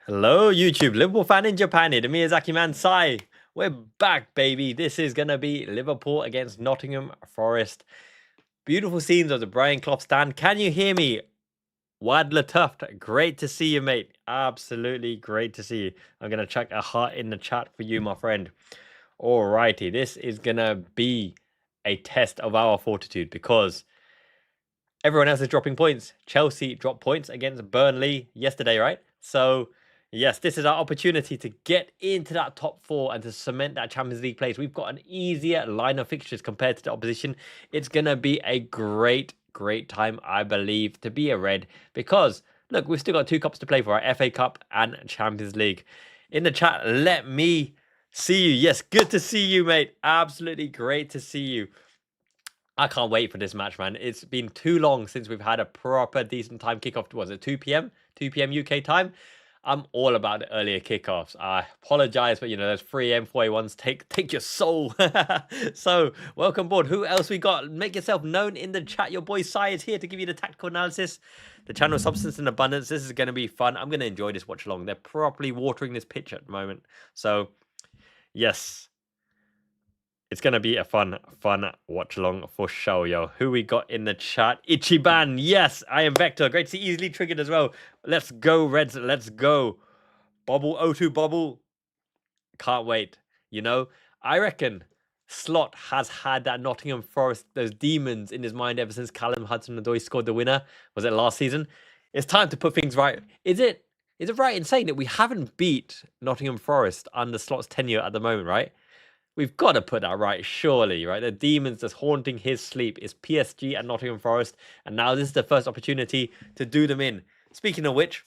Hello, YouTube. Liverpool fan in Japan here. The Miyazaki man Sai. We're back, baby. This is going to be Liverpool against Nottingham Forest. Beautiful scenes of the Brian Clough stand. Can you hear me? Wadler Tuft, great to see you, mate. Absolutely great to see you. I'm going to chuck a heart in the chat for you, my friend. Alrighty, this is going to be a test of our fortitude because everyone else is dropping points. Chelsea dropped points against Burnley yesterday, right? So, yes, this is our opportunity to get into that top four and to cement that Champions League place. We've got an easier line of fixtures compared to the opposition. It's going to be a great time, I believe, to be a Red because, look, we've still got 2 cups to play for, our FA Cup and Champions League. In the chat, let me see you. Yes, good to see you, mate. Absolutely great to see you. I can't wait for this match, man. It's been too long since we've had a proper decent time kickoff. Was it 2 p.m.? 2 p.m. UK time? I'm all about the earlier kickoffs. I apologize, but those 3 a.m., 4 a.m. ones take your soul. So, welcome aboard. Who else we got? Make yourself known in the chat. Your boy Sai is here to give you the tactical analysis. The channel Substance and Abundance. This is going to be fun. I'm going to enjoy this watch along. They're properly watering this pitch at the moment. So, yes. It's going to be a fun watch along for sure, yo. Who we got in the chat? Ichiban. Yes, I am Vector. Great to see easily triggered as well. Let's go, Reds. Let's go. Bubble, O2 bubble. Can't wait. I reckon Slot has had that Nottingham Forest, those demons in his mind ever since Callum Hudson-Odoi scored the winner. Was it last season? It's time to put things right. Is it right in saying that we haven't beat Nottingham Forest under Slot's tenure at the moment, right? We've got to put that right, surely, right? The demons that's haunting his sleep is PSG and Nottingham Forest, and now this is the first opportunity to do them in. Speaking of which,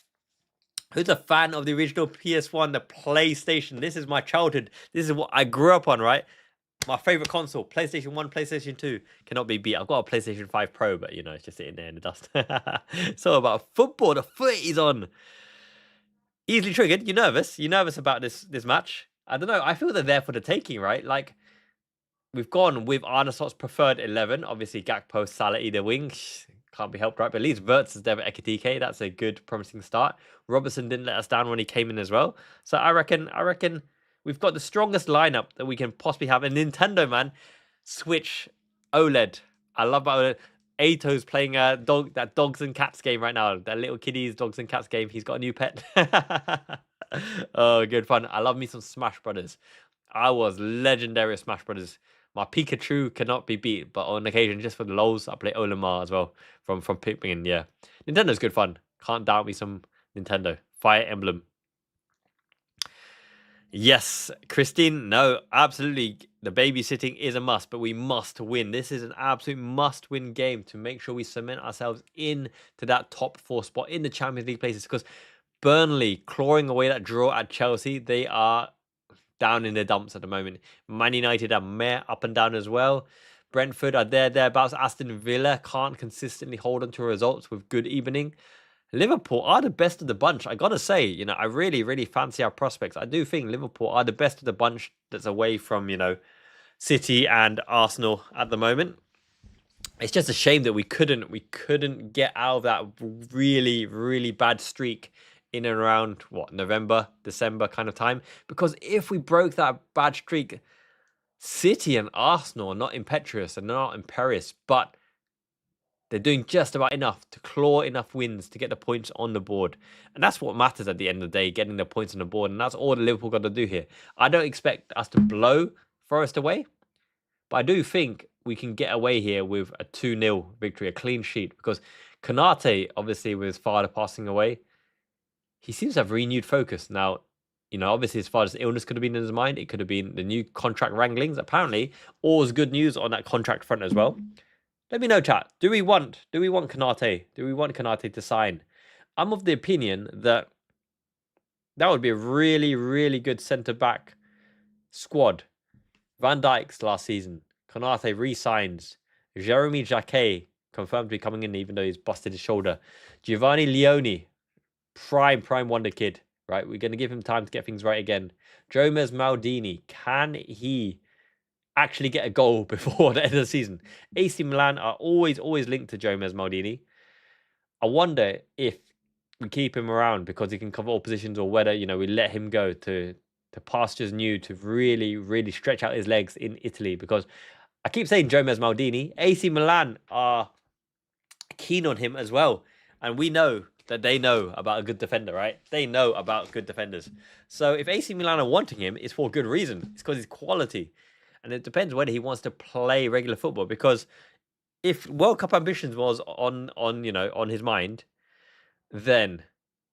who's a fan of the original PS1, the PlayStation? This is my childhood. This is what I grew up on, right? My favorite console, PlayStation 1, PlayStation 2, cannot be beat. I've got a PlayStation 5 Pro, but, it's just sitting there in the dust. So about football, the foot is on. Easily triggered. You nervous? You nervous about this match? I don't know. I feel they're there for the taking, right? Like, we've gone with Arne Slot's preferred 11. Obviously, Gakpo, Salah, either wing. Can't be helped, right? But at least Wirtz is there with Ekitike. That's a good, promising start. Robertson didn't let us down when he came in as well. So I reckon we've got the strongest lineup that we can possibly have. And Nintendo, man, Switch, OLED. I love OLED. Ato's playing that dogs and cats game right now. That little kiddies dogs and cats game. He's got a new pet. Oh, good fun. I love me some Smash Brothers. I was legendary at Smash Brothers. My Pikachu cannot be beat, but on occasion, just for the lols, I play Olimar as well from Pikmin. Yeah, Nintendo's good fun. Can't doubt me some Nintendo. Fire Emblem. Yes, Christine. No, absolutely. The babysitting is a must, but we must win. This is an absolute must-win game to make sure we cement ourselves into that top 4 spot in the Champions League places. Because Burnley clawing away that draw at Chelsea, they are down in the dumps at the moment. Man United are meh up and down as well. Brentford are thereabouts. Aston Villa can't consistently hold on to results with good evening. Liverpool are the best of the bunch. I gotta say, I really fancy our prospects. I do think Liverpool are the best of the bunch that's away from, City and Arsenal at the moment. It's just a shame that we couldn't get out of that really bad streak in and around November, December kind of time. Because if we broke that bad streak, City and Arsenal are not impetuous and not imperious, but they're doing just about enough to claw enough wins to get the points on the board. And that's what matters at the end of the day, getting the points on the board. And that's all the Liverpool got to do here. I don't expect us to blow Forest away, but I do think we can get away here with a 2-0 victory, a clean sheet. Because Konate, obviously, with his father passing away, he seems to have renewed focus. Now, obviously, as far as illness could have been in his mind, it could have been the new contract wranglings. Apparently, all's good news on that contract front as well. Let me know, chat. Do we want Konate? Do we want Konate to sign? I'm of the opinion that would be a really good centre-back squad. Van Dijk's last season. Konate re-signs. Jeremy Jacquet confirmed to be coming in even though he's busted his shoulder. Giovanni Leone, prime wonder kid, right? We're going to give him time to get things right again. Jomez Maldini, can he actually get a goal before the end of the season? AC Milan are always linked to Jomez Maldini. I wonder if we keep him around because he can cover all positions, or whether, we let him go to pastures new to really, really stretch out his legs in Italy. Because I keep saying Gomez Maldini, AC Milan are keen on him as well. And we know that they know about a good defender, right? They know about good defenders. So if AC Milan are wanting him, it's for good reason. It's because he's quality. And it depends whether he wants to play regular football. Because if World Cup ambitions was on his mind, then,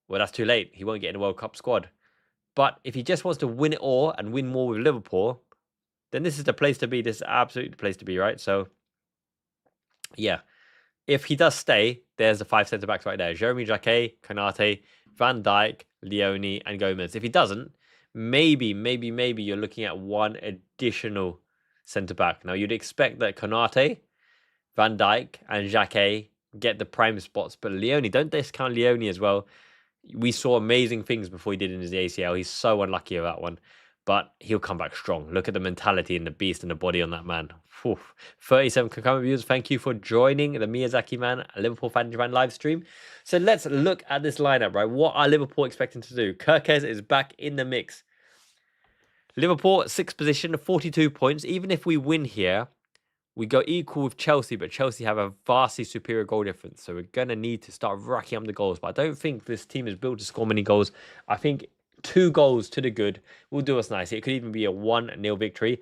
well, that's too late. He won't get in the World Cup squad. But if he just wants to win it all and win more with Liverpool, then this is the place to be. This is absolutely the place to be, right? So, yeah. If he does stay, there's the 5 centre-backs right there. Jeremy Jacquet, Konate, Van Dijk, Leone, and Gomez. If he doesn't, maybe you're looking at one additional centre-back. Now, you'd expect that Konate, Van Dijk, and Jacquet get the prime spots. But Leone, don't discount Leone as well. We saw amazing things before he did in his ACL. He's so unlucky about that one. But he'll come back strong. Look at the mentality and the beast and the body on that man. Whew. 37 comment viewers. Thank you for joining the Miyazaki Man Liverpool Fan Japan live stream. So let's look at this lineup, right? What are Liverpool expecting to do? Kirkes is back in the mix. Liverpool, 6th position, 42 points. Even if we win here, we go equal with Chelsea, but Chelsea have a vastly superior goal difference. So we're going to need to start racking up the goals. But I don't think this team is built to score many goals. I think 2 goals to the good will do us nicely. It could even be a 1-0 victory.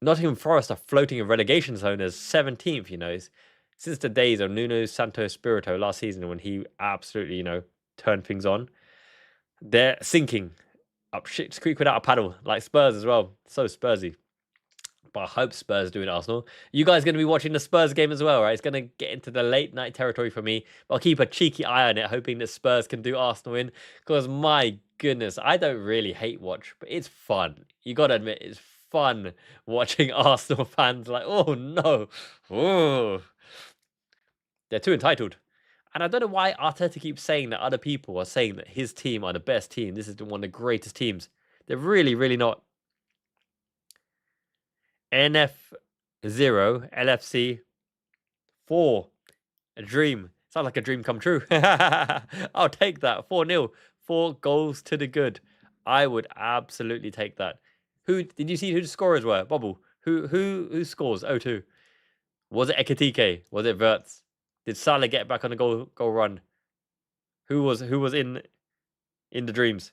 Nottingham Forest are floating in relegation zone as 17th, since the days of Nuno Santo Espirito last season when he absolutely, turned things on. They're sinking up shit's creek without a paddle, like Spurs as well. So Spursy. But I hope Spurs do in Arsenal. You guys are going to be watching the Spurs game as well, right? It's going to get into the late night territory for me. But I'll keep a cheeky eye on it, hoping that Spurs can do Arsenal in. Because my goodness, I don't really hate watch, but it's fun. You got to admit, it's fun watching Arsenal fans like, oh no. Oh. They're too entitled. And I don't know why Arteta keeps saying that other people are saying that his team are the best team. This is one of the greatest teams. They're really, really not. NF0, LFC 4. A dream. Sounds like a dream come true. I'll take that. 4-0. 4 goals to the good. I would absolutely take that. Who did you see who the scorers were? Bobble. Who scores? 0-2. Was it Ekitike? Was it Wirtz? Did Salah get back on the goal run? Who was in the dreams?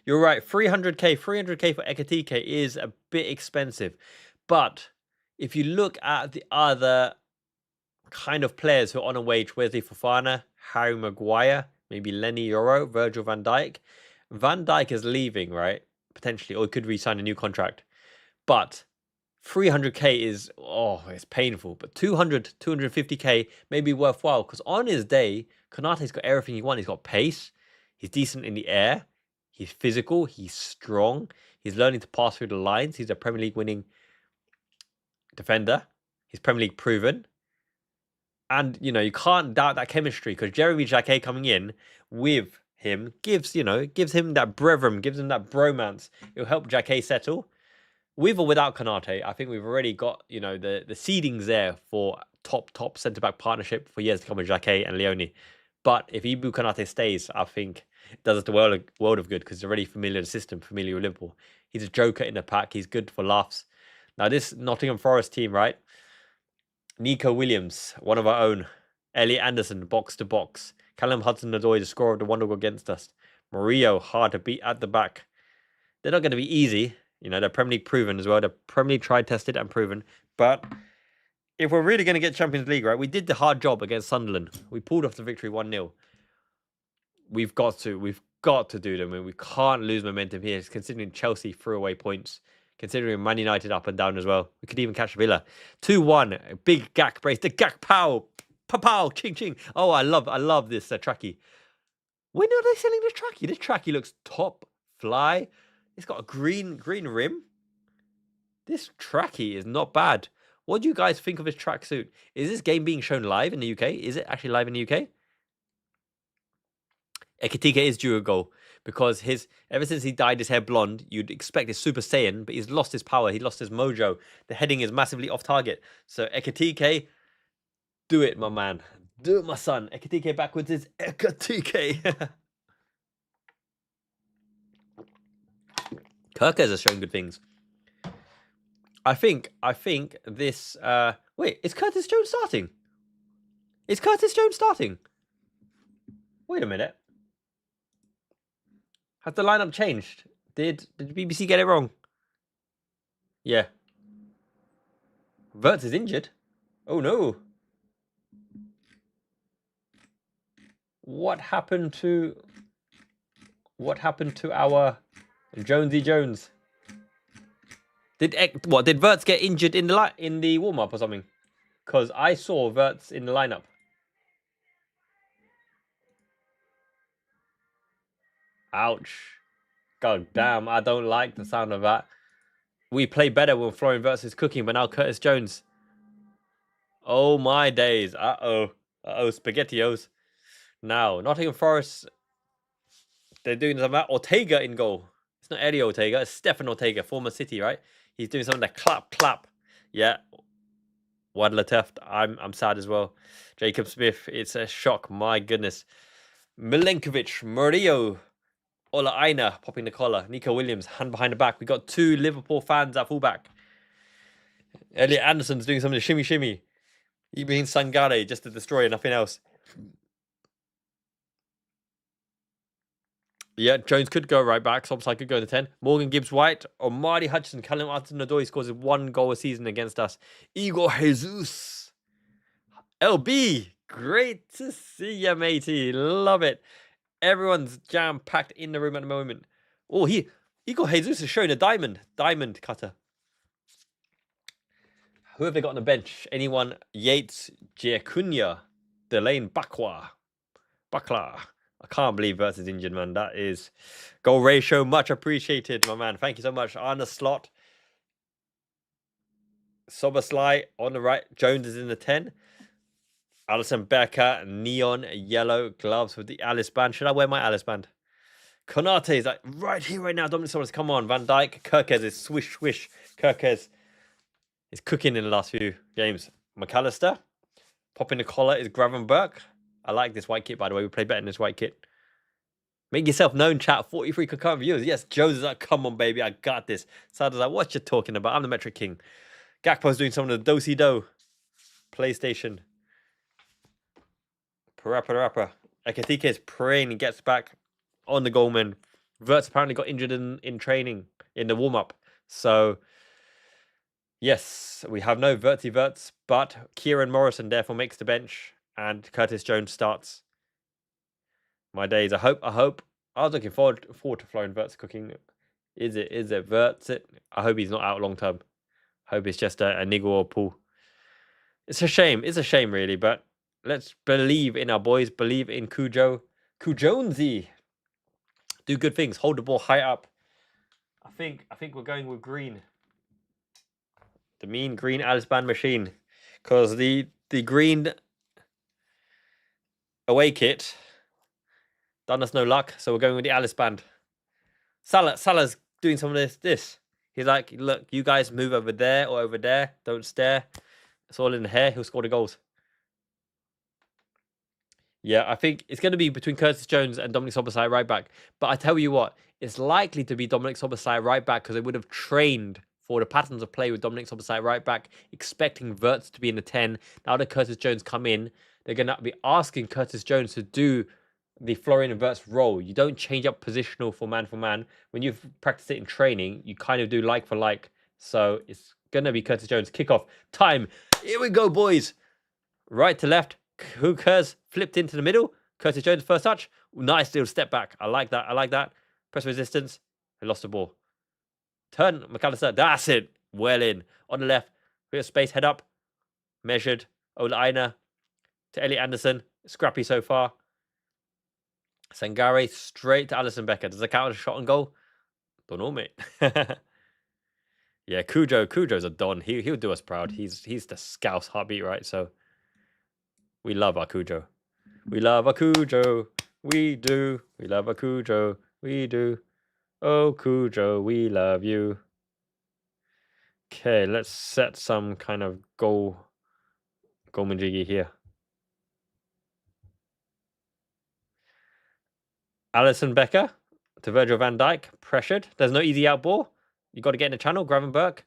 You're right, 300k for Ekitike is a bit expensive. But if you look at the other kind of players who are on a wage, Wesley Fofana, Harry Maguire, maybe Lenny Yoro, Virgil van Dijk. Van Dijk is leaving, right? Potentially, or he could re-sign a new contract. But 300k is, it's painful. But 250k may be worthwhile because on his day, Konate's got everything he wants. He's got pace. He's decent in the air. He's physical. He's strong. He's learning to pass through the lines. He's a Premier League winning defender. He's Premier League proven. And, you can't doubt that chemistry because Jeremy Jacquet coming in with him gives him that brethren, gives him that bromance. It'll help Jacquet settle. With or without Konate, I think we've already got, the seedings there for top centre-back partnership for years to come with Jacquet and Leone. But if Ibu Konate stays, I think it does us the world of good because he's already familiar with the system, familiar with Liverpool. He's a joker in the pack. He's good for laughs. Now, this Nottingham Forest team, right? Nico Williams, one of our own. Elliot Anderson, box to box. Callum Hudson-Odoi, the scorer of the one goal against us. Murillo, hard to beat at the back. They're not going to be easy. They're Premier League proven as well. They're Premier League tried, tested, and proven. But if we're really going to get Champions League, right, we did the hard job against Sunderland. We pulled off the victory 1-0. We've got to do them. We can't lose momentum here, considering Chelsea threw away points, considering Man United up and down as well. We could even catch Villa. 2-1, a big Gak brace. The Gak pow, pow, ching ching. Oh, I love this trackie. When are they selling this trackie? This trackie looks top fly. It's got a green rim. This trackie is not bad. What do you guys think of this tracksuit? Is this game being shown live in the UK? Is it actually live in the UK? Ekitike is due a goal because ever since he dyed his hair blonde, you'd expect his Super Saiyan, but he's lost his power. He lost his mojo. The heading is massively off target. So Ekitike, do it, my man. Do it, my son. Ekatike backwards is Ekatike. Kirkers has shown good things. I think this wait, is Curtis Jones starting? Is Curtis Jones starting? Wait a minute. Has the lineup changed? Did BBC get it wrong? Yeah. Wirtz is injured. Oh no. What happened to our Jonesy Jones? Did Wirtz get injured in the warm up or something? Because I saw Wirtz in the lineup. Ouch. God damn, I don't like the sound of that. We play better when Florian Wirtz is cooking, but now Curtis Jones. Oh my days. Uh-oh, SpaghettiOs. Now, Nottingham Forest, they're doing something. Ortega in goal. It's not Eddie Ortega, it's Stefan Ortega, former City, right? He's doing something that clap. Yeah. Wadler Tuft, I'm sad as well. Jacob Smith, it's a shock. My goodness. Milenkovic, Murillo, Ola Aina popping the collar. Nico Williams, hand behind the back. We got 2 Liverpool fans at fullback. Elliot Anderson's doing something to shimmy. Ibrahim Sangare just to destroy, nothing else. Yeah, Jones could go right back. Sobside could go to 10. Morgan Gibbs-White or Marty Hutchinson. Callum Hudson-Odoi scores 1 goal a season against us. Igor Jesus. LB. Great to see you, matey. Love it. Everyone's jam-packed in the room at the moment. Oh, Igor Jesus is showing a diamond cutter. Who have they got on the bench? Anyone? Yates, Giacunia, Delane Bakwa. I can't believe Wirtz is injured, man. That is goal ratio. Much appreciated, my man. Thank you so much. Arne Slot. Soberslai on the right. Jones is in the 10. Alison Becker, neon yellow gloves with the Alice band. Should I wear my Alice band? Konate is like right here, right now. Dominic Soros, come on. Van Dijk. Kirkes is swish. Kirkes is cooking in the last few games. McAllister. Popping the collar is Gravenberg. I like this white kit, by the way. We play better in this white kit. Make yourself known, chat. 43 concurrent viewers. Yes, Joe's like, come on, baby. I got this. Sada's like, what you talking about? I'm the metric king. Gakpo's doing some of the do-si-do. PlayStation. Parappa. Ekatike is praying and gets back on the goalman. Wirtz apparently got injured in training, in the warm-up. So, yes, we have no Wirtz, but Kieran Morrison therefore makes the bench. And Curtis Jones starts. My days. I hope. I was looking forward to Florian Wirtz cooking. Is it Wirtz? I hope he's not out long term. Hope it's just a niggle or pull. It's a shame. It's a shame, really. But let's believe in our boys. Believe in Jonesy. Do good things. Hold the ball high up. I think we're going with green. The mean green Alice band machine, because the green away kit done us no luck, so we're going with the Alice band. Salah's doing some of this. He's like, look, you guys move over there or over there. Don't stare. It's all in the hair. He'll score the goals. Yeah, I think it's going to be between Curtis Jones and Dominic Szoboszlai right back. But I tell you what, it's likely to be Dominic Szoboszlai right back because they would have trained for the patterns of play with Dominic Szoboszlai right back, expecting Wirtz to be in the 10. Now that Curtis Jones come in, they're going to be asking Curtis Jones to do the Florian Wirtz role. You don't change up positional for man. When you've practiced it in training, you kind of do like for like. So it's going to be Curtis Jones. Kickoff time. Here we go, boys. Right to left. Who cares? Flipped into the middle. Curtis Jones, first touch. Nice little step back. I like that. Press resistance. I lost the ball. Turn. McAllister. That's it. Well in. On the left. Bit of space. Head up. Measured. Ola Aina to Elliot Anderson. Scrappy so far. Sangare straight to Alison Becker. Does that count as a shot on goal? Don't know, mate. Yeah, Cujo's a don. He'll do us proud. He's the Scouse heartbeat, right? So we love our Cujo. We love our Cujo. We do. We love our Cujo. We do. Oh, Cujo, we love you. Okay, let's set some kind of goal majiggy here. Alisson Becker to Virgil van Dijk. Pressured. There's no easy out ball. You got to get in the channel. Gravenberch.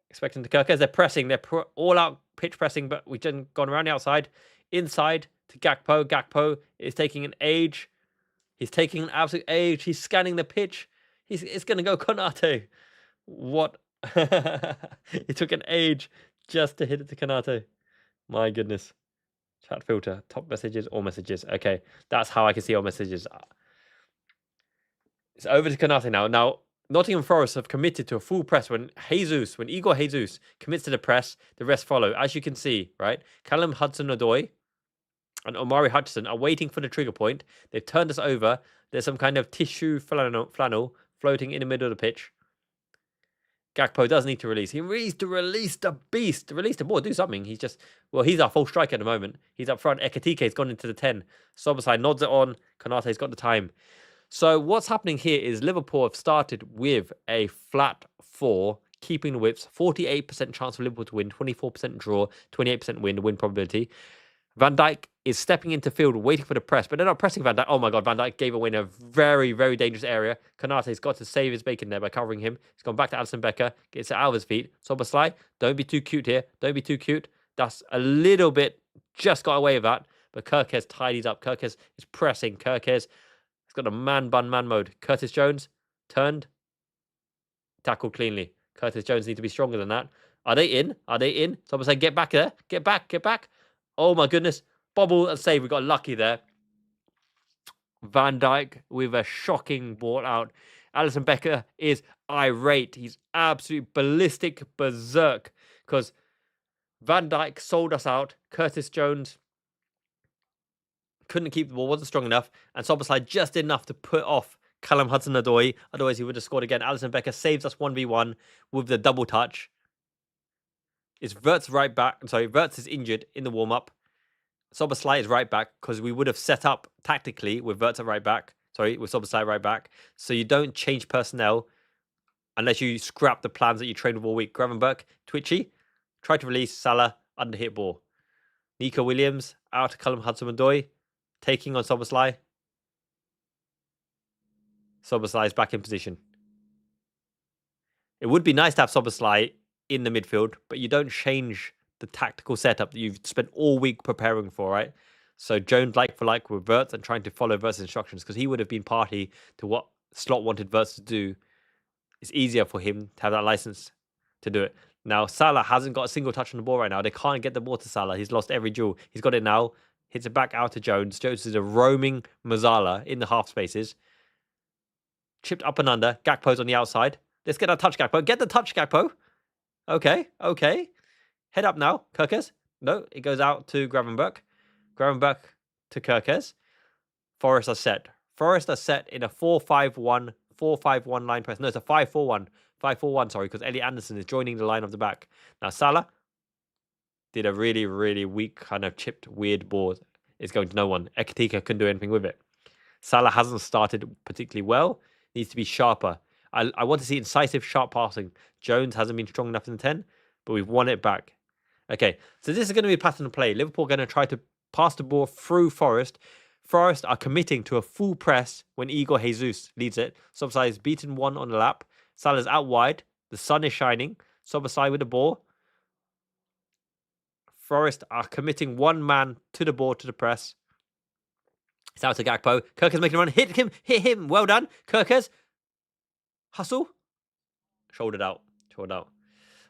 Expecting to Kirkes. They're pressing. They're all out pitch pressing, but we've just gone around the outside. Inside to Gakpo. Gakpo is taking an age. He's taking an absolute age. He's scanning the pitch. It's going to go Konate. What? It took an age just to hit it to Konate. My goodness. Chat filter. Top messages, all messages. Okay. That's how I can see all messages. It's over to Konate now. Now, Nottingham Forest have committed to a full press when Igor Jesus commits to the press, the rest follow. As you can see, right? Callum Hudson-Odoi and Omari Hutchinson are waiting for the trigger point. They've turned us over. There's some kind of tissue flannel floating in the middle of the pitch. Gakpo does need to release. He needs to release the beast. Release the ball. Do something. He's our full striker at the moment. He's up front. Ekatike's gone into the 10. Sobosai nods it on. Konate's got the time. So what's happening here is Liverpool have started with a flat 4, keeping the whips. 48% chance for Liverpool to win. 24% draw. 28% win probability. Van Dijk is stepping into field, waiting for the press, but they're not pressing Van Dijk. Oh my God, Van Dijk gave away in a very, very dangerous area. Konate's got to save his bacon there by covering him. He's gone back to Alisson Becker, gets it out of his feet. Szoboszlai, don't be too cute here. Don't be too cute. That's a little bit, just got away with that. But Kirkes tidies up. Kirkes is pressing. Kirkes has got a man mode. Curtis Jones turned, tackled cleanly. Curtis Jones needs to be stronger than that. Are they in? Are they in? Someone say, get back there. Get back. Oh my goodness. Bobble and save. We got lucky there. Van Dijk with a shocking ball out. Alisson Becker is irate. He's absolute ballistic berserk because Van Dijk sold us out. Curtis Jones couldn't keep the ball, wasn't strong enough, and Szoboszlai just enough to put off Callum Hudson-Odoi. Otherwise, he would have scored again. Alisson Becker saves us 1v1 with the double touch. It's Wirtz right back. Sorry, Wirtz is injured in the warm-up. Szoboszlai is right back because we would have set up tactically with Wirtz at right back. Sorry, with Szoboszlai right back. So you don't change personnel unless you scrap the plans that you trained with all week. Gravenberch, twitchy, try to release Salah, underhit ball. Nico Williams out to Callum Hudson-Odoi, taking on Szoboszlai. Szoboszlai is back in position. It would be nice to have Szoboszlai in the midfield, but you don't change the tactical setup that you've spent all week preparing for, right? So Jones like for like with Wirtz and trying to follow Wirtz's instructions because he would have been party to what Slot wanted Wirtz to do. It's easier for him to have that license to do it. Now, Salah hasn't got a single touch on the ball right now. They can't get the ball to Salah. He's lost every duel. He's got it now. Hits it back out to Jones. Jones is a roaming Mazzala in the half spaces. Chipped up and under. Gakpo's on the outside. Let's get that touch, Gakpo. Get the touch, Gakpo. Okay. Head up now, Kirkes. No, it goes out to Gravenberch. Gravenberch to Kirkes. Forest are set. Forest are set in a 4-5-1 line press. No, it's a 5-4-1. 5-4-1, sorry, because Elliot Anderson is joining the line of the back. Now, Salah did a really, really weak, kind of chipped, weird ball. It's going to no one. Ekatike couldn't do anything with it. Salah hasn't started particularly well. Needs to be sharper. I want to see incisive, sharp passing. Jones hasn't been strong enough in the 10, but we've won it back. Okay, so this is going to be a pattern of play. Liverpool are going to try to pass the ball through Forest. Forest are committing to a full press when Igor Jesus leads it. Szoboszlai is beaten one on the lap. Salah's out wide. The sun is shining. Szoboszlai with the ball. Forest are committing one man to the ball, to the press. It's out to Gakpo. Kirkes making a run. Hit him. Well done. Kirkes. Hustle. Shouldered out.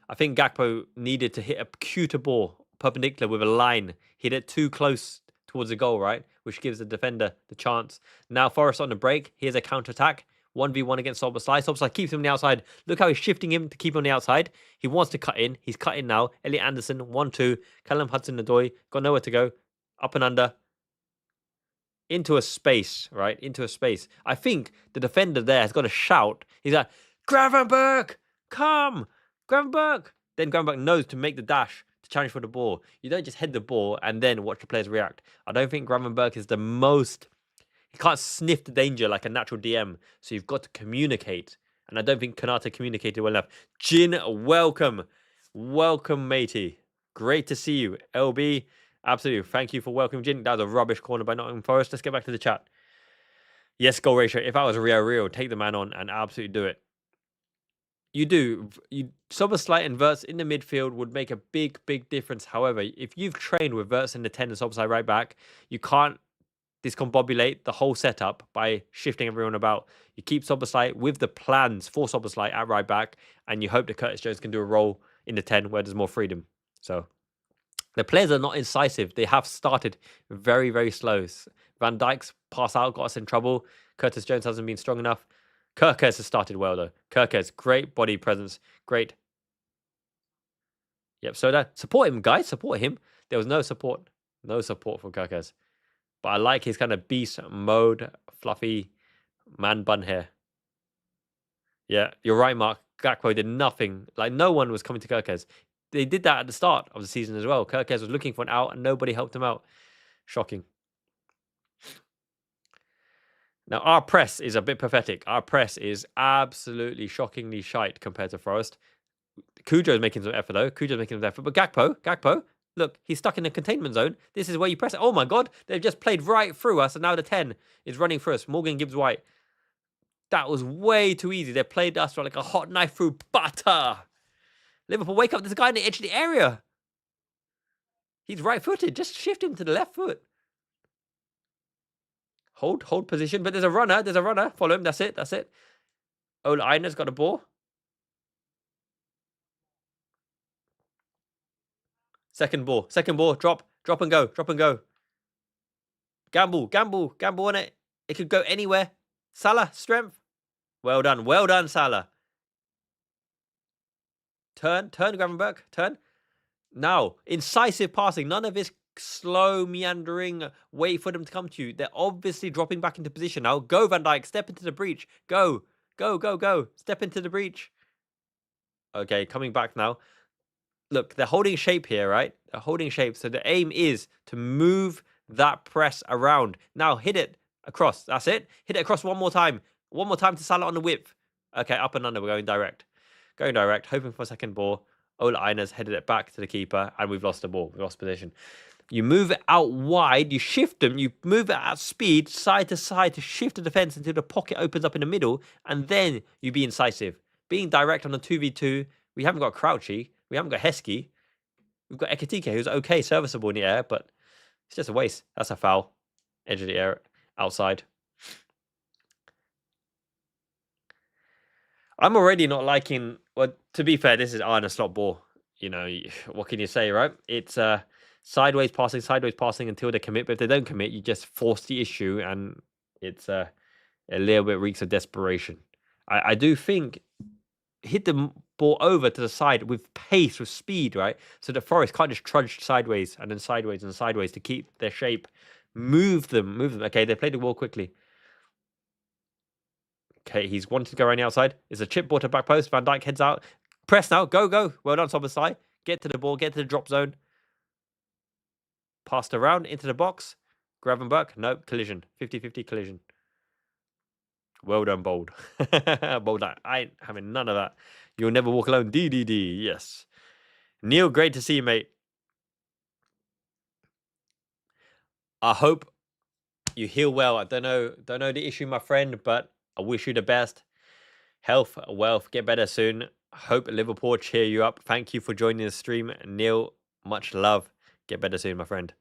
I think Gakpo needed to hit a cuter ball, perpendicular with a line. Hit it too close towards the goal, right? Which gives the defender the chance. Now Forest on the break. Here's a counter-attack. 1v1 against Szoboszlai. Szoboszlai keeps him on the outside. Look how he's shifting him to keep him on the outside. He wants to cut in. He's cut in now. Elliot Anderson, 1-2. Callum Hudson-Odoi, got nowhere to go. Up and under. Into a space, right? Into a space. I think the defender there has got to shout. He's like, Gravenberch, come! Gravenberch! Then Gravenberch knows to make the dash to challenge for the ball. You don't just head the ball and then watch the players react. I don't think Gravenberch is the most... He can't sniff the danger like a natural DM. So you've got to communicate. And I don't think Konate communicated well enough. Jin, welcome. Welcome, matey. Great to see you. LB, absolutely. Thank you for welcoming Jin. That was a rubbish corner by Nottingham Forest. Let's get back to the chat. Yes, goal ratio. If I was Rio, take the man on and absolutely do it. You do. Soberslide and Verts in the midfield would make a big, big difference. However, if you've trained with Verts in the 10 and Soberslide right back, you can't discombobulate the whole setup by shifting everyone about. You keep Soberslide with the plans for Soberslide at right back, and you hope that Curtis Jones can do a role in the 10 where there's more freedom. So the players are not incisive. They have started very, very slow. Van Dijk's pass out got us in trouble. Curtis Jones hasn't been strong enough. Kerkez has started well, though. Kerkez, great body presence. Great. Yep, so that support him, guys. Support him. There was no support. No support for Kerkez. But I like his kind of beast mode, fluffy man bun hair. Yeah, you're right, Mark. Gakpo did nothing. Like, no one was coming to Kerkez. They did that at the start of the season as well. Kerkez was looking for an out and nobody helped him out. Shocking. Now, our press is a bit pathetic. Our press is absolutely shockingly shite compared to Forest. Cujo's making some effort, though. Cujo's making some effort. But Gakpo, look, he's stuck in the containment zone. This is where you press it. Oh, my God. They've just played right through us, and now the 10 is running through us. Morgan Gibbs-White. That was way too easy. They played us like a hot knife through butter. Liverpool, wake up. There's a guy in the edge of the area. He's right-footed. Just shift him to the left foot. Hold position. But there's a runner. Follow him. That's it. Ole Einer's got a ball. Second ball. Drop and go. Gamble on it. It could go anywhere. Salah, strength. Well done, Salah. Turn, Gravenberg, turn. Now, incisive passing. None of this slow, meandering, wait for them to come to you. They're obviously dropping back into position now. Go, Van Dijk, step into the breach. Go. Step into the breach. Okay, coming back now. Look, they're holding shape here, right? They're holding shape. So the aim is to move that press around. Now hit it across. That's it. Hit it across one more time. One more time to Salah on the width. Okay, up and under. We're going direct. Hoping for a second ball. Ole Einer's headed it back to the keeper, and we've lost the ball. We've lost position. You move it out wide. You shift them. You move it at speed, side to side, to shift the defense until the pocket opens up in the middle, and then you be incisive. Being direct on a 2v2. We haven't got Crouchy. We haven't got Heskey. We've got Ekitike, who's okay, serviceable in the air, but it's just a waste. That's a foul. Edge of the air, outside. I'm already not liking... Well, to be fair, this is Arne Slot ball. You know, what can you say, right? It's sideways passing until they commit. But if they don't commit, you just force the issue, and it's a little bit reeks of desperation. I do think... hit the ball over to the side with pace, with speed, right? So the Forest can't just trudge sideways and then sideways and sideways to keep their shape. Move them. Okay, they played the ball quickly. Okay, he's wanted to go around the outside. It's a chip ball to back post. Van Dijk heads out. Press now. Go. Well done, Soberslide. Get to the ball. Get to the drop zone. Passed around into the box. Gravenberg. Nope. Collision. 50-50 collision. Well done, Bold. Bold. I ain't having none of that. You'll never walk alone. DDD. Yes. Neil, great to see you, mate. I hope you heal well. I don't know the issue, my friend, but I wish you the best. Health, wealth, get better soon. Hope Liverpool cheer you up. Thank you for joining the stream. Neil, much love. Get better soon, my friend.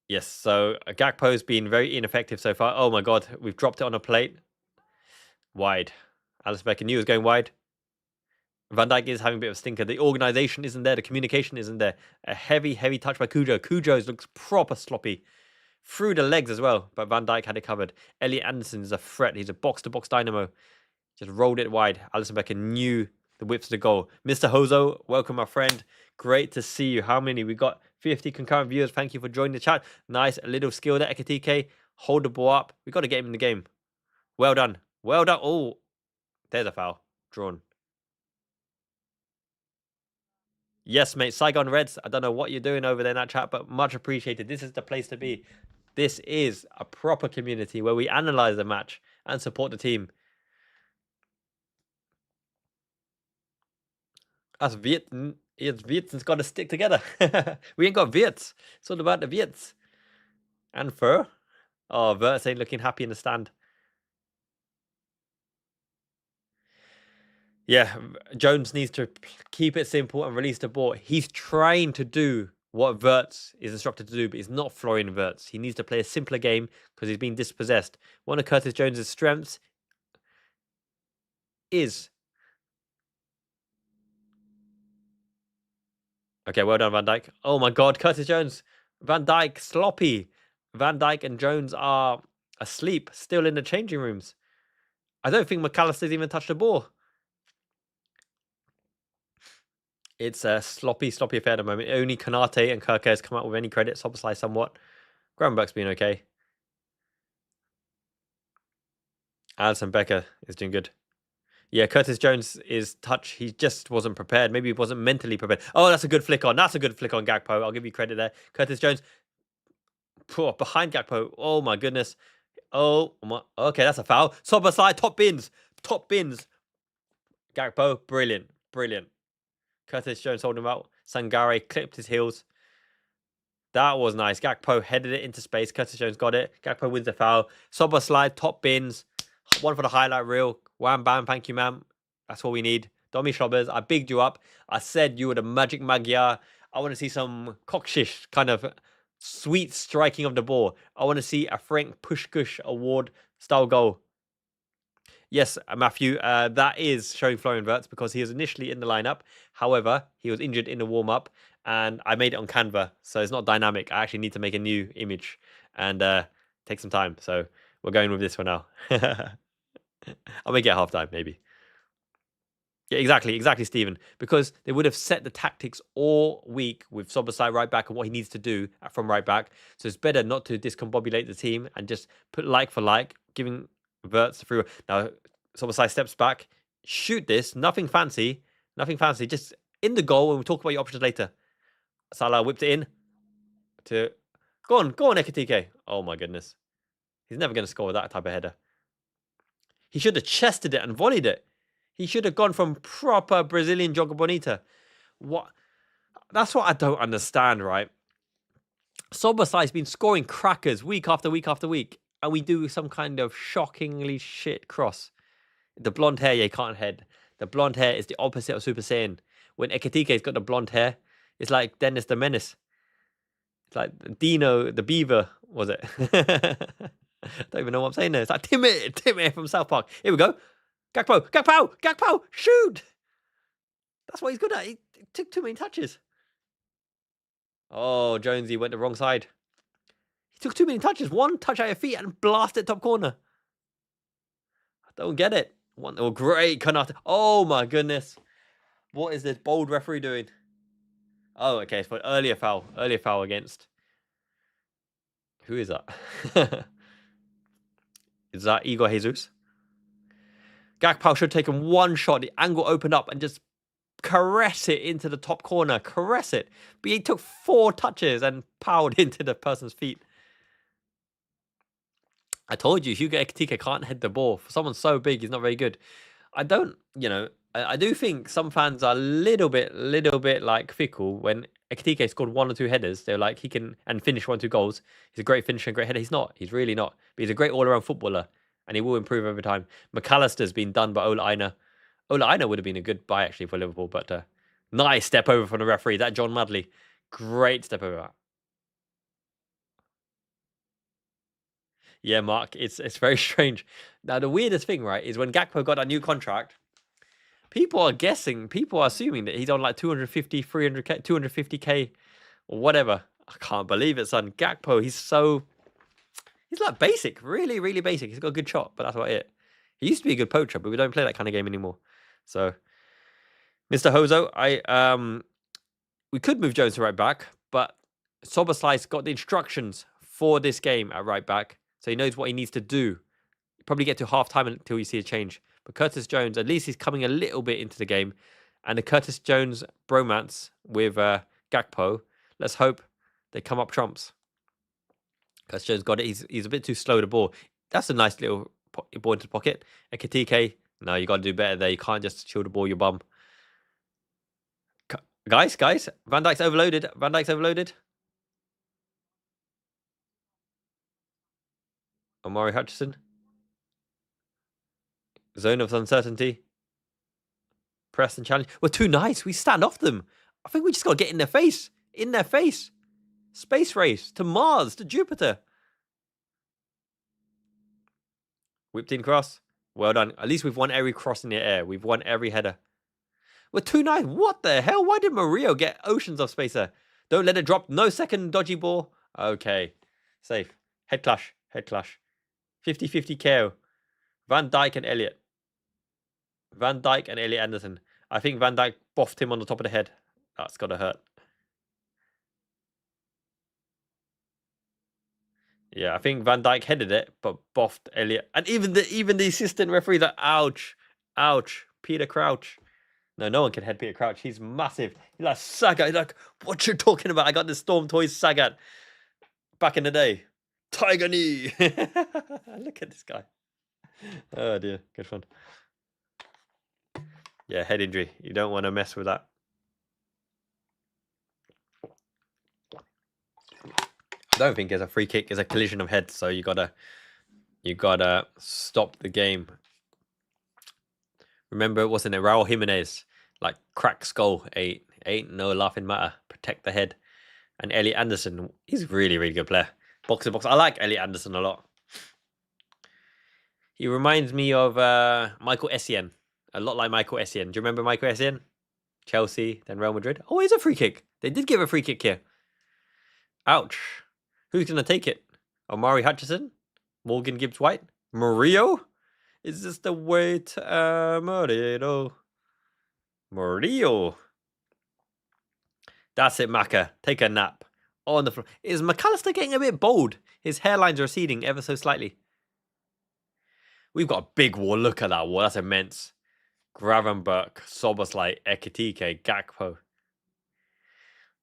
Yes, so Gakpo's been very ineffective so far. Oh my God, we've dropped it on a plate. Wide. Alice Becker knew it was going wide. Van Dijk is having a bit of a stinker. The organisation isn't there. The communication isn't there. A heavy touch by Cujo. Cujo's looks proper sloppy. Through the legs as well, but Van Dijk had it covered. Elliot Anderson is a threat. He's a box-to-box dynamo. Just rolled it wide. Alisson Becker knew the whips to goal. Mr. Hozo, welcome, my friend. Great to see you. How many? We got 50 concurrent viewers. Thank you for joining the chat. Nice little skill there, Ekatike. Hold the ball up. We got to get him in the game. Well done. Oh, there's a foul. Drawn. Yes, mate. Saigon Reds. I don't know what you're doing over there in that chat, but much appreciated. This is the place to be. This is a proper community where we analyze the match and support the team. Us Wirt's got to stick together. We ain't got Wirtz. It's all about the Wirtz. And fur. Oh, Verts ain't looking happy in the stand. Yeah, Jones needs to keep it simple and release the ball. He's trying to do what Verts is instructed to do, but he's not Florian Verts. He needs to play a simpler game because he's being dispossessed. One of Curtis Jones's strengths is... Okay, well done, Van Dijk. Oh my God, Curtis Jones. Van Dijk, sloppy. Van Dijk and Jones are asleep, still in the changing rooms. I don't think McAllister's even touched the ball. It's a sloppy affair at the moment. Only Kanate and Kirk has come out with any credit. Szoboszlai somewhat. Gravenberch's been okay. Alisson Becker is doing good. Yeah, Curtis Jones is touch. He just wasn't prepared. Maybe he wasn't mentally prepared. Oh, that's a good flick on. That's a good flick on Gakpo. I'll give you credit there. Curtis Jones. Behind Gakpo. Oh my goodness. Oh my. Okay, that's a foul. Szoboszlai, top bins. Top bins. Gakpo, brilliant. Brilliant. Curtis Jones holding him out. Sangare clipped his heels. That was nice. Gakpo headed it into space. Curtis Jones got it. Gakpo wins the foul. Szoboszlai, top bins. One for the highlight reel. Wham, bam, thank you, ma'am. That's all we need. Domi Schrobbers, I bigged you up. I said you were the magic Magyar. I want to see some cockshish kind of sweet striking of the ball. I want to see a Frank Pushkush award style goal. Yes, Matthew, that is showing Florian Wirtz because he was initially in the lineup. However, he was injured in the warm-up, and I made it on Canva, so it's not dynamic. I actually need to make a new image and take some time. So we're going with this for now. I'll make it halftime, maybe. Yeah, exactly, Stephen. Because they would have set the tactics all week with Szoboszlai right back and what he needs to do from right back. So it's better not to discombobulate the team and just put like for like, giving Wirtz the free. Now, Szoboszlai steps back, shoot this, nothing fancy, just in the goal, and we'll talk about your options later. Salah whipped it in to... Go on, Ekitike. Oh my goodness. He's never going to score with that type of header. He should have chested it and volleyed it. He should have gone from proper Brazilian Joga Bonita. What? That's what I don't understand, right? Szoboszlai's been scoring crackers week after week after week, and we do some kind of shockingly shit cross. The blonde hair, yeah, you can't head. The blonde hair is the opposite of Super Saiyan. When Ekitike's got the blonde hair, it's like Dennis the Menace. It's like Dino the Beaver, was it? I don't even know what I'm saying there. It's like Timmy from South Park. Here we go. Gakpo, shoot! That's what he's good at. He took too many touches. Oh, Jonesy went the wrong side. He took too many touches. One touch out your feet and blasted top corner. I don't get it. Great Kanata. Oh my goodness. What is this bold referee doing? Oh, okay. It's for earlier foul. Earlier foul against... Who is that? Is that Igor Jesus? Gakpo should have taken one shot. The angle opened up and just caress it into the top corner. Caress it. But he took 4 touches and powered into the person's feet. I told you, Hugo Ekitike can't head the ball. For someone so big, he's not very good. I don't, I do think some fans are a little bit like fickle when Ekitike scored 1 or 2 headers. They're like, he can, and finish 1 or 2 goals. He's a great finisher and great header. He's not. He's really not. But he's a great all-around footballer. And he will improve over time. McAllister's been done by Ola Aina. Ola Aina would have been a good buy, actually, for Liverpool. But nice step over from the referee. That John Madley. Great step over. Yeah, Mark, it's very strange. Now, the weirdest thing, right, is when Gakpo got a new contract, people are guessing, people are assuming that he's on like 250, 300k, 250k, or whatever. I can't believe it, son. Gakpo, he's like basic, really, really basic. He's got a good shot, but that's about it. He used to be a good poacher, but we don't play that kind of game anymore. So, Mr. Hozo, we could move Jones to right back, but Szoboszlai's got the instructions for this game at right back. So he knows what he needs to do. Probably get to half-time until you see a change. But Curtis Jones, at least he's coming a little bit into the game. And the Curtis Jones bromance with Gakpo, let's hope they come up trumps. Curtis Jones got it. He's a bit too slow to ball. That's a nice little ball into the pocket. Ekitike, no, you got to do better there. You can't just chill the ball your bum. Guys, Van Dijk's overloaded. Omari Hutchison. Zone of uncertainty. Press and challenge. We're too nice. We stand off them. I think we just got to get in their face. In their face. Space race to Mars, to Jupiter. Whipped in cross. Well done. At least we've won every cross in the air. We've won every header. We're 2-9. What the hell? Why did Murillo get oceans of space there? Don't let it drop. No second dodgy ball. Okay. Safe. Head clash. Head clash. 50-50 KO. Van Dijk and Elliot. Van Dijk and Elliot Anderson. I think Van Dijk boffed him on the top of the head. That's got to hurt. Yeah, I think Van Dijk headed it, but boffed Elliot. And even the assistant referee, that ouch. Ouch. Peter Crouch. No one can head Peter Crouch. He's massive. He's like Sagat. He's like, what you talking about? I got the Storm Toys Sagat back in the day. Tiger knee. Look at this guy. Oh dear, good fun. Yeah, head injury. You don't want to mess with that. I don't think it's a free kick. It's a collision of heads. So you gotta stop the game. Remember, wasn't it Raul Jimenez? Like crack skull. Ain't no laughing matter. Protect the head. And Elliot Anderson, he's a really, really good player. Box to box. I like Elliot Anderson a lot. He reminds me of Michael Essien. A lot like Michael Essien. Do you remember Michael Essien? Chelsea, then Real Madrid. Oh, it's a free kick. They did give a free kick here. Ouch. Who's going to take it? Omari Hutchison? Morgan Gibbs-White? Murillo? Is this the way to Murillo? Murillo. That's it, Maka. Take a nap. On the floor. Is McAllister getting a bit bold? His hairlines are receding ever so slightly. We've got a big wall. Look at that wall. That's immense. Gravenberch, Soboslai, Ekitike, Gakpo.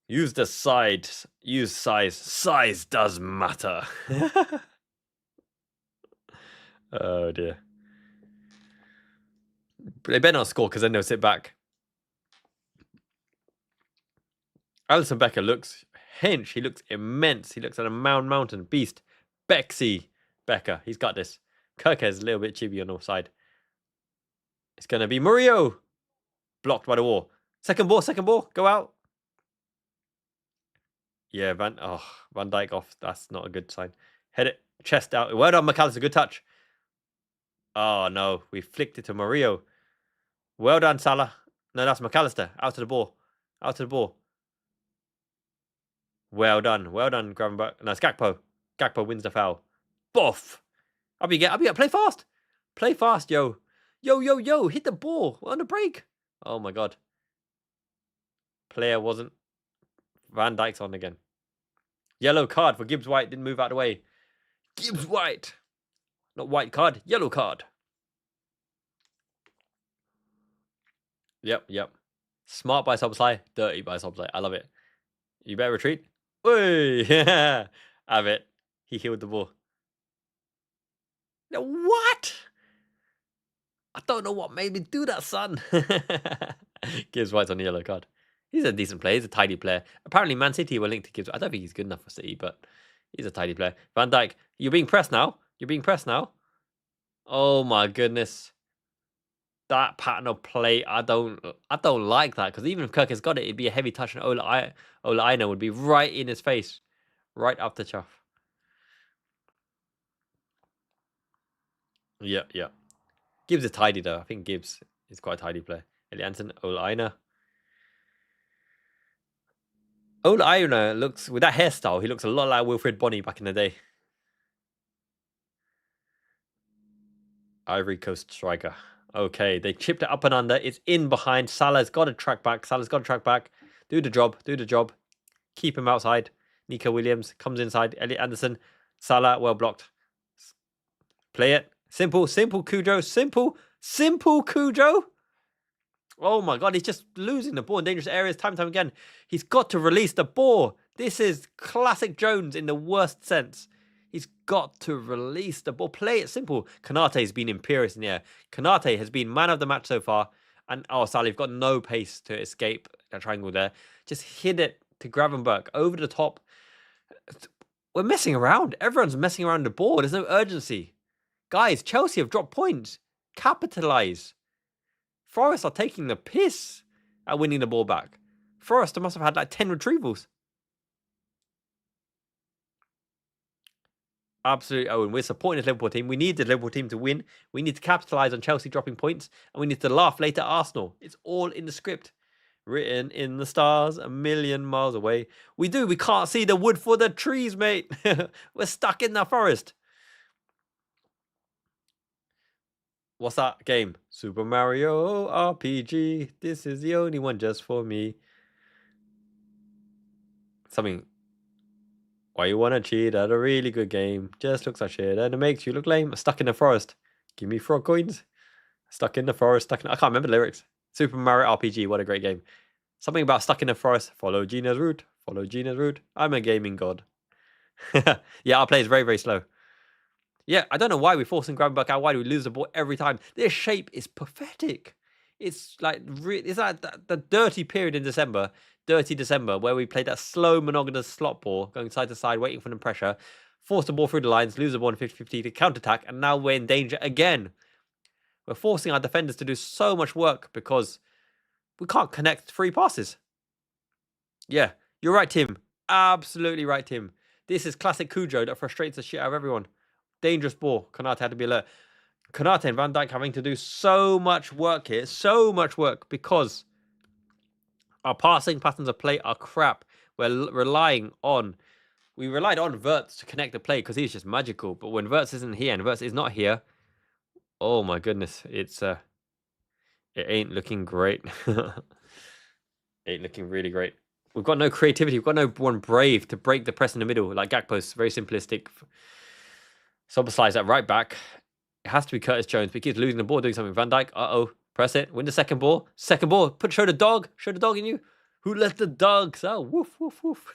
Use the side. Use size. Size does matter. Oh dear. But they better not score because then they'll sit back. Alisson Becker looks hench. He looks immense. He looks like a mountain beast. Bexy Becker. He's got this. Kirkes a little bit chibi on the side. It's going to be Murillo. Blocked by the wall. Second ball. Go out. Yeah, Van Dijk off. That's not a good sign. Head it. Chest out. Well done, McAllister. Good touch. Oh, no. We flicked it to Murillo. Well done, Salah. No, that's McAllister. Out to the ball. Well done, Gravenberch. No, it's Gakpo. Gakpo wins the foul. Boff. Up you get. Play fast, yo. Yo. Hit the ball. We're on the break. Oh, my God. Player wasn't. Van Dijk's on again. Yellow card for Gibbs-White. Didn't move out of the way. Gibbs-White. Not white card. Yellow card. Yep. Smart by Soboslai. Dirty by Soboslai. I love it. You better retreat. Oi! Yeah. Have it. He healed the ball. What? I don't know what made me do that, son. Gibbs White's on the yellow card. He's a decent player. He's a tidy player. Apparently, Man City were linked to Gibbs. I don't think he's good enough for City, but he's a tidy player. Van Dijk, you're being pressed now. Oh my goodness. That pattern of play, I don't like that, because even if Kirk has got it, it'd be a heavy touch, and Ola Aina would be right in his face, right up the chuff. Yeah. Gibbs is tidy though. I think Gibbs is quite a tidy player. Elliot Anderson, Ola Aina. Ola Aina looks, with that hairstyle, he looks a lot like Wilfred Bonney back in the day. Ivory Coast striker. Okay, they chipped it up and under. It's in behind. Salah's got to track back. Do the job. Keep him outside. Nico Williams comes inside. Elliot Anderson. Salah, well blocked. Play it. Simple Cujo. Simple Cujo. Oh my God, he's just losing the ball in dangerous areas time and time again. He's got to release the ball. This is classic Jones in the worst sense. He's got to release the ball. Play it simple. Konate has been imperious in the air. Konate has been man of the match so far. And Salah, you've got no pace to escape that triangle there. Just hit it to Gravenberch over the top. We're messing around. Everyone's messing around the ball. There's no urgency. Guys, Chelsea have dropped points. Capitalise. Forest are taking the piss at winning the ball back. Forest must have had like 10 retrievals. Absolutely, Owen. We're supporting this Liverpool team. We need the Liverpool team to win. We need to capitalise on Chelsea dropping points. And we need to laugh later at Arsenal. It's all in the script. Written in the stars, a million miles away. We can't see the wood for the trees, mate. We're stuck in the forest. What's that game? Super Mario RPG. This is the only one just for me. Something. Why you wanna cheat at a really good game? Just looks like shit and it makes you look lame. Stuck in the forest. Give me frog coins. Stuck in the forest. I can't remember the lyrics. Super Mario RPG. What a great game. Something about stuck in the forest. Follow Gina's route. Follow Gina's route. I'm a gaming god. Yeah, our play is very, very slow. Yeah, I don't know why we're forcing Gravenberch out. Why do we lose the ball every time? This shape is pathetic. It's like the dirty period in December, dirty December, where we played that slow, monogamous slot ball, going side to side, waiting for the pressure, force the ball through the lines, lose the ball in 50-50 to counter-attack, and now we're in danger again. We're forcing our defenders to do so much work because we can't connect free passes. Yeah, you're right, Tim. Absolutely right, Tim. This is classic Cujo that frustrates the shit out of everyone. Dangerous ball. Konate had to be alert. Konate and Van Dijk having to do so much work here. So much work because our passing patterns of play are crap. We're relying on... We relied on Wirtz to connect the play because he's just magical. But when Wirtz isn't here and Wirtz is not here... Oh my goodness. It ain't looking great. Ain't looking really great. We've got no creativity. We've got no one brave to break the press in the middle. Like Gakpo's very simplistic. Slides that right back. It has to be Curtis Jones, but he keeps losing the ball, doing something. Van Dijk, press it. Win the second ball. Second ball. Show the dog. Show the dog in you. Who let the dogs out? Woof, woof, woof.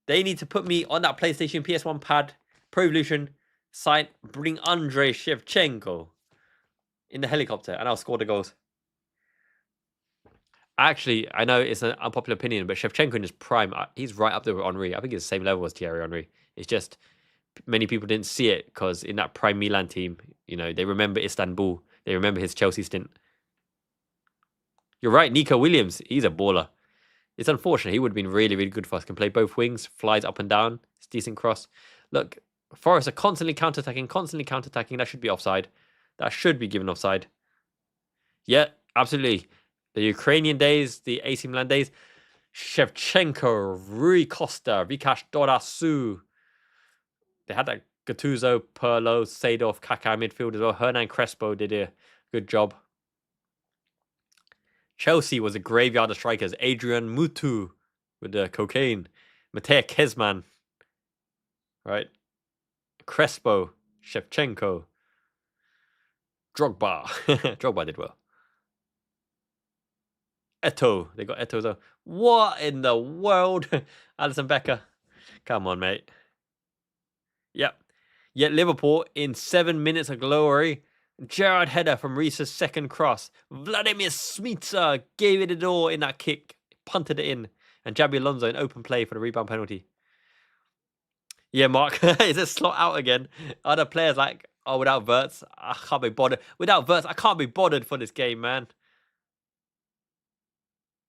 They need to put me on that PlayStation PS1 pad. Pro Evolution. Sign. Bring Andrei Shevchenko in the helicopter, and I'll score the goals. Actually, I know it's an unpopular opinion, but Shevchenko in his prime, he's right up there with Henry. I think he's the same level as Thierry Henry. It's just many people didn't see it because in that prime Milan team, you know, they remember Istanbul. They remember his Chelsea stint. You're right, Nico Williams, he's a baller. It's unfortunate. He would have been really, really good for us. Can play both wings, flies up and down. It's a decent cross. Look, Forest are constantly counter-attacking, That should be offside. That should be given offside. Yeah, absolutely. The Ukrainian days, the AC Milan days. Shevchenko, Rui Costa, Vikash Dorasu. They had that Gattuso, Pirlo, Seedorf, Kaká midfield as well. Hernan Crespo did a good job. Chelsea was a graveyard of strikers. Adrian Mutu with the cocaine. Matej Kezman. Right. Crespo, Shevchenko. Drogba. Drogba did well. Eto'o. They got Eto'o as well. What in the world? Alisson Becker. Come on, mate. Yep. Yet Liverpool in 7 minutes of glory. Gerrard header from Reese's second cross. Vladimir Smica gave it a door in that kick. Punted it in. And Jabi Alonso in open play for the rebound penalty. Yeah, Mark. Is it Slot out again? Other players like, oh, without Wirtz, I can't be bothered. Without Wirtz, I can't be bothered for this game, man.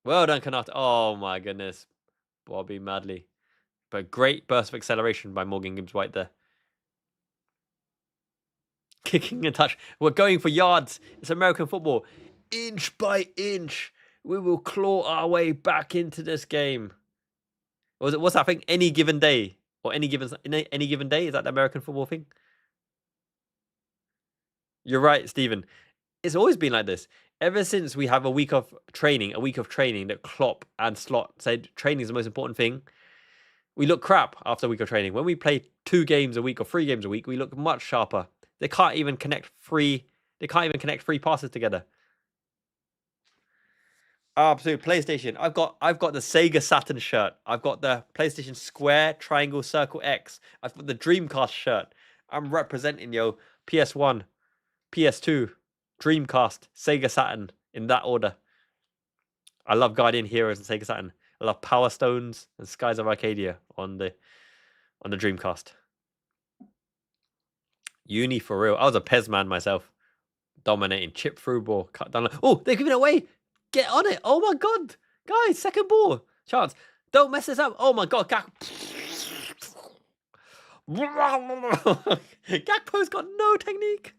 Well done, Konate. Oh, my goodness. Bobby Madley. But great burst of acceleration by Morgan Gibbs-White there. Kicking and touch. We're going for yards. It's American football. Inch by inch, we will claw our way back into this game. What's that thing? Any given day. Or any given day? Is that the American football thing? You're right, Stephen. It's always been like this. Ever since we have a week of training that Klopp and Slot said training is the most important thing, we look crap after a week of training. When we play 2 games a week or 3 games a week, we look much sharper. They can't even connect free passes together. Absolute PlayStation. I've got the Sega Saturn shirt. I've got the PlayStation Square, Triangle, Circle, X. I've got the Dreamcast shirt. I'm representing PS1, PS2, Dreamcast, Sega Saturn in that order. I love Guardian Heroes and Sega Saturn. I love Power Stones and Skies of Arcadia on the Dreamcast. Uni for real. I was a Pez man myself. Dominating. Chip through ball. Cut down. Oh, they're giving it away. Get on it. Oh my god. Guys, second ball. Chance. Don't mess this up. Oh my god. Gakpo's got no technique.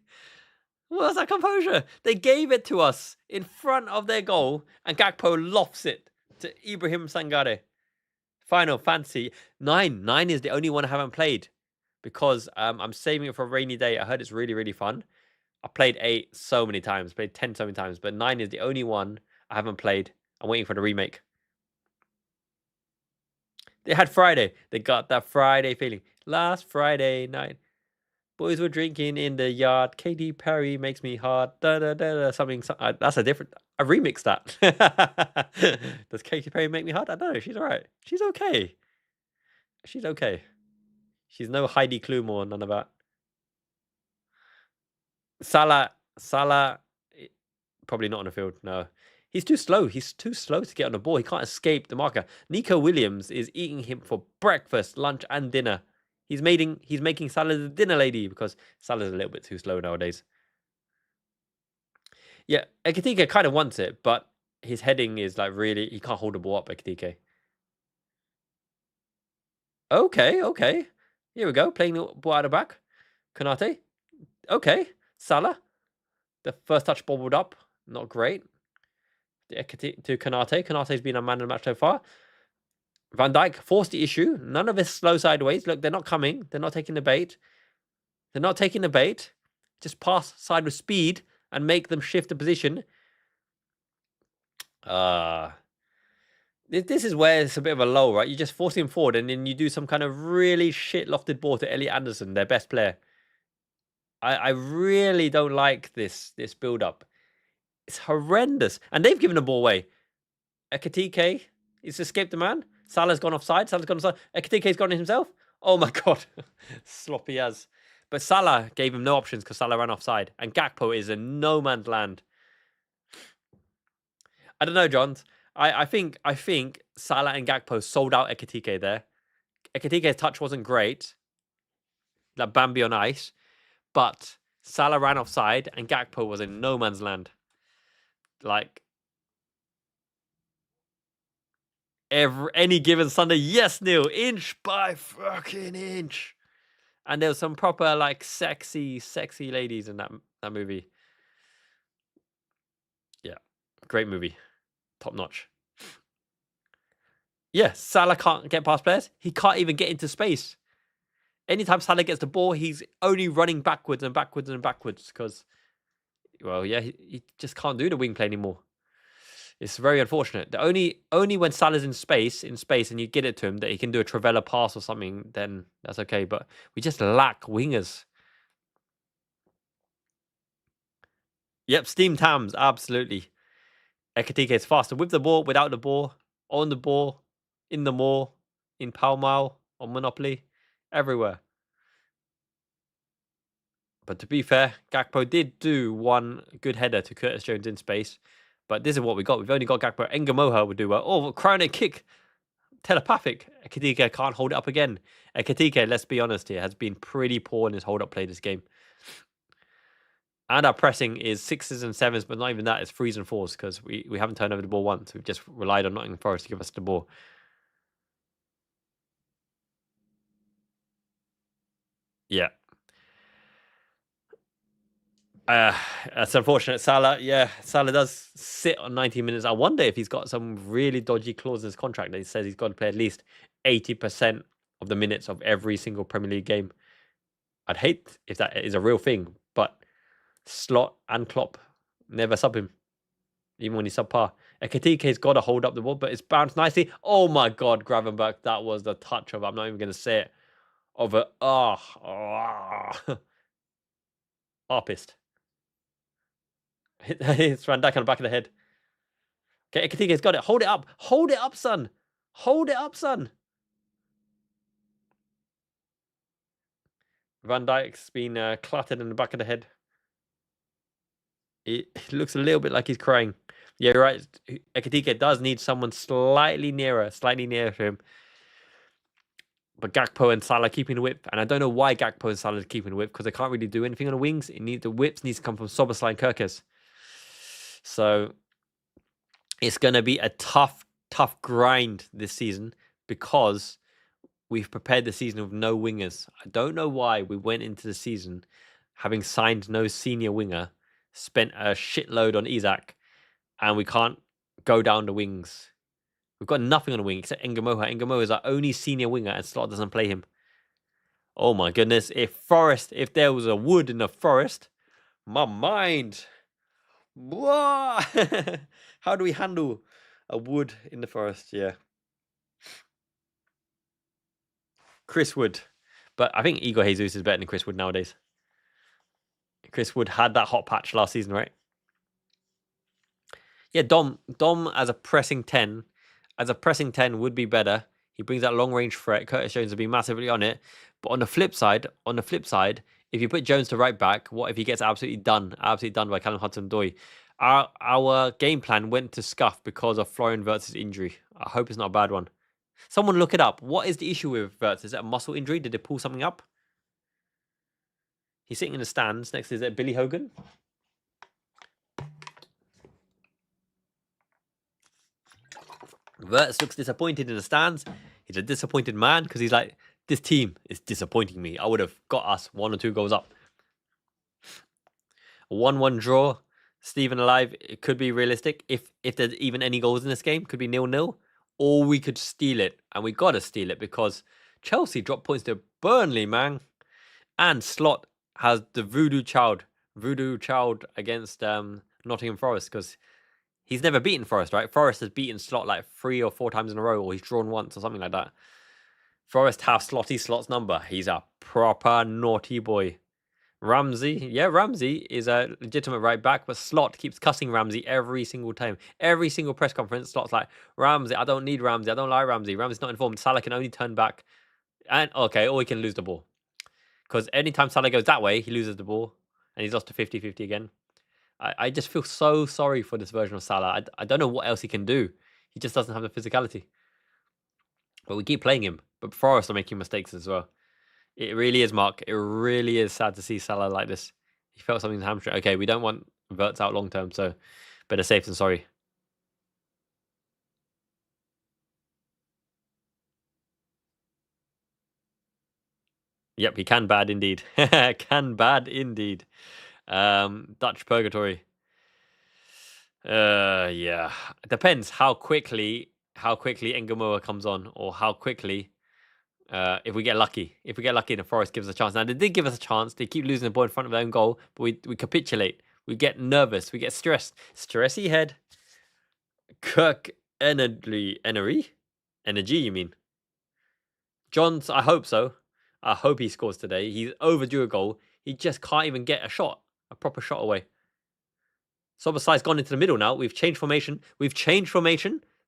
What's that composure? They gave it to us in front of their goal, and Gakpo lofts it to Ibrahim Sangare. Final Fantasy 9. 9 is the only one I haven't played because I'm saving it for a rainy day. I heard it's really, really fun. I played 8 so many times, played 10 so many times, but 9 is the only one I haven't played. I'm waiting for the remake. They had Friday. They got that Friday feeling. Last Friday night. Boys were drinking in the yard. Katy Perry makes me hard. Da, da, da, da, something. That's a different. I remixed that. Does Katy Perry make me hard? I don't know. She's all right. She's okay. She's okay. She's no Heidi Klum or none of that. Salah, probably not on the field. No, he's too slow. He's too slow to get on the ball. He can't escape the marker. Nico Williams is eating him for breakfast, lunch, and dinner. He's making Salah the dinner lady because Salah's a little bit too slow nowadays. Yeah, Ekitike kind of wants it, but his heading is like really, he can't hold the ball up, Ekitike. Okay. Here we go, playing the ball out of the back. Konate. Okay, Salah. The first touch bobbled up. Not great. To Konate. Konate's been a man of the match so far. Van Dijk forced the issue. None of his slow sideways. Look, they're not coming. They're not taking the bait. Just pass side with speed and make them shift the position. This is where it's a bit of a low, right? You just force him forward and then you do some kind of really shit lofted ball to Elliot Anderson, their best player. I really don't like this build-up. It's horrendous. And they've given the ball away. Ekitike, he's escaped the man. Salah's gone offside. Ekitike's gone in himself. Oh my god. Sloppy as. But Salah gave him no options because Salah ran offside. And Gakpo is in no man's land. I don't know, Johns. I think Salah and Gakpo sold out Ekitike there. Ekitike's touch wasn't great. Like Bambi on ice. But Salah ran offside and Gakpo was in no man's land. Like, any given Sunday, yes, Neil, inch by fucking inch. And there was some proper like sexy ladies in that movie. Yeah, great movie, top notch. Yeah, Salah can't get past players. He can't even get into space. Anytime Salah gets the ball, he's only running backwards because, well, yeah, he just can't do the wing play anymore. It's very unfortunate. The only when Salah's in space and you get it to him that he can do a Travella pass or something, then that's okay. But we just lack wingers. Yep, Steam Tams, absolutely. Ekitike is faster with the ball, without the ball, on the ball, in the mall, in Pall Mall, on Monopoly, everywhere. But to be fair, Gakpo did do one good header to Curtis Jones in space. But this is what we got. We've only got Gakpo. Engamoha would do well. Oh, cryonic kick. Telepathic. Ekitike can't hold it up again. Ekitike, let's be honest here, has been pretty poor in his hold-up play this game. And our pressing is 6s and 7s, but not even that. It's 3s and 4s because we haven't turned over the ball once. We've just relied on Nottingham Forest to give us the ball. Yeah. That's unfortunate. Salah does sit on 90 minutes. I wonder if he's got some really dodgy clause in his contract that he says he's got to play at least 80% of the minutes of every single Premier League game. I'd hate if that is a real thing, but Slot and Klopp never sub him, even when he's subpar. Ekitike's got to hold up the ball, but it's bounced nicely. Oh my god, Gravenberg, that was the touch of, I'm not even going to say it, of a, harpist. It's Van Dijk on the back of the head. Okay, Ekitike's got it. Hold it up. Hold it up, son. Hold it up, son. Van Dijk's been cluttered in the back of the head. It looks a little bit like he's crying. Yeah, you're right. Ekitike does need someone slightly nearer to him. But Gakpo and Salah keeping the whip. And I don't know why Gakpo and Salah are keeping the whip, because they can't really do anything on the wings. The whips needs to come from Szoboszlai and Kirkes. So it's going to be a tough grind this season, because we've prepared the season with no wingers. I don't know why we went into the season having signed no senior winger, spent a shitload on Isak, and we can't go down the wings. We've got nothing on the wing except Ngamoha. Ngamoha is our only senior winger, and Slot doesn't play him. Oh my goodness. If there was a wood in the forest, my mind. How do we handle a wood in the forest? Yeah. Chris Wood. But I think Igor Jesus is better than Chris Wood nowadays. Chris Wood had that hot patch last season, right? Yeah, Dom as a pressing 10. As a pressing 10 would be better. He brings that long range threat. Curtis Jones will be massively on it. But on the flip side, if you put Jones to right back, what if he gets absolutely done by Callum Hudson-Odoi? Our game plan went to scuff because of Florian Wirtz's injury. I hope it's not a bad one. Someone look it up. What is the issue with Wirtz? Is it a muscle injury? Did they pull something up? He's sitting in the stands next to Billy Hogan. Wirtz looks disappointed in the stands. He's a disappointed man because he's like, this team is disappointing me. I would have got us 1 or 2 goals up. A 1-1 draw. Stephen alive. It could be realistic. If there's even any goals in this game, could be 0-0. Or we could steal it. And we got to steal it because Chelsea dropped points to Burnley, man. And Slot has the voodoo child against Nottingham Forest, because he's never beaten Forest, right? Forest has beaten Slot like 3 or 4 times in a row, or he's drawn once or something like that. Forest have Slot's number. He's a proper naughty boy. Ramsey is a legitimate right back, but Slot keeps cussing Ramsey every single time. Every single press conference, Slot's like, Ramsey, I don't need Ramsey. I don't like Ramsey. Ramsey's not informed. Salah can only turn back. And okay, or he can lose the ball. Because anytime Salah goes that way, he loses the ball. And he's lost to 50-50 again. I just feel so sorry for this version of Salah. I don't know what else he can do. He just doesn't have the physicality. But we keep playing him. But Forest are making mistakes as well. It really is, Mark. It really is sad to see Salah like this. He felt something in the hamstring. Okay, we don't want Wirtz out long term, so better safe than sorry. Yep, he can bad indeed. Can bad indeed. Dutch purgatory. Yeah. It depends how quickly Ngamoa comes on, or how quickly if we get lucky. If we get lucky, the Forest gives us a chance. Now, they did give us a chance. They keep losing the ball in front of their own goal, but we capitulate. We get nervous. We get stressed. Stressy head. Kirk energy, you mean? Johns, I hope so. I hope he scores today. He's overdue a goal. He just can't even get a proper shot away. Szoboszlai's gone into the middle now. We've changed formation.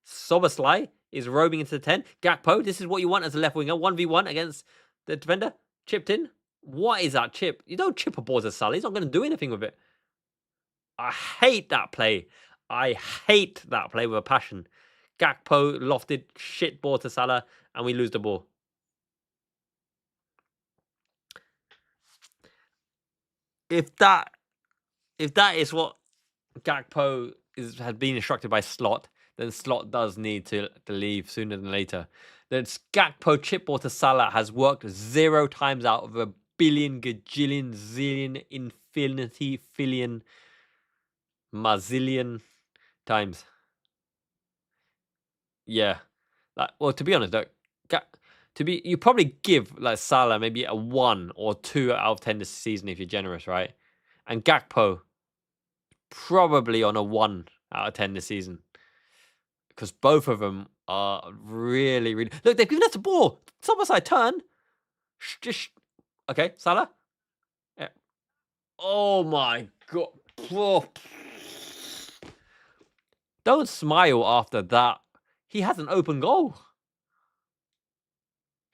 Szoboszlai is roaming into the 10. Gakpo, this is what you want as a left winger. 1v1 against the defender. Chipped in. What is that chip? You don't chip a ball to Salah. He's not going to do anything with it. I hate that play. With a passion. Gakpo lofted shit ball to Salah, and we lose the ball. If that is what Gakpo has been instructed by Slot, then Slot does need to leave sooner than later. The Gakpo chip ball to Salah has worked 0 times out of a billion, gajillion, zillion, infinity, fillion, mazillion times. Yeah. Well, to be honest, though, you probably give like Salah maybe a 1 or 2 out of 10 this season if you're generous, right? And Gakpo probably on a 1 out of 10 this season, because both of them are really, really. Look, they've given us the ball. Side turn. Okay, Salah. Yeah. Oh my god! Oh. Don't smile after that. He has an open goal.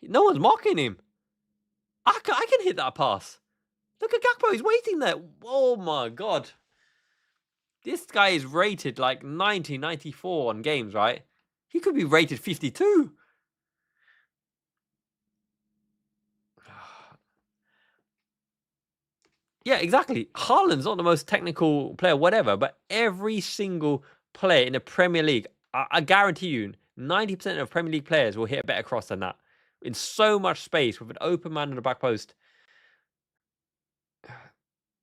No one's marking him. I can hit that pass. Look at Gakpo. He's waiting there. Oh my god. This guy is rated like 90, 94 on games, right? He could be rated 52. Yeah, exactly. Haaland's not the most technical player, whatever, but every single player in the Premier League, I guarantee you, 90% of Premier League players will hit a better cross than that. In so much space with an open man in the back post.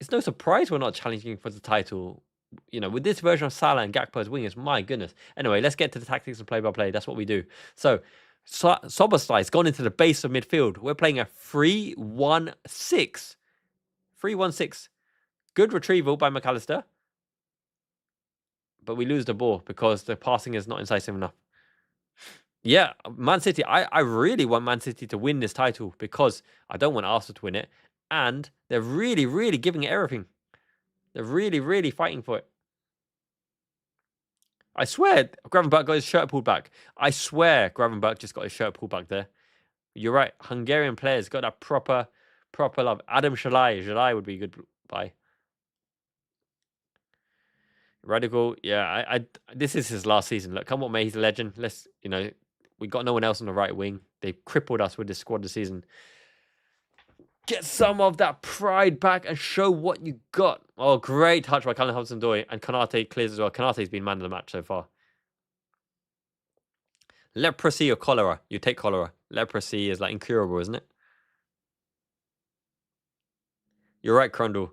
It's no surprise we're not challenging for the title. You know, with this version of Salah and Gakpo as wingers, my goodness. Anyway, let's get to the tactics and play-by-play. That's what we do. So, Szoboszlai's gone into the base of midfield. We're playing a 3-1-6. 3-1-6. Good retrieval by McAllister. But we lose the ball because the passing is not incisive enough. Yeah, Man City. I really want Man City to win this title because I don't want Arsenal to win it. And they're really, really giving it everything. They're really, really fighting for it. I swear Gravenberch got his shirt pulled back. I swear Gravenberch just got his shirt pulled back there. You're right. Hungarian players got that proper love. Adam Shalai would be a good buy. Radical, yeah. I this is his last season. Look, come on, mate. He's a legend. Let's, we got no one else on the right wing. They crippled us with this squad this season. Get some of that pride back and show what you got. Oh, great touch by Callum Hudson-Odoi. And Konate clears as well. Konate's been man of the match so far. Leprosy or cholera? You take cholera. Leprosy is like incurable, isn't it? You're right, Crundle.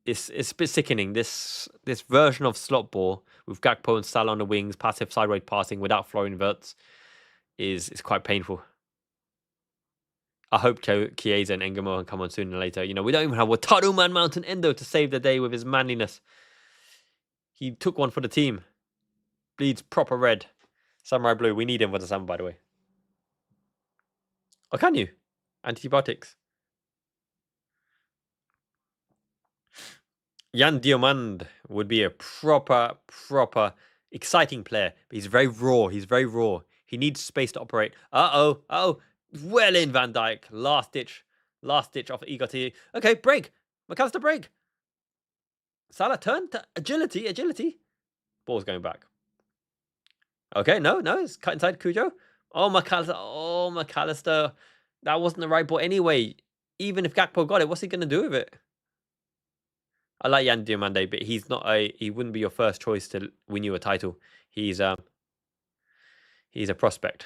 It's a bit sickening. This version of slot ball with Gakpo and Salah on the wings, passive sideways passing without flowing verts is quite painful. I hope Chiesa and Engamo can come on sooner or later. We don't even have Wataru Man Mountain Endo to save the day with his manliness. He took one for the team. Bleeds proper red. Samurai Blue. We need him for the summer, by the way. Oh, can you? Antibiotics. Jan Diomande would be a proper exciting player. But he's very raw. He needs space to operate. Uh-oh. Well in, Van Dijk. Last ditch off Igoti. Okay, break. McAllister break. Salah turn to agility. Ball's going back. Okay, no, it's cut inside Cujo. Oh, McAllister. That wasn't the right ball anyway. Even if Gakpo got it, what's he going to do with it? I like Jan Diomande, but he wouldn't be your first choice to win you a title. He's a prospect.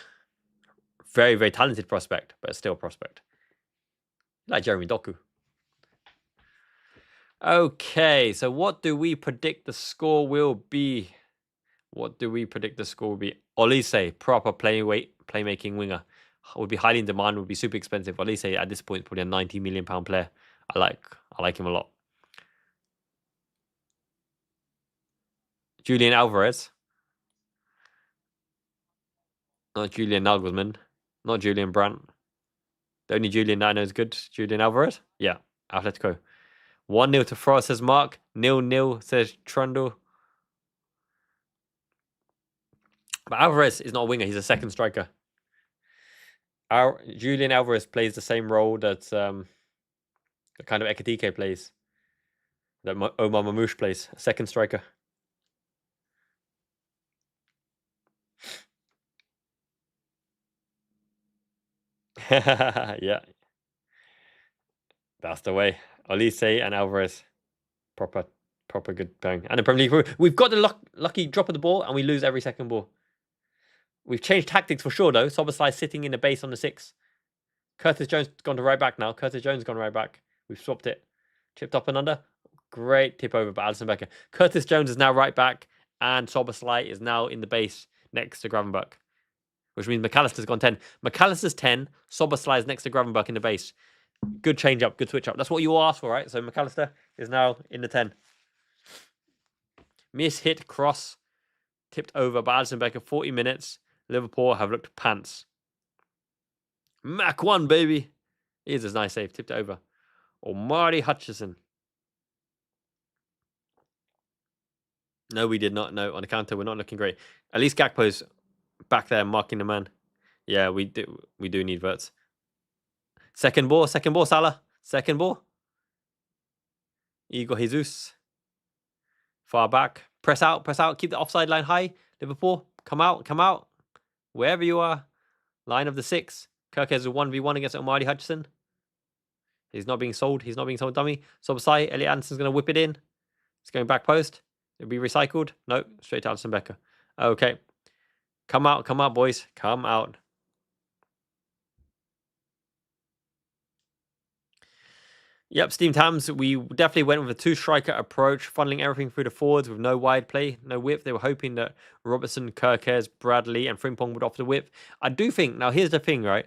Very, very talented prospect, but still a prospect. Like Jeremy Doku. Okay, so what do we predict the score will be? Olise, proper playmaking winger. Would be highly in demand, would be super expensive. Olise at this point is probably a £90 million player. I like him a lot. Julian Alvarez. Not Julian Nagelsmann. Not Julian Brandt. The only Julian I know is good. Julian Alvarez? Yeah. Atletico. 1-0 to Forest, says Mark. 0-0, says Trundle. But Alvarez is not a winger. He's a second striker. Julian Alvarez plays the same role that the kind of Ekitike plays. That Omar Mamouche plays. A second striker. Yeah. That's the way. Olise and Alvarez. Proper good pairing. And the Premier League, we've got the lucky drop of the ball and we lose every second ball. We've changed tactics for sure, though. Szoboszlai sitting in the base on the 6. Curtis Jones gone to right back now. We've swapped it. Chipped up and under. Great tip over by Alisson Becker. Curtis Jones is now right back. And Szoboszlai is now in the base next to Gravenberch. Which means McAllister's gone 10. McAllister's 10. Szoboszlai is next to Gravenberch in the base. Good change up. Good switch up. That's what you asked for, right? So McAllister is now in the 10. Miss hit cross. Tipped over by Alisson Becker. 40 minutes. Liverpool have looked pants. Mac 1, baby. Here's a nice save. Tipped it over. Omari Hutchison. No, we did not. No, on the counter, we're not looking great. At least Gakpo's back there marking the man. Yeah, we do need verts. Second ball, Salah. Second ball. Igor Jesus. Far back. Press out, keep the offside line high. Liverpool, come out. Wherever you are. Line of the 6. Kirk has a 1v1 against Omari Hutchison. He's not being sold, dummy. Sobasai, Elliot Anderson's going to whip it in. It's going back post. It'll be recycled. No, straight to Alisson Becker. Okay. Come out, boys. Come out. Yep, steamed hams. We definitely went with a 2-striker approach, funneling everything through the forwards with no wide play, no width. They were hoping that Robertson, Kirkes, Bradley, and Frimpong would offer the width. I do think, now here's the thing, right?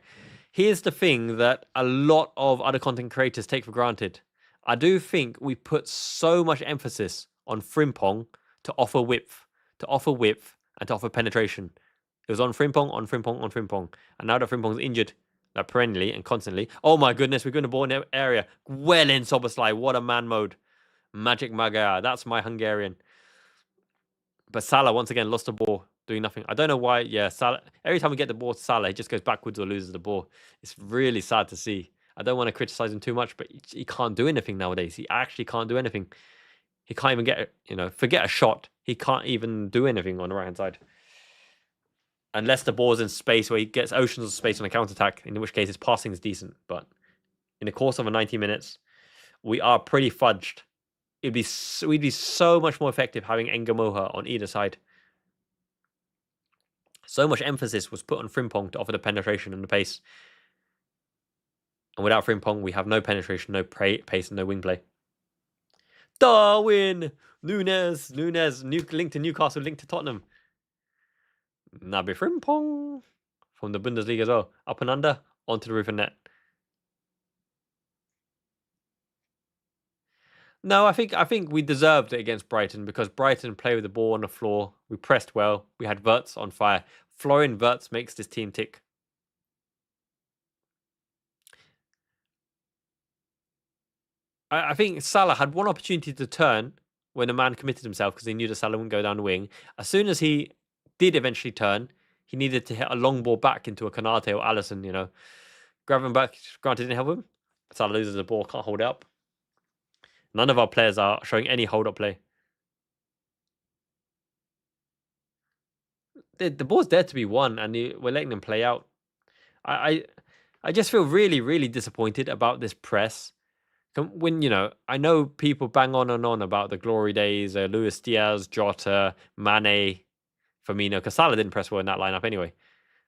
Here's the thing that a lot of other content creators take for granted. I do think we put so much emphasis on Frimpong to offer width, and to offer penetration. It was on Frimpong. And now that Frimpong's injured, perennially and constantly. Oh my goodness, we're going to ball in the area. Well in Soboslai. What a man mode. Magic Maga. That's my Hungarian. But Salah once again lost the ball, doing nothing. I don't know why. Yeah, Salah. Every time we get the ball to Salah, he just goes backwards or loses the ball. It's really sad to see. I don't want to criticize him too much, but he can't do anything nowadays. He actually can't do anything. He can't even get, forget a shot. He can't even do anything on the right-hand side. Unless the ball's in space where he gets oceans of space on a counter-attack, in which case his passing is decent. But in the course of a 90 minutes, we are pretty fudged. We'd be so much more effective having Engamoha on either side. So much emphasis was put on Frimpong to offer the penetration and the pace. And without Frimpong, we have no penetration, no pace, and no wing play. Darwin! Nunes, link to Newcastle, link to Tottenham. Naby Frimpong from the Bundesliga as well. Up and under, onto the roof and net. No, I think we deserved it against Brighton because Brighton played with the ball on the floor. We pressed well. We had Wirtz on fire. Florian Wirtz makes this team tick. I think Salah had one opportunity to turn when the man committed himself because he knew that Salah wouldn't go down the wing. As soon as he did eventually turn, he needed to hit a long ball back into a Konate or Alisson, Grab him back. Granted, didn't help him. Salah loses the ball, can't hold it up. None of our players are showing any hold-up play. The ball's there to be won, and we're letting them play out. I just feel really, really disappointed about this press. When, I know people bang on and on about the glory days, Luis Diaz, Jota, Mane, Firmino, because Salah didn't press well in that lineup anyway.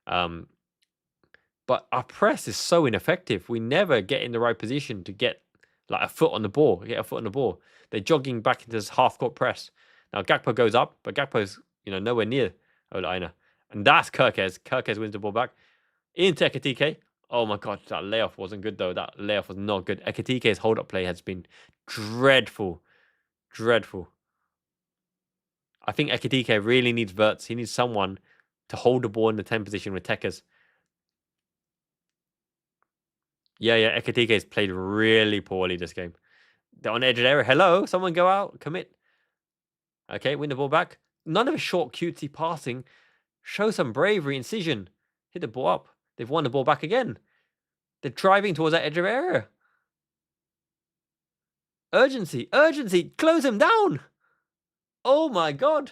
But our press is so ineffective. We never get in the right position to get a foot on the ball. They're jogging back into this half-court press. Now Gakpo goes up, but Gakpo's nowhere near Olaina. And that's Kirkes. Kirkes wins the ball back. Into Ekitike. Oh my god, that layoff wasn't good though. That layoff was not good. Ekitike's hold-up play has been dreadful. I think Ekitike really needs Wirtz. He needs someone to hold the ball in the 10 position with Tekers. Yeah, Ekitike's played really poorly this game. They're on the edge of the area. Hello, someone go out, commit. Okay, win the ball back. None of a short, cutesy passing. Show some bravery, incision. Hit the ball up. They've won the ball back again. They're driving towards that edge of area. Urgency. Close him down. Oh my god.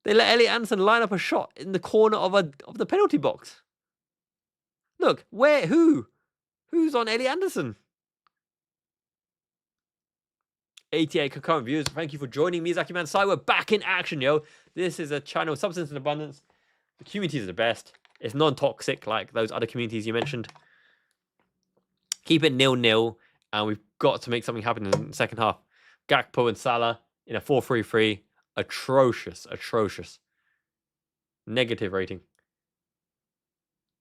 They let Elliot Anderson line up a shot in the corner of the penalty box. Look, who's on Elliot Anderson? 88 concurrent views. Thank you for joining me, Zaki Man Sai. We're back in action, yo. This is a channel of substance and abundance. The community is the best. It's non-toxic like those other communities you mentioned. Keep it 0-0, and we've got to make something happen in the second half. Gakpo and Salah in a 4-3-3. Atrocious. Negative rating.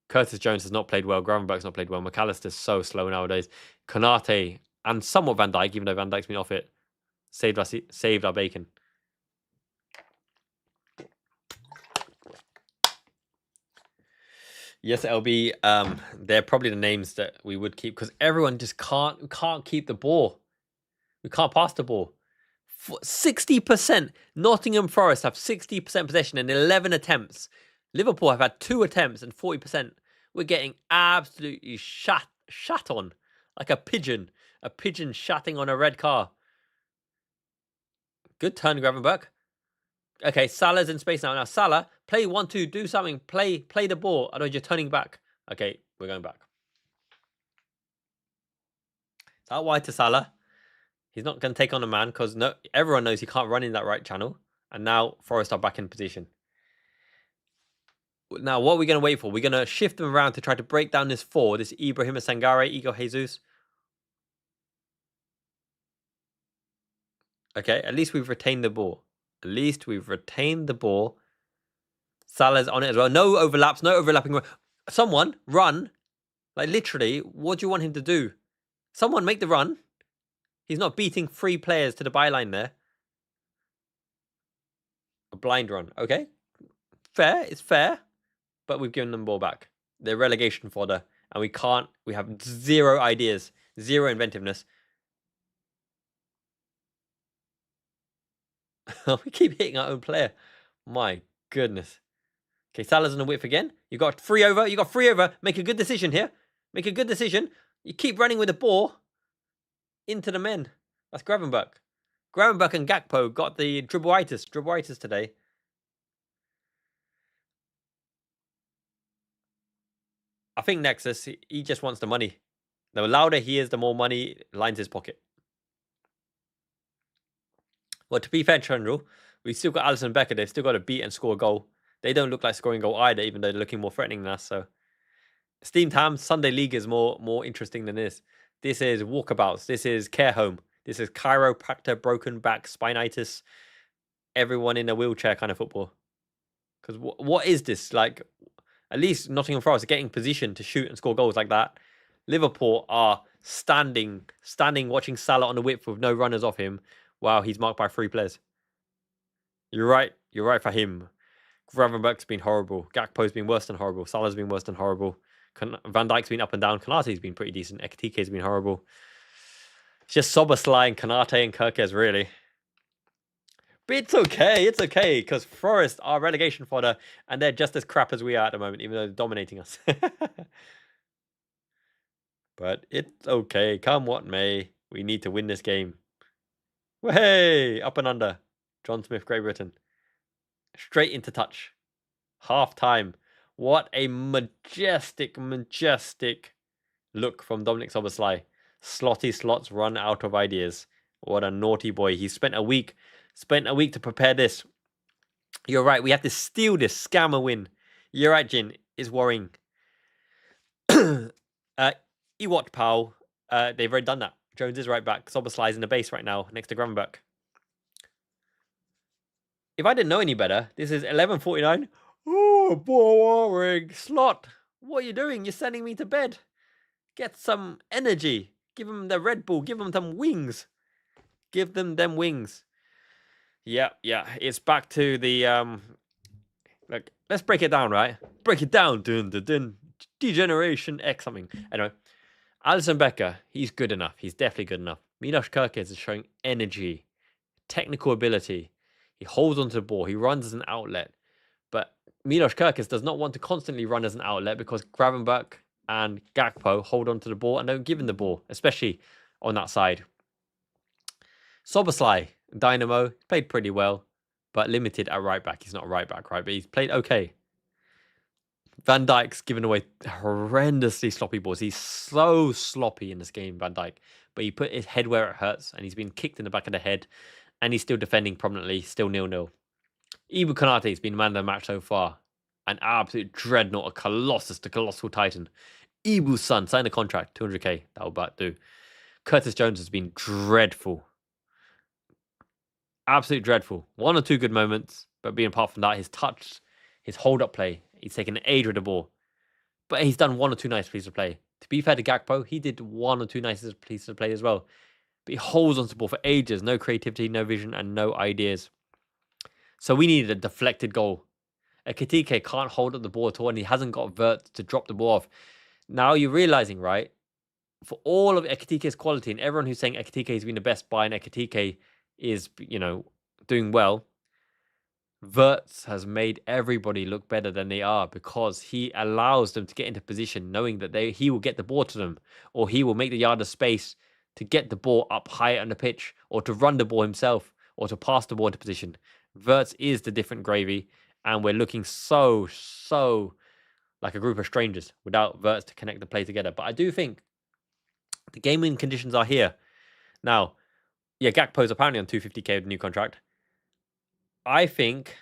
Curtis Jones has not played well. Gravenberg's not played well. McAllister's so slow nowadays. Konate and somewhat Van Dijk, even though Van Dijk's been off it, saved our bacon. Yes, LB. They're probably the names that we would keep because everyone just can't keep the ball. We can't pass the ball. 60%. Nottingham Forest have 60% possession in 11 attempts. Liverpool have had 2 attempts and 40%. We're getting absolutely shat on like a pigeon. A pigeon shatting on a red car. Good turn, Gravenberch. Okay, Salah's in space now. Now, Salah, play 1-2, do something. Play the ball. Otherwise, you're turning back. Okay, we're going back. It's out wide to Salah. He's not going to take on a man because everyone knows he can't run in that right channel. And now Forest are back in position. Now, what are we going to wait for? We're going to shift them around to try to break down this 4. This Ibrahim Sangare, Igor Jesus. Okay, at least we've retained the ball. At least we've retained the ball. Salah's on it as well. No overlaps, no overlapping. Someone run. Like, literally, what do you want him to do? Someone make the run. He's not beating 3 players to the byline there. A blind run. Okay. Fair. It's fair. But we've given them the ball back. They're relegation fodder. And we have 0 ideas. 0 inventiveness. We keep hitting our own player. My goodness. Okay, Salah's on the width again. You got 3 over. You got 3 over. Make a good decision here. Make a good decision. You keep running with the ball into the men. That's Gravenberch. Gravenberch and Gakpo got the dribble-itis today. I think Nexus, he just wants the money. The louder he is, the more money lines his pocket. Well, to be fair, Chandru, we've still got Alisson Becker. They've still got to beat and score a goal. They don't look like scoring a goal either, even though they're looking more threatening than us. So, Steam Time, Sunday League is more interesting than this. This is walkabouts. This is care home. This is chiropractor, broken back, spinitis, everyone in a wheelchair kind of football. Because what is this? Like, at least Nottingham Forest are getting position to shoot and score goals like that. Liverpool are standing, watching Salah on the width with no runners off him. Wow, he's marked by 3 players. You're right for him. Gravenberch's been horrible. Gakpo's been worse than horrible. Salah's been worse than horrible. Van Dijk's been up and down. Konate's been pretty decent. Ekitike's been horrible. It's just Szoboszlai and Konate and Kirkes, really. But it's okay, because Forest are relegation fodder, and they're just as crap as we are at the moment, even though they're dominating us. But it's okay. Come what may, we need to win this game. Hey, up and under. John Smith, Great Britain. Straight into touch. Half time. What a majestic look from Dominic Szoboszlai. Slotty Slots run out of ideas. What a naughty boy. He spent a week to prepare this. You're right. We have to steal this scammer win. You're right, Jin. It's worrying. Ewot Powell. They've already done that. Jones is right back. Szoboszlai's in the base right now, next to Gravenberch. If I didn't know any better, this is 11:49. Oh, boring. Slot, what are you doing? You're sending me to bed. Get some energy. Give them the Red Bull. Give them them wings. Give them wings. Yeah. It's back to the Look, let's break it down, right? Break it down. Dun. Degeneration X something. Anyway, Alisson Becker, he's good enough. He's definitely good enough. Milos Kerkez is showing energy, technical ability. He holds onto the ball. He runs as an outlet. But Milos Kerkez does not want to constantly run as an outlet because Gravenberch and Gakpo hold onto the ball and don't give him the ball, especially on that side. Szoboszlai, Dynamo, played pretty well, but limited at right back. He's not a right back, right? But he's played okay. Van Dijk's given away horrendously sloppy balls. He's so sloppy in this game, Van Dijk. But he put his head where it hurts, and he's been kicked in the back of the head, and he's still defending prominently, still 0-0. Ibu Konate has been man of the match so far. An absolute dreadnought, a colossus, the colossal titan. Ibu's son signed a contract, 200k. That'll about do. Curtis Jones has been dreadful. Absolute dreadful. 1 or 2 good moments, but being apart from that, his touch, his hold-up play, he's taken an age with the ball. But he's done 1 or 2 nice pieces of play. To be fair to Gakpo, he did 1 or 2 nice pieces of play as well. But he holds onto the ball for ages. No creativity, no vision, and no ideas. So we needed a deflected goal. Ekitike can't hold up the ball at all, and he hasn't got vert to drop the ball off. Now you're realizing, right? For all of Ekitike's quality, and everyone who's saying Ekitike has been the best buy and Ekitike is, doing well, Wirtz has made everybody look better than they are because he allows them to get into position knowing that he will get the ball to them or he will make the yard of space to get the ball up higher on the pitch, or to run the ball himself, or to pass the ball into position. Wirtz is the different gravy, and we're looking so like a group of strangers without Wirtz to connect the play together. But I do think the game-winning conditions are here. Now, yeah, Gakpo's apparently on 250k with a new contract. I think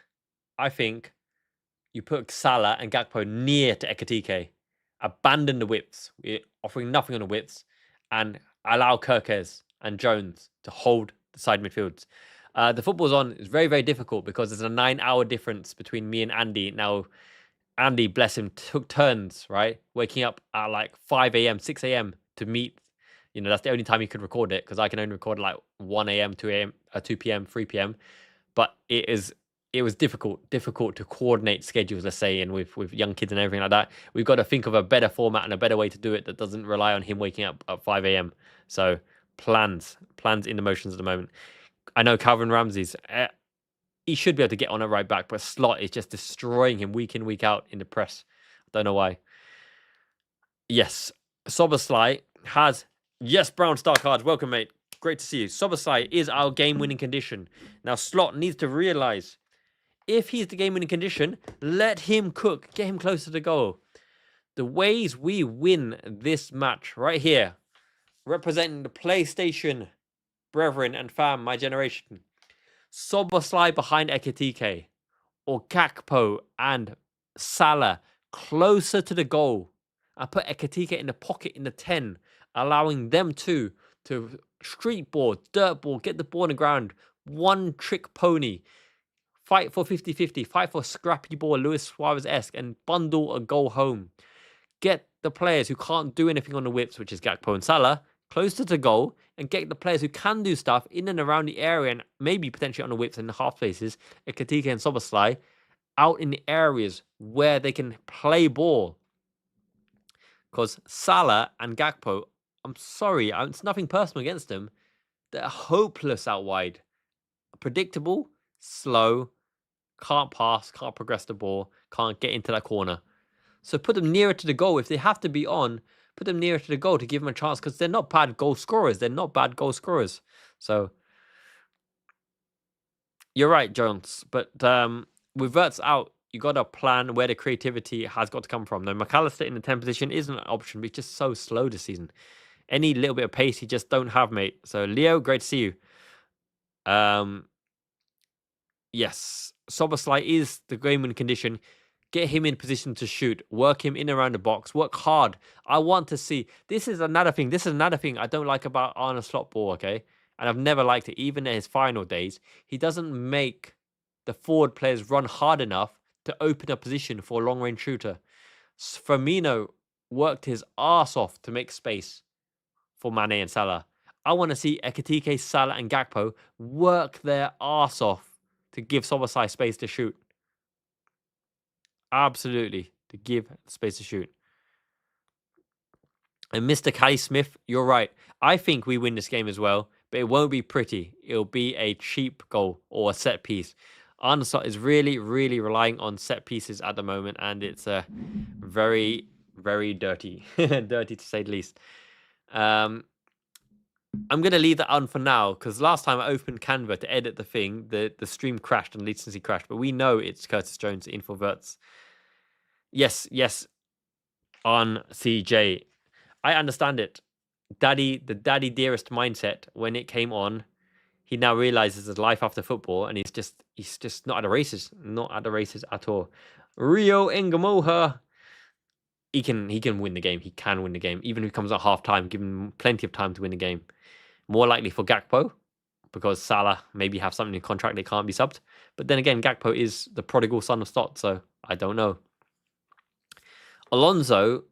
you put Salah and Gakpo near to Ekitike, abandon the widths. We're offering nothing on the widths, and allow Kirkes and Jones to hold the side midfields. The football's on is very, very difficult because there's a 9-hour difference between me and Andy. Now, Andy, bless him, took turns, right? Waking up at like 5 a.m., 6 a.m. to meet. You know, that's the only time he could record it, because I can only record like 1 a.m., 2 a.m., 2 p.m., 3 p.m. But it was difficult to coordinate schedules, let's say, and with young kids and everything like that. We've got to think of a better format and a better way to do it that doesn't rely on him waking up at 5 a.m. So plans in the motions at the moment. I know Calvin Ramsey's, he should be able to get on a right back, but Slot is just destroying him week in, week out in the press. I don't know why. Yes, Soboslai has, yes, Brown Star Cards, welcome, mate. Great to see you. Soboslai is our game-winning condition. Now, Slot needs to realize, if he's the game-winning condition, let him cook. Get him closer to the goal. The ways we win this match right here, representing the PlayStation brethren and fam, my generation. Soboslai behind Ekitike, or Gakpo and Salah closer to the goal. I put Ekitike in the pocket in the 10, allowing them to street ball, dirt ball, get the ball on the ground, one trick pony, fight for 50-50, fight for scrappy ball, Luis Suarez-esque, and bundle a goal home. Get the players who can't do anything on the whips, which is Gakpo and Salah, closer to goal, and get the players who can do stuff in and around the area, and maybe potentially on the whips and the half spaces, Ekitike and Soboslai, out in the areas where they can play ball. Because Salah and Gakpo, I'm sorry, it's nothing personal against them, they're hopeless out wide. Predictable, slow, can't pass, can't progress the ball, can't get into that corner. So put them nearer to the goal. If they have to be on, put them nearer to the goal to give them a chance, because they're not bad goal scorers. So you're right, Jones. But with Wirtz out, you got to plan where the creativity has got to come from. Now, McAllister in the 10 position isn't an option, but he's just so slow this season. Any little bit of pace he just don't have, mate. So Leo, great to see you. Yes, Soboslai is the game-winning condition. Get him in position to shoot. Work him in around the box. Work hard. I want to see. This is another thing I don't like about Arne Slot ball, okay? And I've never liked it, even in his final days. He doesn't make the forward players run hard enough to open a position for a long-range shooter. Firmino worked his arse off to make space for Mane and Salah. I want to see Ekitike, Salah, and Gakpo work their arse off to give Soboslai space to shoot. Absolutely, to give space to shoot. And Mr. Cali Smith, you're right. I think we win this game as well, but it won't be pretty. It'll be a cheap goal or a set piece. Arne Slot is really, really relying on set pieces at the moment, and it's very, very dirty. Dirty to say the least. I'm going to leave that on for now, because last time I opened Canva to edit the thing, the stream crashed and latency crashed, but we know it's Curtis Jones in for Wirtz. Yes, on CJ. I understand it. The daddy dearest mindset, when it came on, he now realizes there's life after football, and he's just not at the races. Not at the races at all. Rio Engamoha. He can win the game. He can win the game. Even if he comes at half time, give him plenty of time to win the game. More likely for Gakpo, because Salah maybe have something in contract they can't be subbed. But then again, Gakpo is the prodigal son of Slot, so I don't know. Alonso,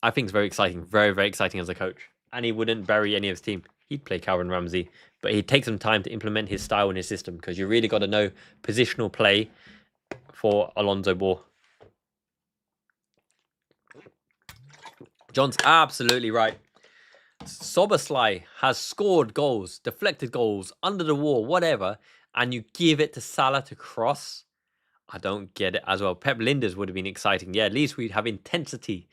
I think is very exciting. Very, very exciting as a coach. And he wouldn't bury any of his team. He'd play Calvin Ramsey, but he'd take some time to implement his style and his system, because you really got to know positional play for Alonso ball. John's absolutely right. Soboslai has scored goals, deflected goals, under the wall, whatever, and you give it to Salah to cross. I don't get it as well. Pep Linders would have been exciting. Yeah, at least we'd have intensity.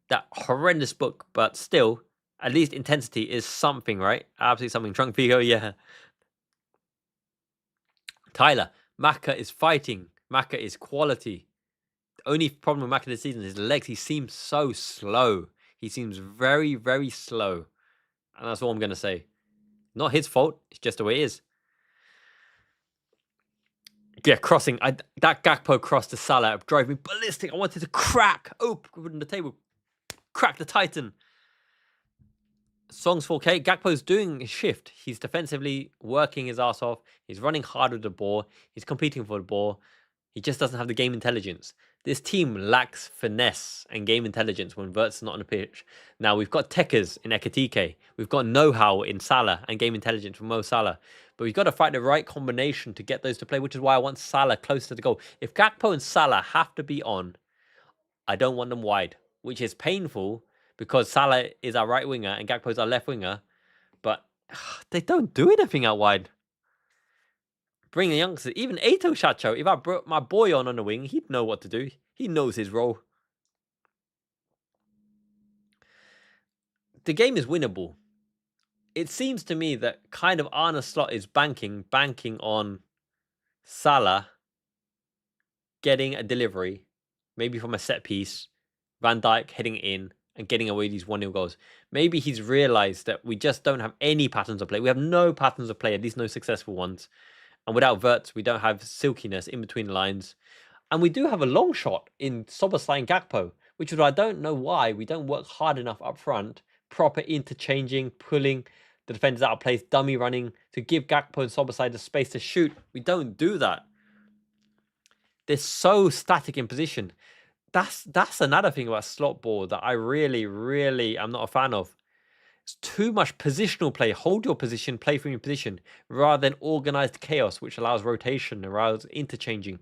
That horrendous book, but still, At least intensity is something, right? Absolutely something. Trunk Vigo, yeah. Tyler, Maka is fighting. Maka is quality. The only problem with Maka this season is his legs. He seems so slow. He seems very, very slow. And that's all I'm going to say. Not his fault. It's just the way it is. Yeah, crossing. That Gakpo cross to Salah drove me ballistic. I wanted to crack open the table. Crack the Titan. Song's 4K. Gakpo's doing his shift. He's defensively working his ass off. He's running hard with the ball. He's competing for the ball. He just doesn't have the game intelligence. This team lacks finesse and game intelligence when Vert's not on the pitch. Now, we've got techers in Ekitike. We've got know-how in Salah and game intelligence from Mo Salah. But we've got to find the right combination to get those to play, which is why I want Salah close to the goal. If Gakpo and Salah have to be on, I don't want them wide, which is painful because Salah is our right winger and Gakpo is our left winger. But they don't do anything out wide. Bring the youngsters. Even Eto Shacho, if I brought my boy on the wing, he'd know what to do. He knows his role. The game is winnable. It seems to me that kind of Arne Slot is banking on Salah getting a delivery, maybe from a set piece, Van Dijk heading in and getting away these 1-0 goals. Maybe he's realised that we just don't have any patterns of play. We have no patterns of play, at least no successful ones. And without Verts, we don't have silkiness in between the lines. And we do have a long shot in Szoboszlai and Gakpo, which is why I don't know why we don't work hard enough up front, proper interchanging, pulling the defenders out of place, dummy running, to give Gakpo and Szoboszlai the space to shoot. We don't do that. They're so static in position. That's another thing about slot ball that I really am not a fan of. It's too much positional play. Hold your position, play from your position, rather than organized chaos, which allows rotation, allows interchanging.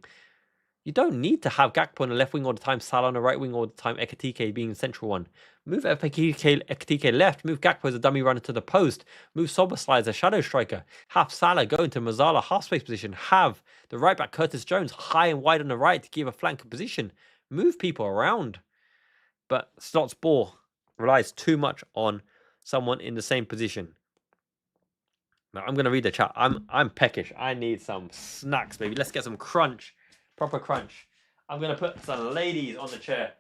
You don't need to have Gakpo on the left wing all the time, Salah on the right wing all the time, Ekitike being the central one. Move Ekitike left, move Gakpo as a dummy runner to the post, move Szoboszlai as a shadow striker, have Salah go into Mazzala half-space position, have the right back Curtis Jones high and wide on the right to give a flank position. Move people around. But Slot's ball relies too much on someone in the same position. Now I'm gonna read the chat. I'm peckish. I need some snacks, baby. Let's get some crunch, proper crunch. I'm gonna put some ladies on the chair.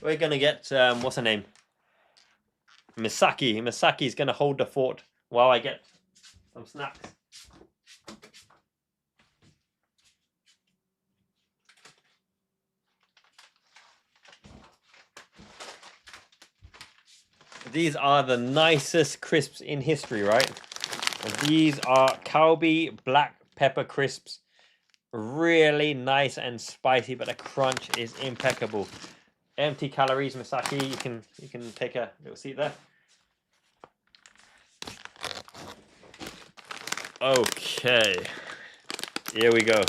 We're gonna get what's her name? Misaki. Misaki's gonna hold the fort while I get some snacks. These are the nicest crisps in history, right? These are Calbee black pepper crisps. Really nice and spicy, but the crunch is impeccable. Empty calories, Misaki. You can take a little seat there. Okay. Here we go.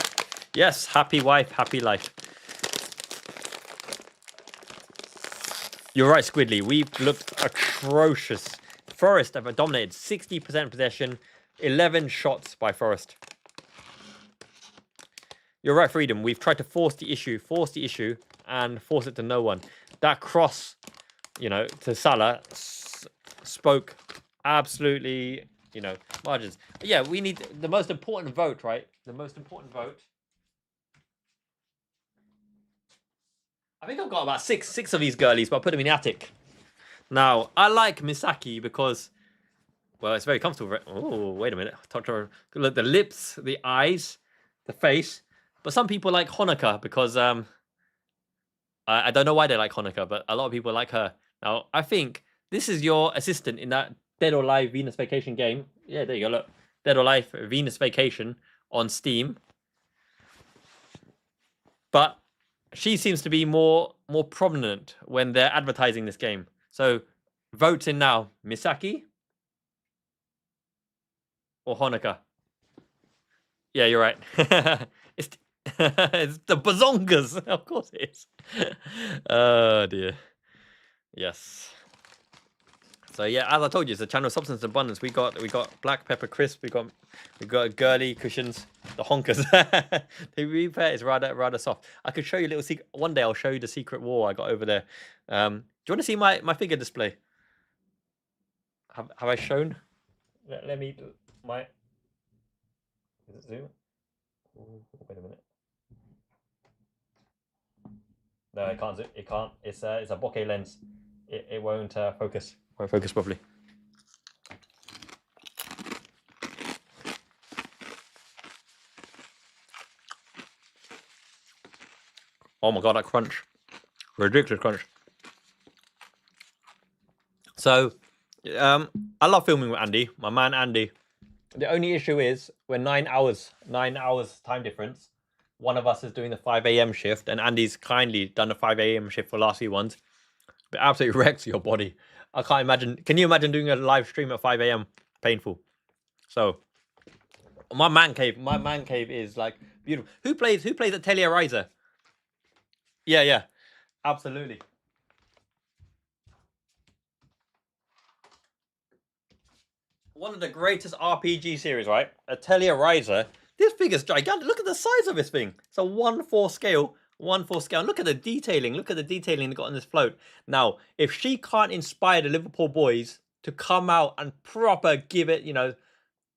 Yes, happy wife, happy life. You're right, Squidly. We've looked atrocious. Forest have dominated 60% possession, 11 shots by Forest. You're right, Freedom. We've tried to force the issue, and force it to no one. That cross, to Salah spoke absolutely, margins. But yeah, we need the most important vote, right? The most important vote. I think I've got about six of these girlies, but I'll put them in the attic. Now, I like Misaki because, well, it's very comfortable. Oh, wait a minute. Touch her. Look, the lips, the eyes, the face. But some people like Honoka because I don't know why they like Honoka, but a lot of people like her. Now, I think this is your assistant in that Dead or Alive Venus Vacation game. Yeah, there you go. Look, Dead or Alive Venus Vacation on Steam. But she seems to be more prominent when they're advertising this game. So, votes in now. Misaki or Honoka? Yeah, you're right. it's the Bazongas. Of course it is. Oh, dear. Yes. So, yeah, as I told you, it's a channel of substance abundance. We got black pepper crisp. We got girly cushions. The honkers. The repair is rather soft. I could show you a little secret. One day I'll show you the secret wall I got over there. you want to see my figure display? Have I shown? Let me do my. Is it zoom? Ooh, wait a minute. No, it can't. It can't. It's a bokeh lens. It won't focus. Won't focus properly. Oh my god, that crunch! Ridiculous crunch. So, I love filming with Andy, my man Andy. The only issue is we're 9 hours time difference. One of us is doing the 5 a.m. shift, and Andy's kindly done the 5 a.m. shift for the last few ones. But absolutely wrecks your body. I can't imagine. Can you imagine doing a live stream at 5 a.m.? Painful. So, my man cave is like beautiful. Who plays Atelier Riser? Yeah, absolutely. One of the greatest RPG series, right? Atelier Riser. This figure's gigantic. Look at the size of this thing. It's a 1/4 scale. 1/4 scale. Look at the detailing. Look at the detailing they got on this float. Now, if she can't inspire the Liverpool boys to come out and proper give it, you know,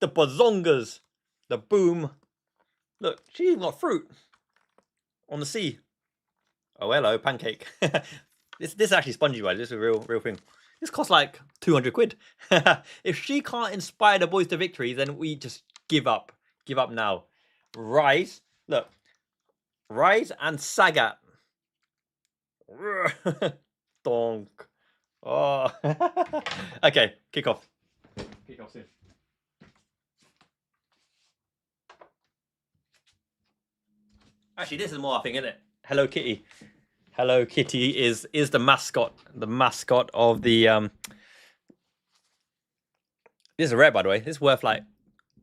the bazongas, the boom. Look, she even got fruit on the sea. Oh, hello, pancake. This is actually spongy, right? This is a real thing. This costs like 200 quid. If she can't inspire the boys to victory, then we just give up. Give up now. Rise. Look. Rise and Sagat. Donk. Oh. Okay, kick off. Kick off soon. Actually, this is more, I think, isn't it? Hello Kitty. Hello Kitty is the mascot of the This is a rare, by the way. This is worth like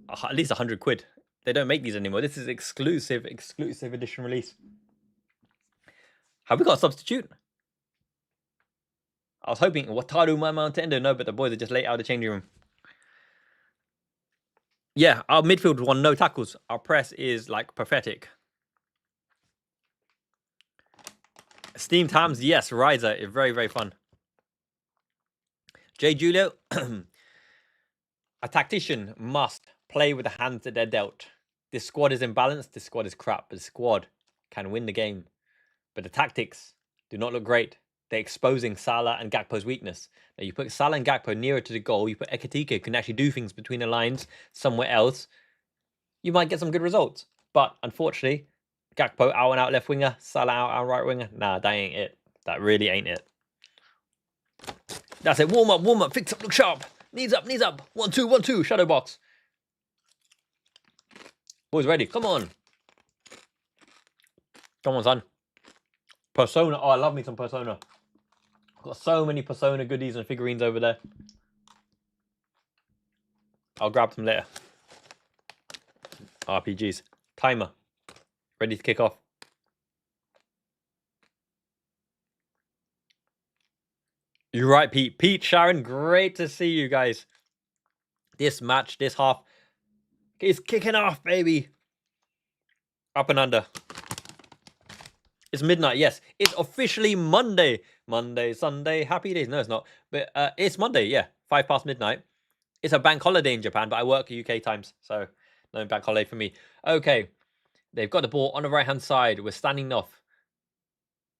at least 100 quid. They don't make these anymore. This is exclusive edition release. Have we got a substitute? I was hoping Wataru Mountain. No, but the boys are just late out of the changing room. Yeah, our midfield won no tackles. Our press is like pathetic. Steamed hams, yes. Riser is very fun. J. Julio, a tactician must play with the hands that they're dealt. This squad is imbalanced. This squad is crap. But the squad can win the game. But the tactics do not look great. They're exposing Salah and Gakpo's weakness. Now, you put Salah and Gakpo nearer to the goal. You put Ekitike, who can actually do things between the lines somewhere else. You might get some good results. But unfortunately, Gakpo out and out left winger, Salah out and right winger. Nah, that ain't it. That really ain't it. That's it. Warm up. Fix up, look sharp. Knees up. 1, 2, 1, 2. Shadow box. Boys ready. Come on. Come on, son. Persona. Oh, I love me some Persona. Got so many Persona goodies and figurines over there. I'll grab them later. RPGs. Timer. Ready to kick off. You're right, Pete. Pete, Sharon, great to see you guys. This match, this half is kicking off, baby. Up and under. It's midnight, yes. It's officially Monday. Monday, Sunday, happy days. No, it's not. But it's Monday, yeah. 5 past midnight. It's a bank holiday in Japan, but I work UK times, so no bank holiday for me. Okay. They've got the ball on the right-hand side. We're standing off.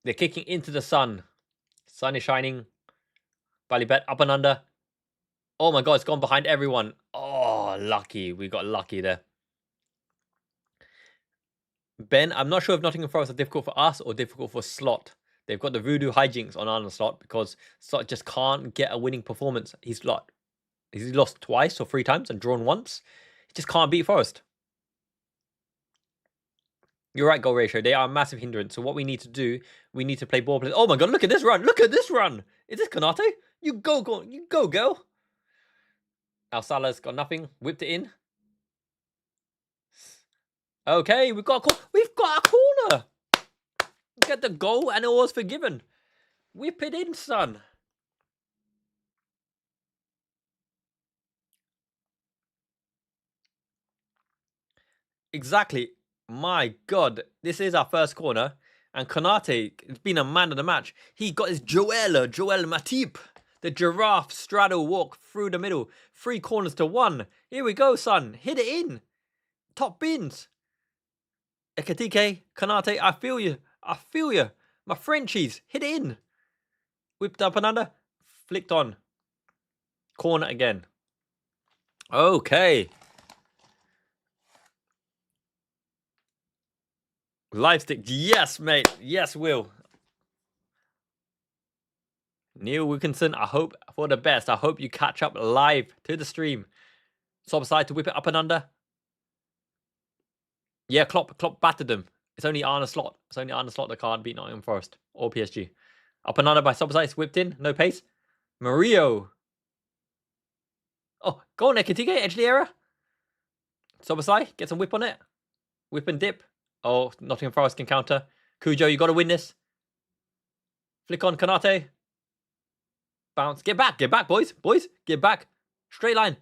They're kicking into the sun. Sun is shining. Valley bet, up and under. Oh my god, it's gone behind everyone. Oh, lucky. We got lucky there. Ben, I'm not sure if Nottingham Forest are difficult for us or difficult for Slot. They've got the voodoo hijinks on Arne Slot because Slot just can't get a winning performance. He's lost twice or 3 times and drawn once. He just can't beat Forest. You're right, goal ratio. They are a massive hindrance. So what we need to do, we need to play ball play. Oh my god, look at this run. Look at this run. Is this Konate? You go, girl. Al Salah's got nothing. Whipped it in. Okay, we've got a corner. Get the goal and it was forgiven. Whip it in, son. Exactly. My god, this is our first corner. And Konate has been a man of the match. He got his Joel Matip. The giraffe straddle walk through the middle. 3 corners to 1. Here we go, son. Hit it in. Top bins. Ekatike, Konate, I feel you. I feel you. My Frenchies. Hit it in. Whipped up and under. Flicked on. Corner again. Okay. Live stick. Yes, mate. Yes, Will. Neil Wilkinson, I hope for the best. I hope you catch up live to the stream. Sob side to whip it up and under. Yeah, Klopp battered them. It's only Arne Slot. It's only Arne Slot that can't beat Nottingham Forest or PSG. Up and under by Sobsai. Whipped in. No pace. Mario. Oh, go on, Ekatike. Edge of the area. Sobsai. Get some whip on it. Whip and dip. Oh, Nottingham Forest can counter. Cujo, you got to win this. Flick on Konate. Bounce. Get back, boys. Boys, get back. Straight line,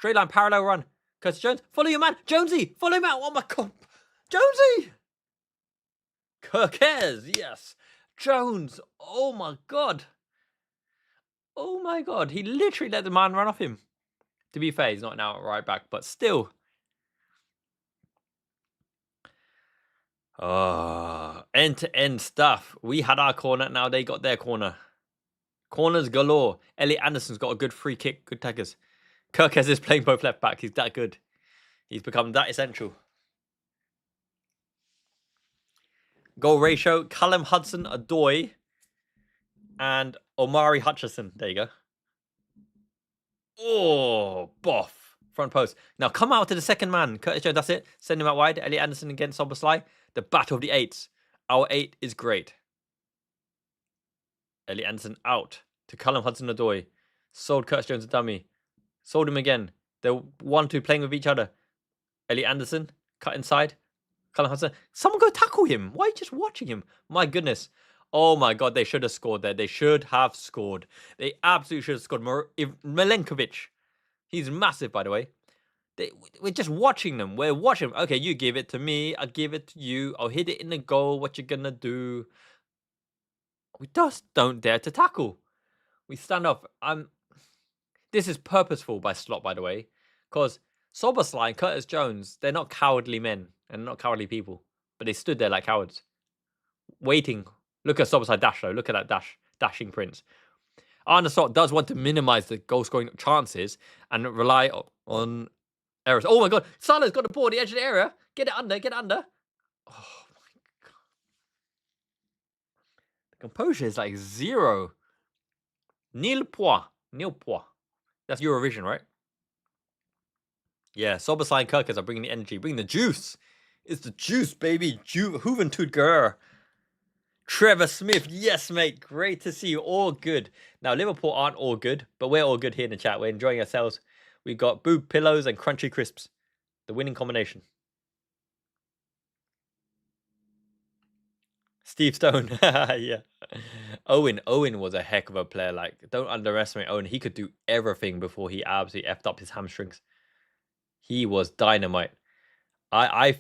parallel run. Curtis Jones, follow your man. Jonesy, follow him out. Oh my God. Jonesy. Kirkez, yes. Jones, oh my God. Oh my God. He literally let the man run off him. To be fair, he's not now right back, but still. End-to-end stuff. We had our corner, now they got their corner. Corners galore. Elliot Anderson's got a good free kick, good taggers. Kirkez is playing both left back. He's that good. He's become that essential. Goal ratio, Callum Hudson-Odoi and Omari Hutchison. There you go. Oh, boff. Front post. Now come out to the second man. Curtis Jones, that's it. Send him out wide. Elliot Anderson against Soboslai. The battle of the 8s. Our 8 is great. Elliot Anderson out to Callum Hudson-Odoi. Sold Curtis Jones a dummy. Sold him again. They're 1-2 playing with each other. Elliot Anderson, cut inside. Callum Hudson. Someone go tackle him. Why are you just watching him? My goodness. Oh my God, they should have scored there. They should have scored. They absolutely should have scored. Milenkovic. He's massive, by the way. We're just watching them. We're watching them. Okay, you give it to me. I'll give it to you. I'll hit it in the goal. What you gonna do? We just don't dare to tackle. We stand off. This is purposeful by Slot, by the way. Because Soboslai and Curtis Jones, they're not cowardly men. And not cowardly people. But they stood there like cowards. Waiting. Look at Soboslai dash, though. Look at that dashing prince. Arne Slot does want to minimize the goal-scoring chances and rely on errors. Oh my God. Salah's got the ball at the edge of the area. Get it under. Get it under. Oh my God. The composure is like 0. Nil point. That's Eurovision, right? Yeah, Soboslai and Kirkers are bringing the energy. Bringing the juice. It's the juice, baby. Juventud Guerrero. Trevor Smith, yes, mate. Great to see you. All good. Now, Liverpool aren't all good, but we're all good here in the chat. We're enjoying ourselves. We've got boob pillows and crunchy crisps. The winning combination. Steve Stone. Yeah. Owen was a heck of a player. Like, don't underestimate Owen. He could do everything before he absolutely effed up his hamstrings. He was dynamite. I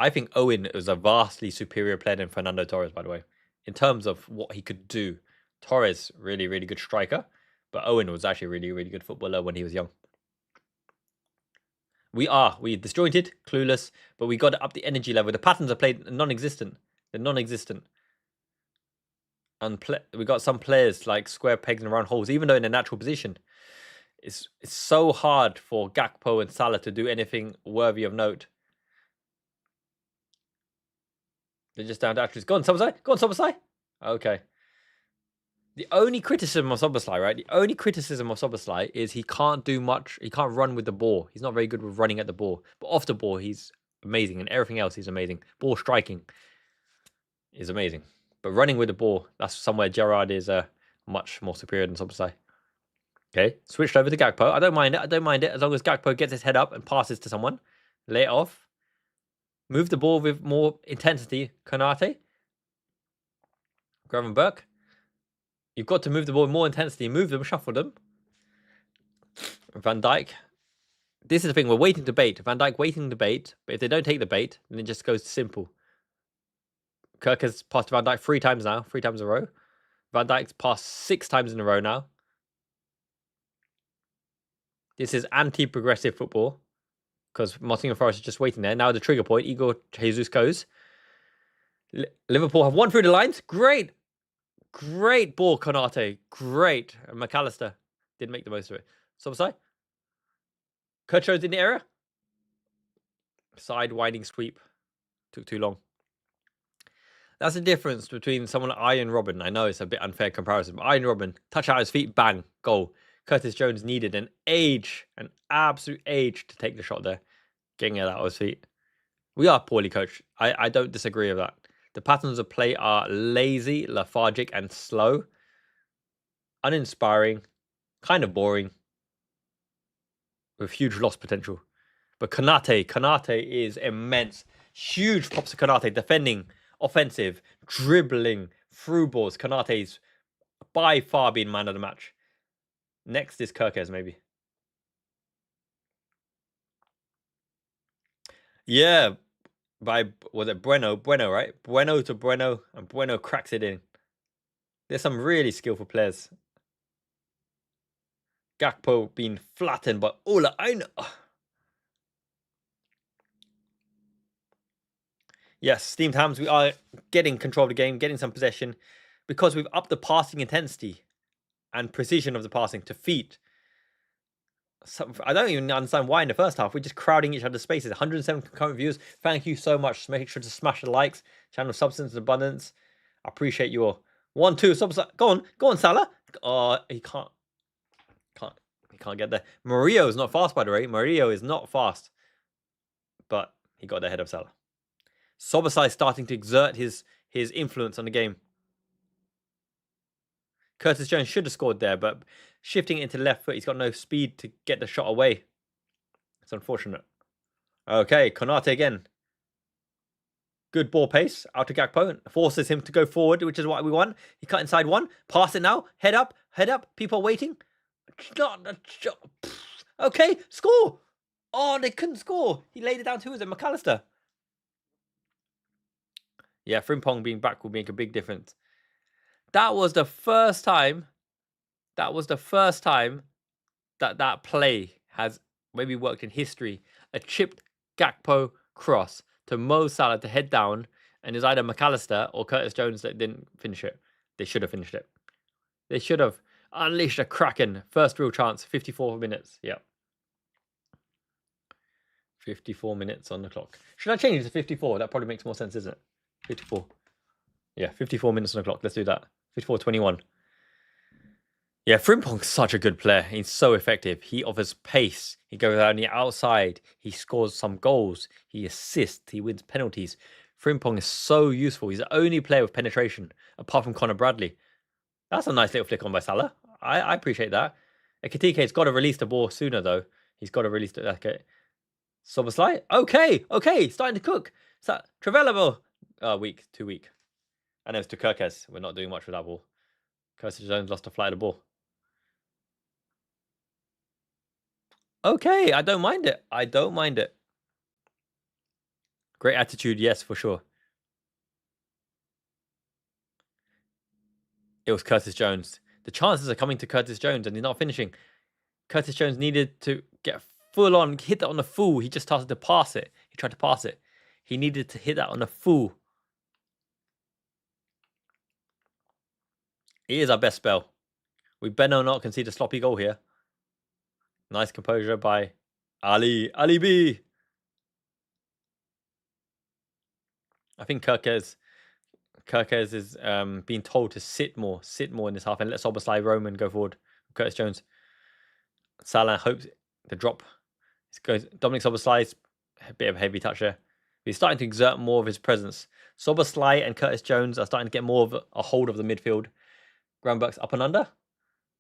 think Owen was a vastly superior player than Fernando Torres, by the way. In terms of what he could do. Torres, really, really good striker. But Owen was actually a really, really good footballer when he was young. We're disjointed, clueless, but we got to up the energy level. The patterns are played non-existent. They're non-existent. And we got some players like square pegs and round holes, even though in a natural position. It's so hard for Gakpo and Salah to do anything worthy of note. They're just down to actions. Go on, Soboslai. Okay. The only criticism of Soboslai, right? The only criticism of Soboslai is he can't do much. He can't run with the ball. He's not very good with running at the ball. But off the ball, he's amazing. And everything else, he's amazing. Ball striking is amazing. But running with the ball, that's somewhere Gerrard is much more superior than Soboslai. Okay, switched over to Gakpo. I don't mind it. As long as Gakpo gets his head up and passes to someone. Lay it off. Move the ball with more intensity. Konate. Gravenberch. You've got to move the ball with more intensity. Move them, shuffle them. Van Dijk. This is the thing. We're waiting to bait. Van Dijk waiting to bait. But if they don't take the bait, then it just goes simple. Kirk has passed Van Dijk 3 times now, 3 times in a row. Van Dijk's passed 6 times in a row now. This is anti-progressive football because Nottingham Forest is just waiting there. Now the trigger point, Igor Jesus goes. Liverpool have won through the lines. Great. Great ball, Konate. Great. And McAllister didn't make the most of it. Sobosai. Kurcho's in the area. Side winding sweep. Took too long. That's the difference between someone like Arjen Robben. I know it's a bit unfair comparison, but Arjen Robben, touch out his feet, bang, goal. Curtis Jones needed an absolute age to take the shot there, getting it out of his feet. We are poorly coached. I don't disagree with that. The patterns of play are lazy, lethargic, and slow. Uninspiring, kind of boring, with huge loss potential. But Konate is immense. Huge props to Konate, defending, offensive, dribbling, through balls. Konate's by far been man of the match. Next is Kirkes, maybe. Yeah, was it Bueno, right? Bueno to Bueno, and Bueno cracks it in. There's some really skillful players. Gakpo being flattened by Ola Aina. Yes, steamed hams, we are getting control of the game, getting some possession, because we've upped the passing intensity and precision of the passing to feet. I don't even understand why in the first half. We're just crowding each other's spaces. 107 concurrent views. Thank you so much. Make sure to smash the likes. Channel Substance and Abundance. I appreciate you all. 1, 2, go on, Salah. Oh, he can't get there. Murillo is not fast, by the way. Murillo is not fast. But he got ahead of Salah. Sobosai starting to exert his influence on the game. Curtis Jones should have scored there, but shifting it into left foot, he's got no speed to get the shot away. It's unfortunate. Okay, Konate again. Good ball pace out to Gakpo. Forces him to go forward, which is what we want. He cut inside one. Pass it now. Head up. People are waiting. Okay, score. Oh, they couldn't score. He laid it down to, who is it? McAllister. Yeah, Frimpong being back will make a big difference. That was the first time that play has maybe worked in history. A chipped Gakpo cross to Mo Salah to head down, and it's either McAllister or Curtis Jones that didn't finish it. They should have finished it. They should have unleashed a kraken. First real chance, 54 minutes. Yeah. 54 minutes on the clock. Should I change it to 54? That probably makes more sense, isn't it? 54. Yeah, 54 minutes on the clock. Let's do that. 54-21. Yeah, Frimpong's such a good player. He's so effective. He offers pace. He goes out on the outside. He scores some goals. He assists. He wins penalties. Frimpong is so useful. He's the only player with penetration, apart from Conor Bradley. That's a nice little flick on by Salah. I appreciate that. Ekitike's got to release the ball sooner, though. He's got to release it. Okay. Soboslai. Okay. Starting to cook. Travellable. Too weak. And it's to Kirkes. We're not doing much with that ball. Curtis Jones lost a flight of the ball. Okay, I don't mind it. Great attitude, yes, for sure. It was Curtis Jones. The chances are coming to Curtis Jones and he's not finishing. Curtis Jones needed to get full on, hit that on the full. He just started to pass it. He tried to pass it. He needed to hit that on the full. It is our best spell. We better not concede a sloppy goal here. Nice composure by Ali B. I think Kirkes is being told to sit more in this half and let Soboslai roam and go forward. Curtis Jones. Salah hopes the drop. Dominic Soboslai's a bit of a heavy touch there. He's starting to exert more of his presence. Soboslai and Curtis Jones are starting to get more of a hold of the midfield. Granberg's up and under.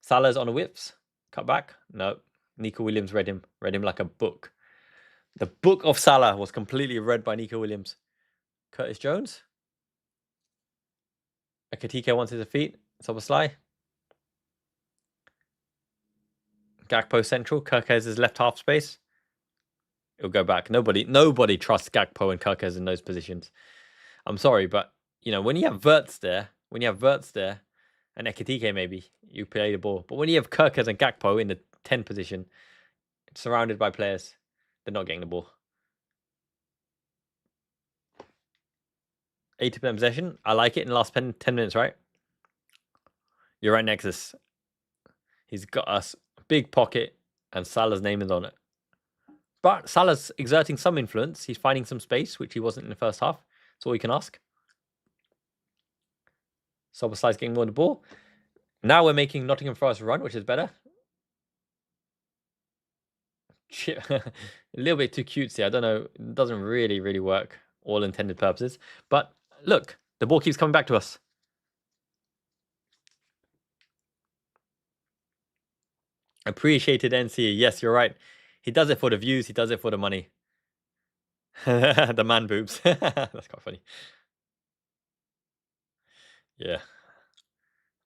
Salah's on the whips. Cut back. No. Nico Williams read him like a book. The book of Salah was completely read by Nico Williams. Curtis Jones. Ekitike wants his feet. Soboslai. Gakpo central. Kirkes' left half space. It'll go back. Nobody trusts Gakpo and Kirkes in those positions. I'm sorry, but you know, when you have Verts there, and Ekitike maybe, you play the ball. But when you have Kirkers and Gakpo in the 10 position, surrounded by players, they're not getting the ball. 80% possession. I like it in the last 10 minutes, right? You're right, Nexus. He's got us a big pocket, and Salah's name is on it. But Salah's exerting some influence. He's finding some space, which he wasn't in the first half. That's all you can ask. Soberside's getting more on the ball. Now we're making Nottingham Forest run, which is better. A little bit too cutesy. I don't know. It doesn't really work, all intended purposes. But look, the ball keeps coming back to us. Appreciated NC. Yes, you're right. He does it for the views. He does it for the money. The man boobs. That's quite funny. Yeah.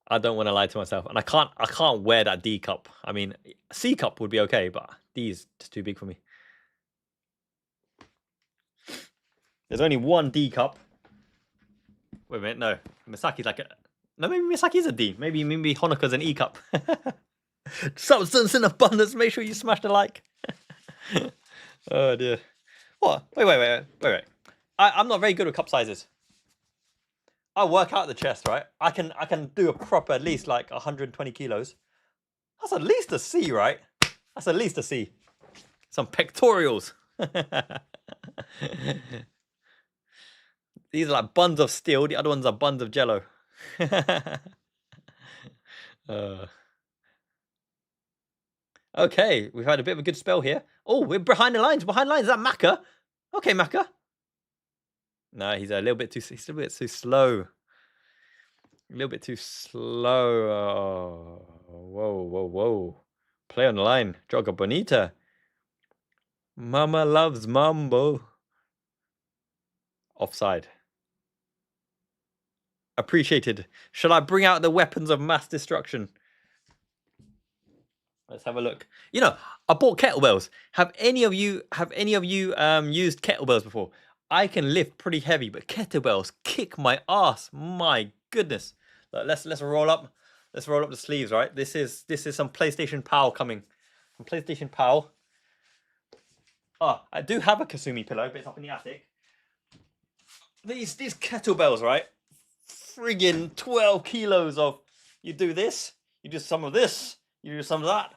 I don't want to lie to myself. And I can't wear that D cup. I mean, C cup would be okay, but D is just too big for me. There's only one D cup. Wait a minute, no. Misaki's like a... No, maybe Misaki's a D. Maybe Honoka's an E cup. Substance in abundance. Make sure you smash the like. Oh, dear. What? Wait. I'm not very good with cup sizes. I work out the chest, right? I can do a proper, at least like 120 kilos. That's at least a C, right? That's at least a C. Some pectorials. These are like buns of steel. The other ones are buns of jello. Okay, we've had a bit of a good spell here. Oh, we're behind the lines. Is that Maka? Okay, Maka. No, he's a little bit too slow. A little bit too slow. Oh, whoa. Play on the line. Joga bonita. Mama loves mambo. Offside. Appreciated. Shall I bring out the weapons of mass destruction? Let's have a look. You know, I bought kettlebells. Have any of you used kettlebells before? I can lift pretty heavy, but kettlebells kick my ass. My goodness. Let's roll up. Let's roll up the sleeves, right? This is some PlayStation Pal coming. From PlayStation Pal. Oh, I do have a Kasumi pillow, but it's up in the attic. These kettlebells, right? Friggin' 12 kilos of... You do this, you do some of this, you do some of that.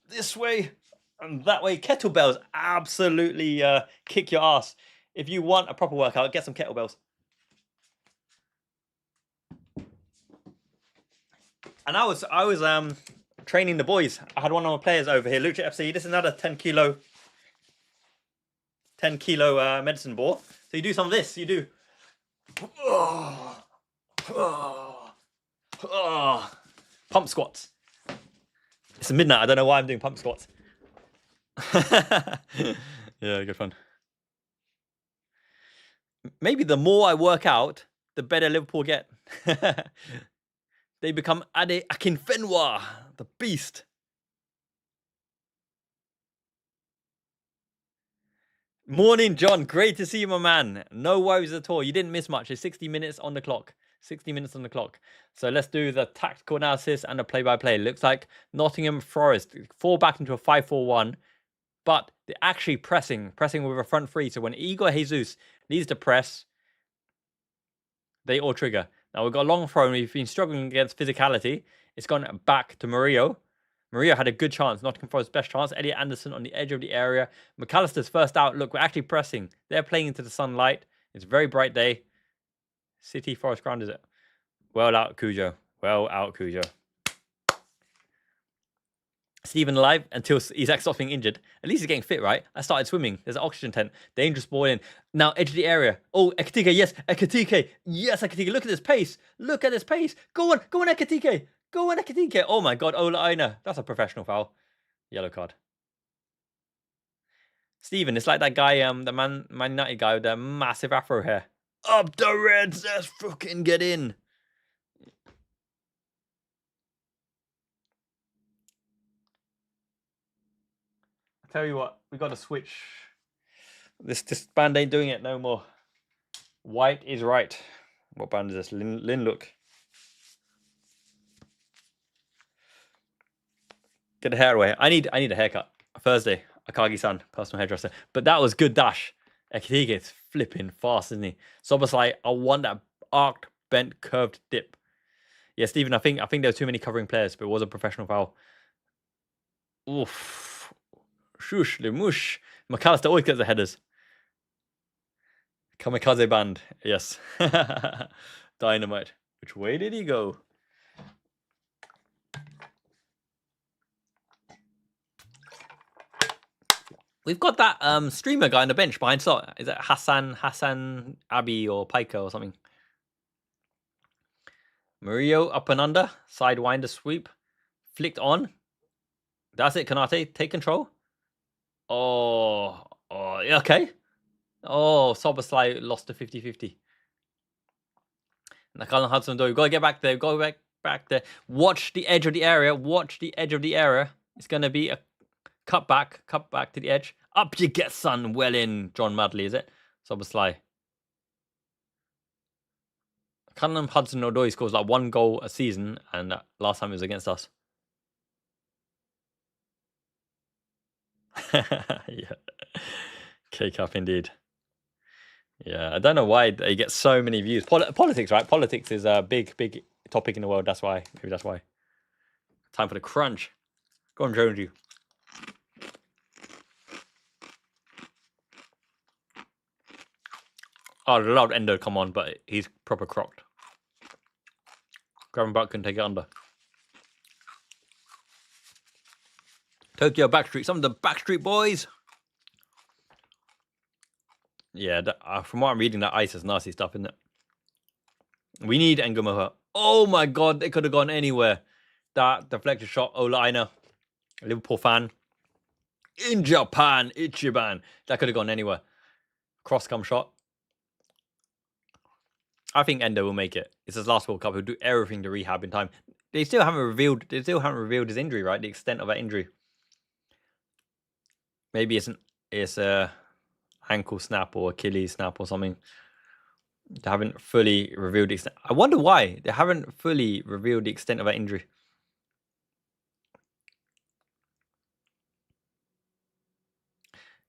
This way and that way. Kettlebells absolutely kick your ass. If you want a proper workout, get some kettlebells. And I was training the boys. I had one of my players over here, Lucha FC. This is another 10 kilo medicine ball. So you do some of this. You do pump squats. It's midnight. I don't know why I'm doing pump squats. Yeah, good fun. Maybe the more I work out, the better Liverpool get. They become Ade Akinfenwa, the beast. Morning, John. Great to see you, my man. No worries at all. You didn't miss much. It's 60 minutes on the clock. 60 minutes on the clock. So let's do the tactical analysis and the play-by-play. Looks like Nottingham Forest fall back into a 5-4-1, but they're actually pressing with a front three. So when Igor Jesus needs to press, they all trigger. Now we've got a long throw and we've been struggling against physicality. It's gone back to Murillo. Murillo had a good chance. Nottingham Forest's best chance. Elliot Anderson on the edge of the area. McAllister's first out. Look, we're actually pressing. They're playing into the sunlight. It's a very bright day. City Forest ground, is it? Well out, Cujo. Stephen alive until Isaac stops being injured. At least he's getting fit, right? I started swimming. There's an oxygen tent. Dangerous ball in. Now, edge of the area. Oh, Ekitike, yes. Ekitike. Yes, Ekitike. Look at this pace. Go on, Ekitike. Oh my God, Ola Aina. That's a professional foul. Yellow card. Stephen, it's like that guy, the Man United guy with the massive afro hair. Up the Reds, let's fucking get in. I tell you what, we got to switch. This band ain't doing it no more. White is right. What band is this? Lin look. Get the hair away. I need a haircut. Thursday, Akagi-san, personal hairdresser. But that was good dash. Ekitike is flipping fast, isn't he? Soboslai, I want that arced, bent, curved dip. Yeah, Stephen, I think there were too many covering players, but it was a professional foul. Oof. Shush, Lemush. McAllister always gets the headers. Kamikaze band. Yes. Dynamite. Which way did he go? We've got that streamer guy on the bench behind Slot. Is it Hassan Abi or Piker or something? Murillo up and under. Sidewinder sweep. Flicked on. That's it, Kanate. Take control. Oh, okay. Oh, Soboslai lost to 50-50. Nakalan Hudson, though. We've got to get back there. Go back there. Watch the edge of the area. Watch the edge of the area. It's going to be a cut back to the edge. Up you get, son. Well in, John Madley, is it? Soboslai. Callum Hudson-Odoi scores like 1 goal a season, and last time it was against us. Yeah. K-Cup indeed. Yeah, I don't know why they get so many views. Politics, right? Politics is a big topic in the world. That's why. Maybe that's why. Time for the crunch. Go on, Jonesy. Oh, I'd love Endo come on, but he's proper crocked. Gavin Buck can take it under. Tokyo Backstreet. Some of the Backstreet Boys. Yeah, from what I'm reading, that ice is nasty stuff, isn't it? We need Engamoha. Oh my god, they could have gone anywhere. That deflected shot, Ola Aina, Liverpool fan. In Japan, Ichiban. That could have gone anywhere. Cross-come shot. I think Endo will make it. It's his last World Cup. He'll do everything to rehab in time. They still haven't revealed his injury, right? The extent of that injury. Maybe it's a ankle snap or Achilles snap or something. They haven't fully revealed the extent. I wonder why they haven't fully revealed the extent of that injury.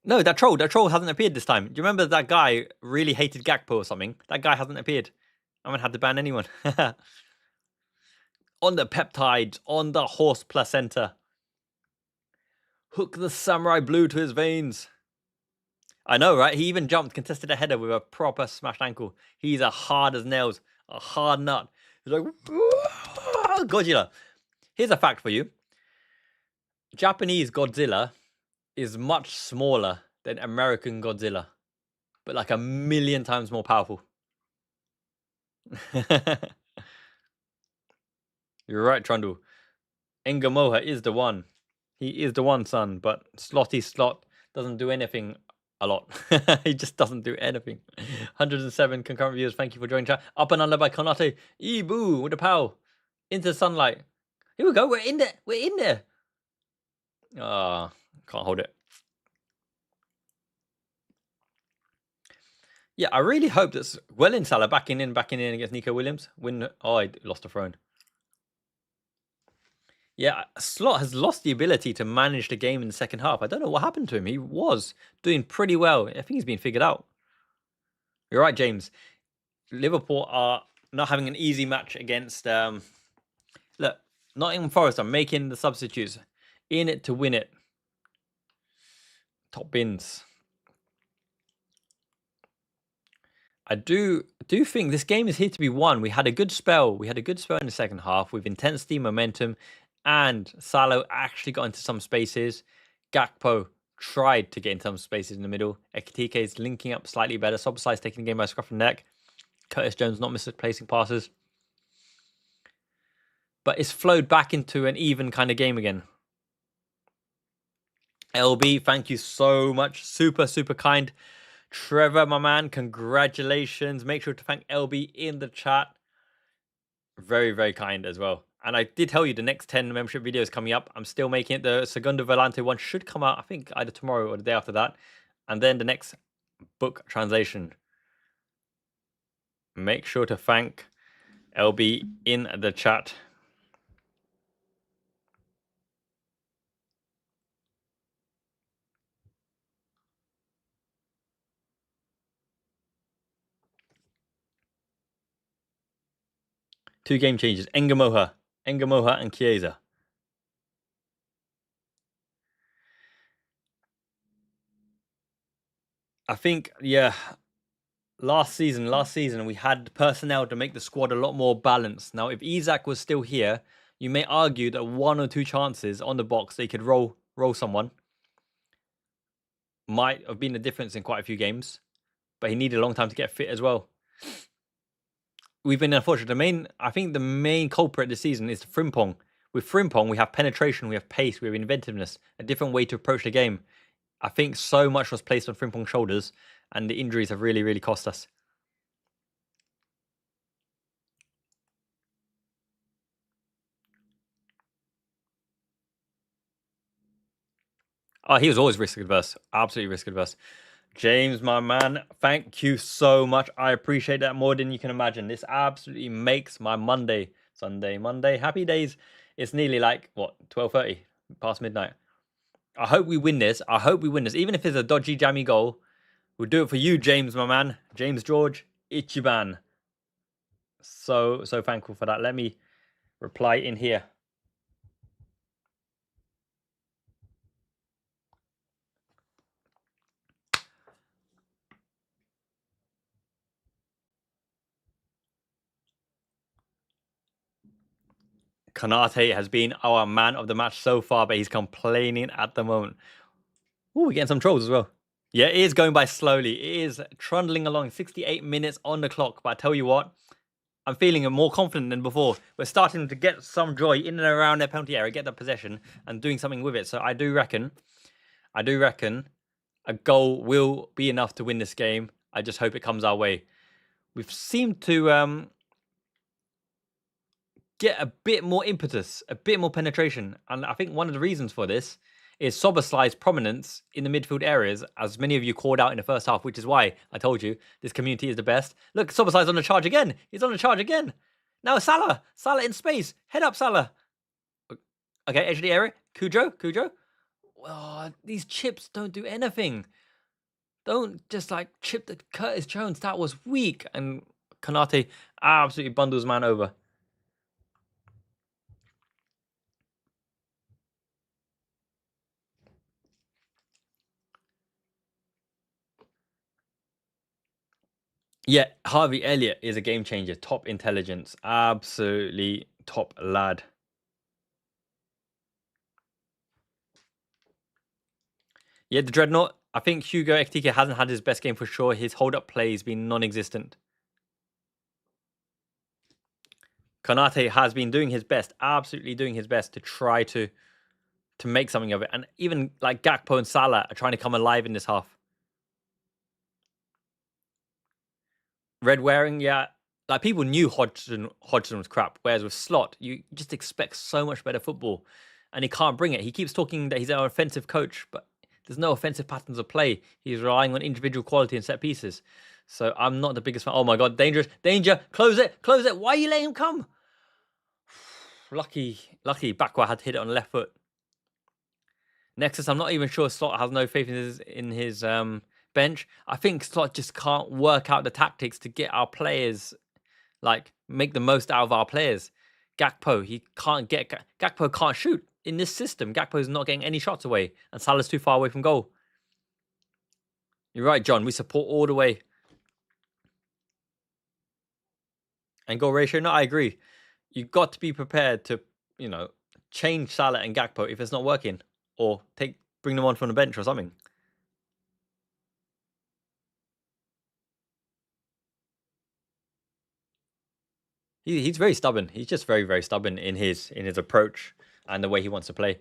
No, that troll hasn't appeared this time. Do you remember that guy really hated Gakpo or something? That guy hasn't appeared. I haven't had to ban anyone. On the peptides, on the horse placenta. Hook the samurai blue to his veins. I know, right? He even jumped, contested a header with a proper smashed ankle. He's a hard as nails, a hard nut. He's like, Godzilla. Here's a fact for you. Japanese Godzilla is much smaller than American Godzilla, but like 1,000,000 times more powerful. You're right, Trundle. Engamoha is the one. He is the one, son, but Slotty Slot doesn't do anything a lot. He just doesn't do anything. 107 concurrent viewers. Thank you for joining chat. Up and under by Konate. Ibu with the pow. Into the sunlight. Here we go. We're in there. We're in there. Ah, can't hold it. Yeah, I really hope that's well in Salah backing in against Nico Williams. Oh, I lost a throne. Yeah, Slot has lost the ability to manage the game in the second half. I don't know what happened to him. He was doing pretty well. I think he's been figured out. You're right, James. Liverpool are not having an easy match against... look, Nottingham Forest are making the substitutes. In it to win it. Top bins. I do think this game is here to be won. We had a good spell. We had a good spell in the second half with intensity, momentum, and Salah actually got into some spaces. Gakpo tried to get into some spaces in the middle. Ekitike is linking up slightly better. Soboslai is taking the game by scruff of the neck. Curtis Jones not misplacing passes. But it's flowed back into an even kind of game again. LB, thank you so much. Super, super kind. Trevor, my man, congratulations. Make sure to thank LB in the chat. Very, very kind as well. And I did tell you the next 10 membership videos coming up. I'm still making it. The Segundo Volante one should come out, I think, either tomorrow or the day after that. And then the next book translation. Make sure to thank LB in the chat. Two game changes. Engamoha and Chiesa. I think, yeah, last season, we had personnel to make the squad a lot more balanced. Now, if Isak was still here, you may argue that 1 or 2 chances on the box they could roll someone might have been the difference in quite a few games, but he needed a long time to get fit as well. We've been unfortunate. I think the main culprit this season is Frimpong. With Frimpong, we have penetration, we have pace, we have inventiveness, a different way to approach the game. I think so much was placed on Frimpong's shoulders, and the injuries have really, really cost us. Oh, he was always risk adverse. Absolutely risk adverse. James, my man, thank you so much. I appreciate that more than you can imagine. This absolutely makes my Monday, Sunday, Monday, happy days. It's nearly like, what, 12:30, past midnight. I hope we win this. I hope we win this. Even if it's a dodgy, jammy goal, we'll do it for you, James, my man. James George Ichiban. So thankful for that. Let me reply in here. Konate has been our man of the match so far, but he's complaining at the moment. Ooh, we're getting some trolls as well. Yeah, it is going by slowly. It is trundling along. 68 minutes on the clock. But I tell you what, I'm feeling more confident than before. We're starting to get some joy in and around their penalty area, get the possession, and doing something with it. So I do reckon a goal will be enough to win this game. I just hope it comes our way. We've seemed to get a bit more impetus, a bit more penetration. And I think one of the reasons for this is Soberslai's prominence in the midfield areas, as many of you called out in the first half, which is why I told you this community is the best. Look, Soberslai's on the charge again. He's on the charge again. Now Salah in space. Head up, Salah. Okay, edge of the area. Cujo. Oh, these chips don't do anything. Don't just like chip the Curtis Jones. That was weak. And Konate absolutely bundles man over. Yeah, Harvey Elliott is a game changer. Top intelligence. Absolutely top lad. Yeah, the Dreadnought. I think Hugo Ekitike hasn't had his best game for sure. His hold-up play has been non-existent. Konate has been doing his best, absolutely doing his best to try to make something of it. And even like Gakpo and Salah are trying to come alive in this half. Red wearing, yeah. Like people knew Hodgson was crap. Whereas with Slot, you just expect so much better football. And he can't bring it. He keeps talking that he's our offensive coach, but there's no offensive patterns of play. He's relying on individual quality and set pieces. So I'm not the biggest fan. Oh my God, dangerous. Danger. Close it. Why are you letting him come? Lucky. Bakwa had to hit it on the left foot. Nexus, I'm not even sure Slot has no faith in his bench. I think Slot just can't work out the tactics to get our players, like, make the most out of our players. Gakpo can't shoot in this system. Gakpo's not getting any shots away, and Salah's too far away from goal. You're right, John. We support all the way. And goal ratio, no, I agree. You've got to be prepared to, change Salah and Gakpo if it's not working, or bring them on from the bench or something. He's very stubborn. He's just very, very stubborn in his approach and the way he wants to play.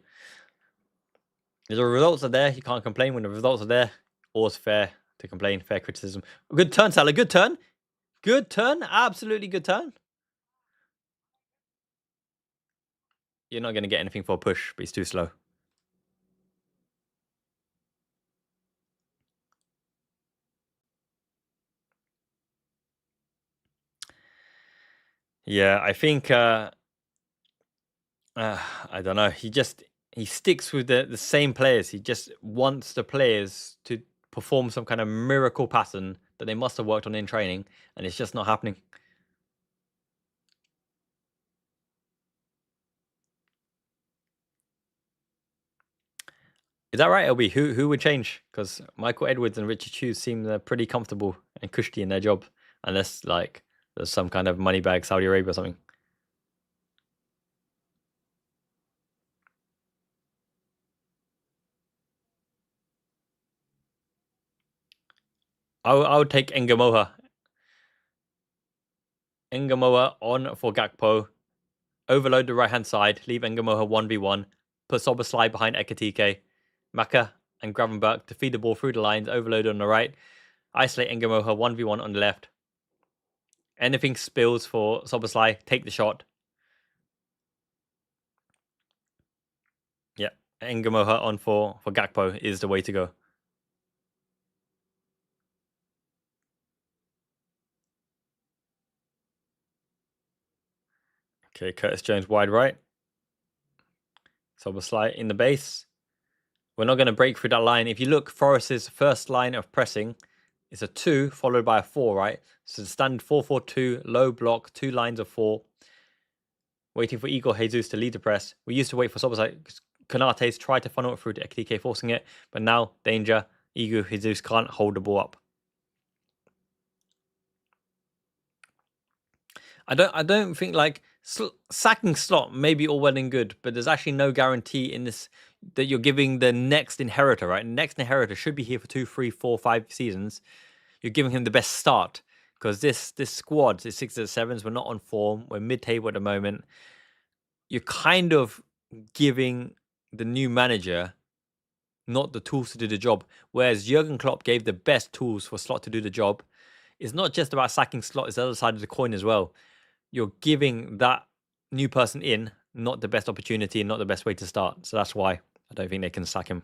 If the results are there, he can't complain. When the results are there, all's fair to complain. Fair criticism. Good turn, Salah. Good turn. Good turn. Absolutely good turn. You're not going to get anything for a push, but he's too slow. Yeah, I think I don't know. He sticks with the same players. He just wants the players to perform some kind of miracle pattern that they must have worked on in training, and it's just not happening. Is that right, LB? Who would change? Because Michael Edwards and Richard Hughes seem pretty comfortable and cushy in their job, unless like there's some kind of money bag Saudi Arabia or something. I would take Engamoha. Engamoha on for Gakpo. Overload the right hand side. Leave Engamoha 1v1. Put Soboslai behind Ekatike. Maka and Gravenberg to feed the ball through the lines. Overload on the right. Isolate Engamoha 1v1 on the left. Anything spills for Soboslai, take the shot. Yeah, Engamoha on for Gakpo is the way to go. Okay, Curtis Jones wide right. Soboslai in the base. We're not going to break through that line. If you look, Forest's first line of pressing is a 2 followed by a 4, right? So the standard 4-4-2, low block, 2 lines of 4. Waiting for Igor Jesus to lead the press. We used to wait for Soboslai. Konate's tried to funnel it through to Ekitike, forcing it. But now, danger. Igor Jesus can't hold the ball up. I don't think like sacking Slot may be all well and good, but there's actually no guarantee in this that you're giving the next inheritor, right? Next inheritor should be here for 2, 3, 4, 5 seasons. You're giving him the best start because this squad, the 6s and 7s, we're not on form. We're mid-table at the moment. You're kind of giving the new manager not the tools to do the job, whereas Jurgen Klopp gave the best tools for Slot to do the job. It's not just about sacking Slot; it's the other side of the coin as well. You're giving that new person in not the best opportunity and not the best way to start. So that's why I don't think they can sack him.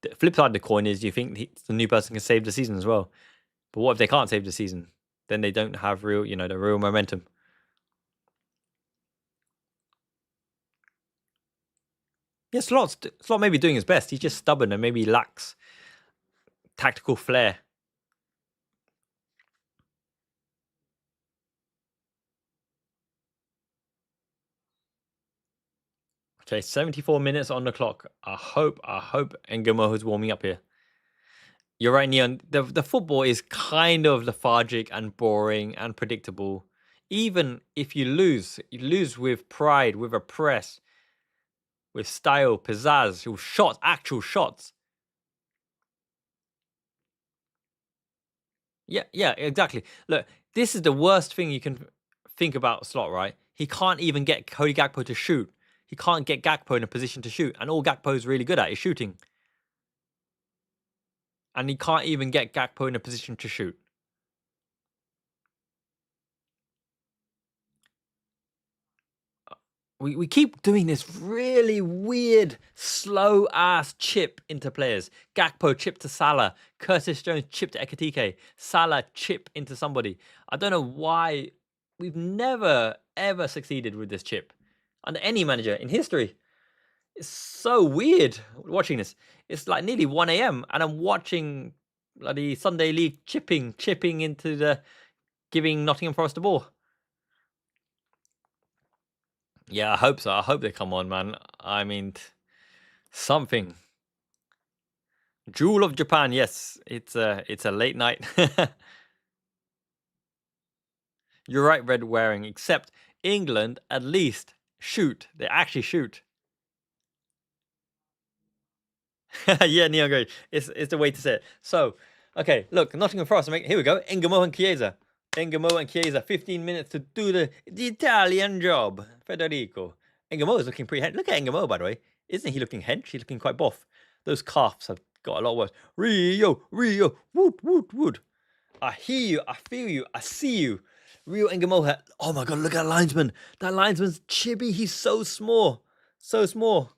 The flip side of the coin is, do you think the new person can save the season as well? But what if they can't save the season? Then they don't have real, the real momentum. Yeah, Slot may be doing his best. He's just stubborn and maybe lacks tactical flair. Okay, 74 minutes on the clock. I hope Engamoha's warming up here. You're right, Neon. The football is kind of lethargic and boring and predictable. Even if you lose with pride, with a press, with style, pizzazz, with shots, actual shots. Yeah, exactly. Look, this is the worst thing you can think about Slot, right? He can't even get Cody Gakpo to shoot. He can't get Gakpo in a position to shoot, and all Gakpo's really good at is shooting. And he can't even get Gakpo in a position to shoot. We keep doing this really weird, slow ass chip into players. Gakpo chip to Salah, Curtis Jones chip to Ekatike, Salah chip into somebody. I don't know why we've never ever succeeded with this chip under any manager in history. It's so weird watching this. It's like nearly 1 a.m. and I'm watching bloody Sunday League chipping into the giving Nottingham Forest the ball. Yeah, I hope so. I hope they come on, man. I mean, something. Jewel of Japan. Yes, it's a late night. You're right, red wearing. Except England, at least shoot. They actually shoot. Yeah, Neon Grey. It's the way to say it. So, okay, look, Nottingham Forest. Here we go. Engamo and Chiesa. Engamo and Chiesa. 15 minutes to do the Italian job. Federico. Engamo is looking pretty hench. Look at Engamo, by the way. Isn't he looking hench? He's looking quite buff. Those calves have got a lot worse. Rio, wood. I hear you. I feel you. I see you. Rio Engamoha. Oh my god, look at that linesman. That linesman's chibi. He's so small. So small.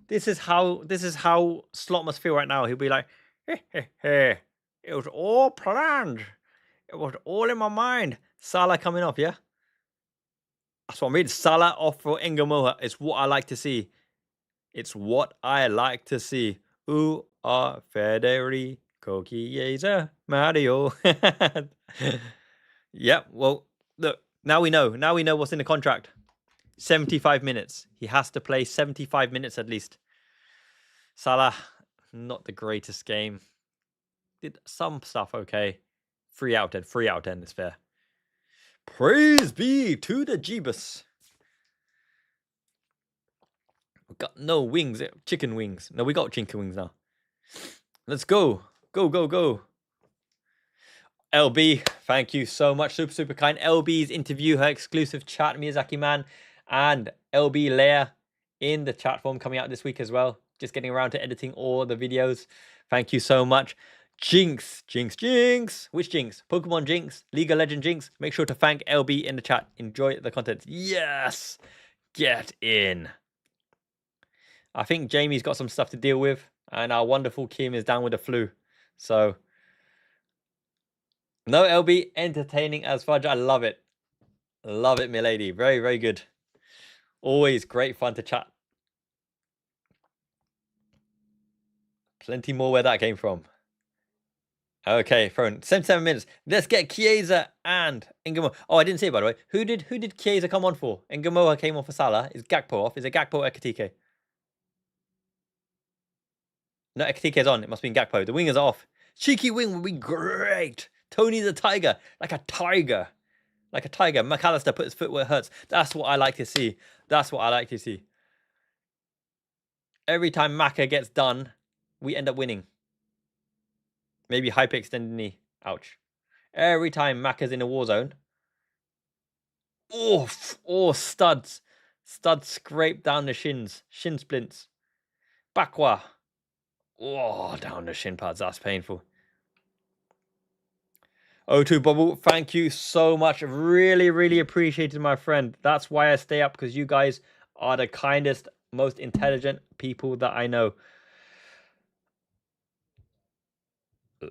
This is how Slot must feel right now. He'll be like, hey. It was all planned. It was all in my mind. Salah coming off, yeah? That's what I mean. Salah off for Engamoha. It's what I like to see. It's what I like to see. Ooh, Federico Chiesa, Mario. Yep, well, look, now we know. Now we know what's in the contract. 75 minutes. He has to play 75 minutes at least. Salah, not the greatest game. Did some stuff okay. 3 out of 10. 3 out of 10 is fair. Praise be to the Jeebus. We got no wings. Chicken wings. No, we got chicken wings now. Let's go. Go, go, go. LB, thank you so much. Super, super kind. LB's interview, her exclusive chat, Miyazaki Man, and LB Leia in the chat form coming out this week as well. Just getting around to editing all the videos. Thank you so much. Jinx, Jinx, Jinx. Which Jinx? Pokemon Jinx, League of Legends Jinx. Make sure to thank LB in the chat. Enjoy the content. Yes, get in. I think Jamie's got some stuff to deal with, and our wonderful Kim is down with the flu. So, no, LB, entertaining as fudge. I love it. Love it, milady. Very, very good. Always great fun to chat. Plenty more where that came from. Okay, thrown 77 minutes. Let's get Chiesa and Ngamo. Oh, I didn't say it, by the way. Who did Chiesa come on for? Ngamoha came on for Salah. Is Gakpo off? Is it Gakpo or Ekitike? No, Ekitike's on. It must be Gakpo. The wingers are off. Cheeky wing would be great. Tony the Tiger. Like a tiger. Like a tiger. McAllister put his foot where it hurts. That's what I like to see. That's what I like to see. Every time Maka gets done, we end up winning. Maybe hyperextended knee. Ouch. Every time Maka's in a war zone. Oh, studs. Studs scrape down the shins. Shin splints. Bakwa. Oh, down the shin pads. That's painful. O2 Bubble, thank you so much. Really, really appreciated, my friend. That's why I stay up, because you guys are the kindest, most intelligent people that I know.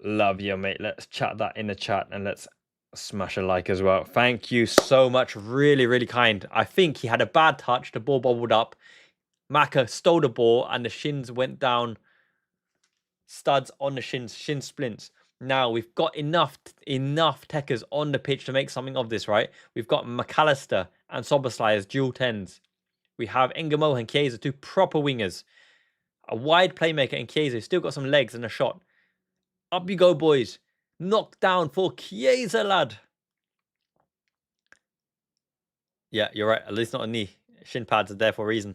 Love you, mate. Let's chat that in the chat, and let's smash a like as well. Thank you so much. Really, really kind. I think he had a bad touch. The ball bobbled up. Maka stole the ball, and the shins went down. Studs on the shins. Shin splints. Now, we've got enough techers on the pitch to make something of this, right? We've got McAllister and Soboslai as dual 10s. We have Ngamo and Chiesa, 2 proper wingers. A wide playmaker in Chiesa, who's still got some legs and a shot. Up you go, boys. Knock down for Chiesa, lad. Yeah, you're right. At least not a knee. Shin pads are there for a reason.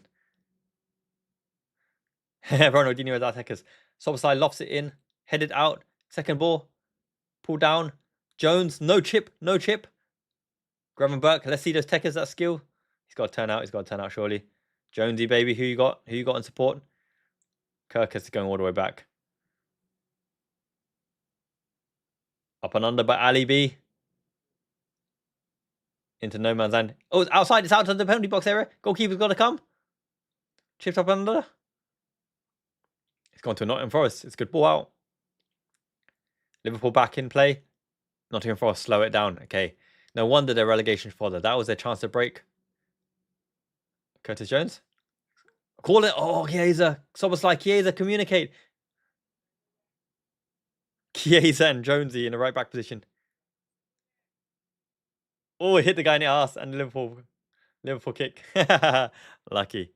Ronaldinho has attackers. Soboslai lofts it in. Headed out. Second ball. Pull down. Jones. No chip. No chip. Gravenberg. Let's see those techers, that skill. He's got to turn out. He's got to turn out, surely. Jonesy, baby. Who you got? Who you got in support? Kirkus is going all the way back. Up and under by Ali B. Into no man's land. Oh, it's outside. It's outside the penalty box area. Goalkeeper's got to come. Chipped up and under. It's gone to Nottingham Forest. It's a good ball out. Liverpool back in play. Nottingham Forest slow it down. Okay. No wonder their relegation fodder. That was their chance to break. Curtis Jones. Call it. Oh, Chiesa. Soboslai, Chiesa, communicate. Chiesa and Jonesy in the right back position. Oh, it hit the guy in the arse, and Liverpool kick. Lucky.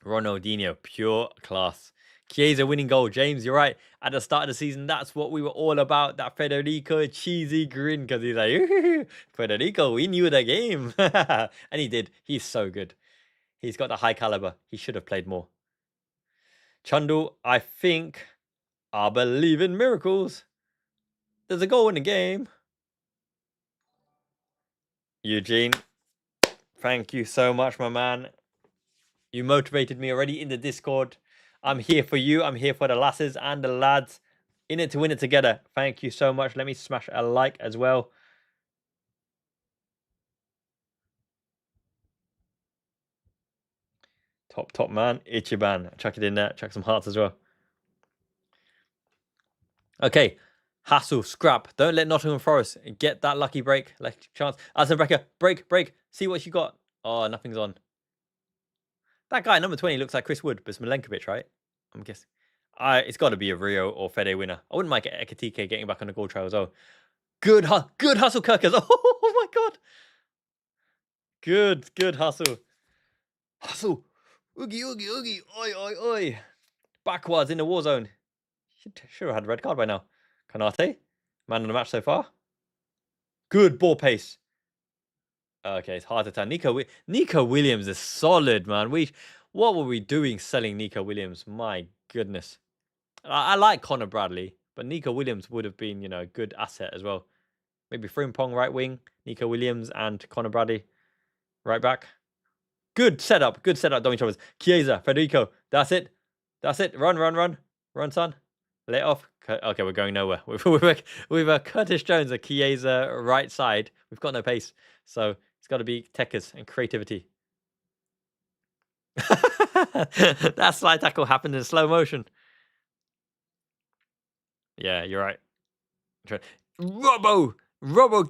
Ronaldinho, pure class. Chiesa winning goal. James, you're right. At the start of the season, that's what we were all about. That Federico cheesy grin, because he's like, Federico, we knew the game. And he did. He's so good. He's got the high caliber. He should have played more. Chandu, I believe in miracles. There's a goal in the game. Eugene, thank you so much, my man. You motivated me already in the Discord. I'm here for you. I'm here for the lasses and the lads. In it to win it together. Thank you so much. Let me smash a like as well. Top man. Ichiban. Chuck it in there. Chuck some hearts as well. Okay. Hassel, scrap. Don't let Nottingham Forest get that lucky break. Lucky chance. Alison Brecker, break. See what you got. Oh, nothing's on. That guy, number 20, looks like Chris Wood, but it's Milenkovic, right? I'm guessing. It's got to be a Rio or Fede winner. I wouldn't mind Ekatike getting back on the goal trail as well. Good hustle, Kirkers. Oh my God. Good hustle. Hustle. Oogie. Oi. Backwards in the war zone. Should have had a red card by now. Kanate, man of the match so far. Good ball pace. Okay, it's hard to tell. Nico Williams is solid, man. What were we doing selling Nico Williams? My goodness. I like Connor Bradley, but Nico Williams would have been, a good asset as well. Maybe Frimpong right wing, Nico Williams and Connor Bradley right back. Good setup, Dominic Chavez. Chiesa, Federico. That's it. Run, son. Lay it off. Okay, we're going nowhere. With Curtis Jones, a Chiesa right side. We've got no pace. So it's got to be techers and creativity. That slide tackle happened in slow motion. Yeah, you're right. Robbo,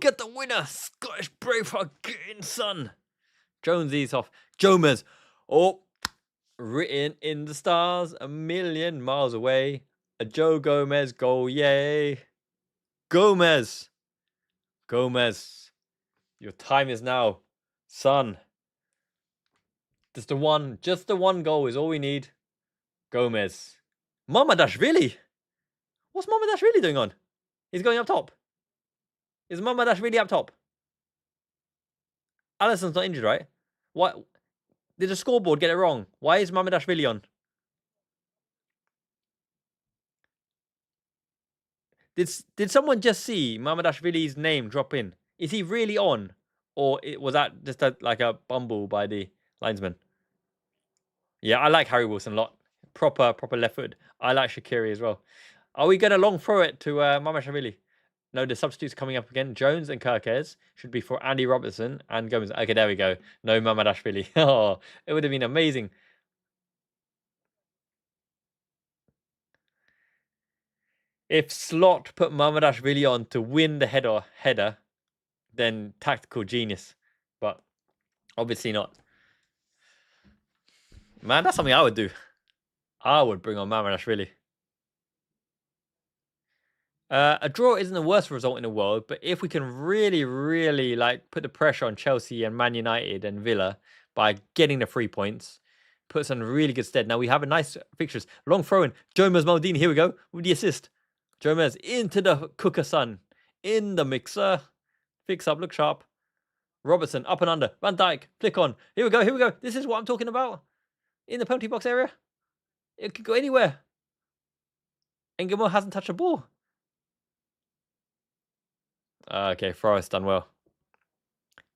get the winner. Scottish Braveheart, get in, son. Jonesy's off. Jomez. Oh, written in the stars, a million miles away. A Joe Gomez goal, yay. Gomez. Your time is now, son. Just the one goal is all we need. Gomez. Mamadashvili. What's Mamadashvili doing on? He's going up top. Is Mamadashvili up top? Alisson's not injured, right? What? Did the scoreboard get it wrong? Why is Mamadashvili on? Did someone just see Mamadashvili's name drop in? Is he really on? Or was that just like a bumble by the linesman? Yeah, I like Harry Wilson a lot. Proper left foot. I like Shaqiri as well. Are we going to long throw it to Mamadashvili? No, the substitutes coming up again. Jones and Kirkes should be for Andy Robertson and Gomez. Okay, there we go. No Mamadashvili. Oh, it would have been amazing. If Slot put Mamadashvili on to win the header, then tactical genius. But obviously not. Man, that's something I would do. I would bring on Mamadashvili. A draw isn't the worst result in the world, but if we can really like put the pressure on Chelsea and Man United and Villa by getting the 3 points, puts us in really good stead. Now we have a nice fixtures. Long throw in. Jomez Maldini, here we go with the assist. Jomez into the cooker, son. In the mixer. Fix up, look sharp. Robertson up and under. Van Dijk, flick on. Here we go. This is what I'm talking about. In the penalty box area. It could go anywhere. Engamo hasn't touched a ball. Okay, Forest done well.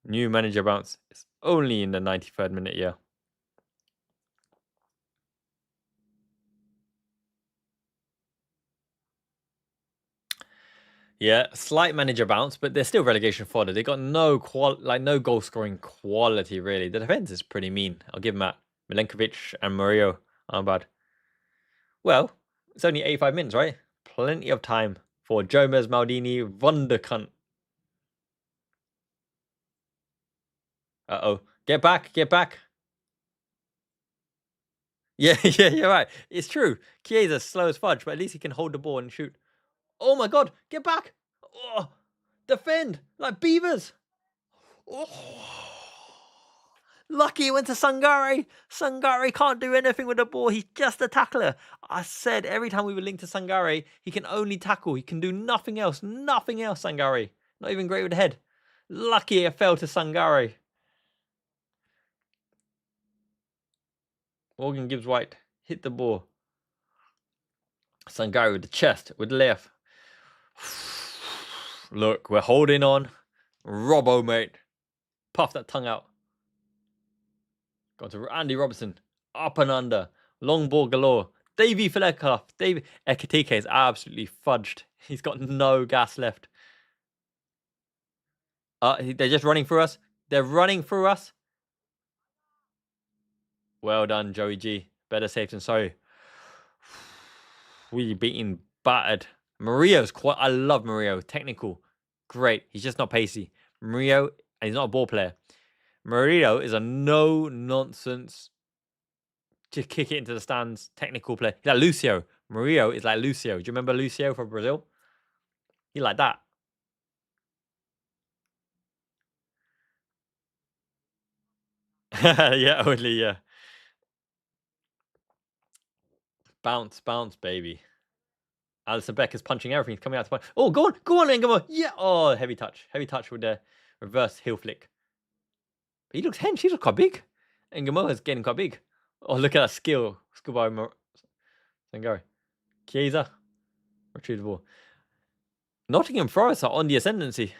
New manager bounce. It's only in the 93rd minute, yeah. Yeah, slight manager bounce, but they're still relegation fodder. They got no goal scoring quality really. The defense is pretty mean. I'll give them that. Milenkovic and Murillo aren't bad. Well, it's only 85 minutes, right? Plenty of time for Jomez Maldini Wunderkunt. Uh-oh. Get back. Yeah, you're right. It's true. Chiesa's slow as fudge, but at least he can hold the ball and shoot. Oh my God, get back. Oh, defend like beavers. Oh. Lucky he went to Sangare. Sangare can't do anything with the ball. He's just a tackler. I said every time we were linked to Sangare, he can only tackle. He can do nothing else. Nothing else, Sangare. Not even great with the head. Lucky it fell to Sangare. Morgan Gibbs White hit the ball. Sangare with the chest, with the left. Look, we're holding on. Robbo, mate. Puff that tongue out. Got to Andy Robertson. Up and under. Long ball galore. Davy Filekov. Davy Ekatike is absolutely fudged. He's got no gas left. They're just running through us. They're running through us. Well done, Joey G. Better safe than sorry. We beaten battered. Murillo's quite. I love Murillo. Technical, great. He's just not pacey. Murillo, and he's not a ball player. Murillo is a no-nonsense, just kick it into the stands, technical player. He's like Lucio. Murillo is like Lucio. Do you remember Lucio from Brazil? He like that. Yeah, only, yeah. Bounce, bounce, baby. Alisson Becker's punching everything. He's coming out to punch. Oh, go on, Engamo. Yeah. Oh, heavy touch with the reverse heel flick. But he looks hench. He looks quite big. Engamo is getting quite big. Oh, look at that skill. Skill by Sangari. Chiesa. Retrieve the ball. Nottingham Forest are on the ascendancy.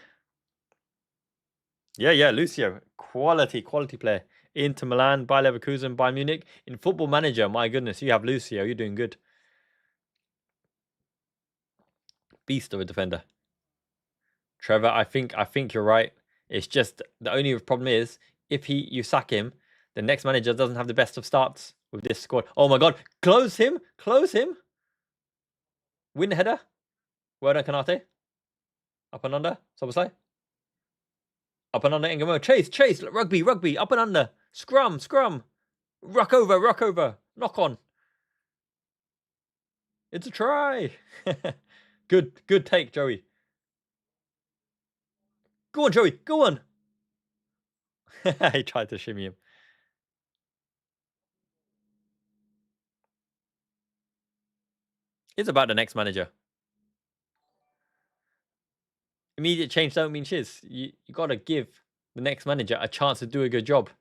Yeah, Lucio. Quality player. Inter Milan, Bayer Leverkusen, Bayern Munich. In Football Manager, my goodness, you have Lucio. You're doing good. Beast of a defender. Trevor, I think you're right. It's just the only problem is if you sack him, the next manager doesn't have the best of starts with this squad. Oh my god, close him. Win the header. Well done, Kanate. Up and under. Soboslai. Up and under, Engamo. Chase. Rugby. Up and under. Scrum. Rock over. Knock on. It's a try. Good take, Joey. Go on, Joey. Go on. He tried to shimmy him. It's about the next manager. Immediate change don't mean shiz. You got to give the next manager a chance to do a good job.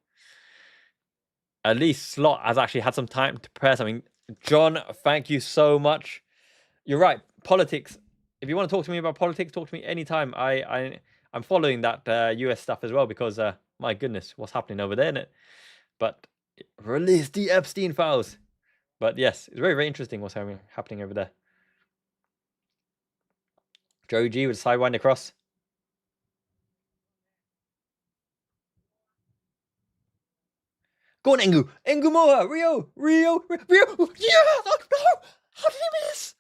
At least Slot has actually had some time to prepare something. John, thank you so much. You're right. Politics. If you want to talk to me about politics, talk to me anytime. I'm following that US stuff as well because my goodness, what's happening over there, innit? But release the Epstein files. But yes, it's very, very interesting what's happening over there. Joe G with a sidewind across. Go on, Engu. Engu Moa. Rio. Yeah! Oh, no! How did he miss?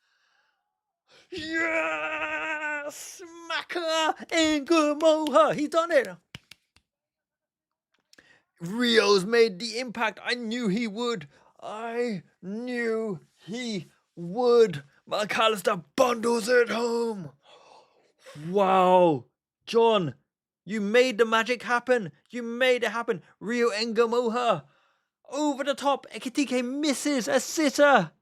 Yes! Maka Engu Moa. He done it. Rio's made the impact. I knew he would. McAllister bundles it home. Wow. John, you made the magic happen. You made it happen. Rio Engamoha. Over the top. Ekitike misses a sitter.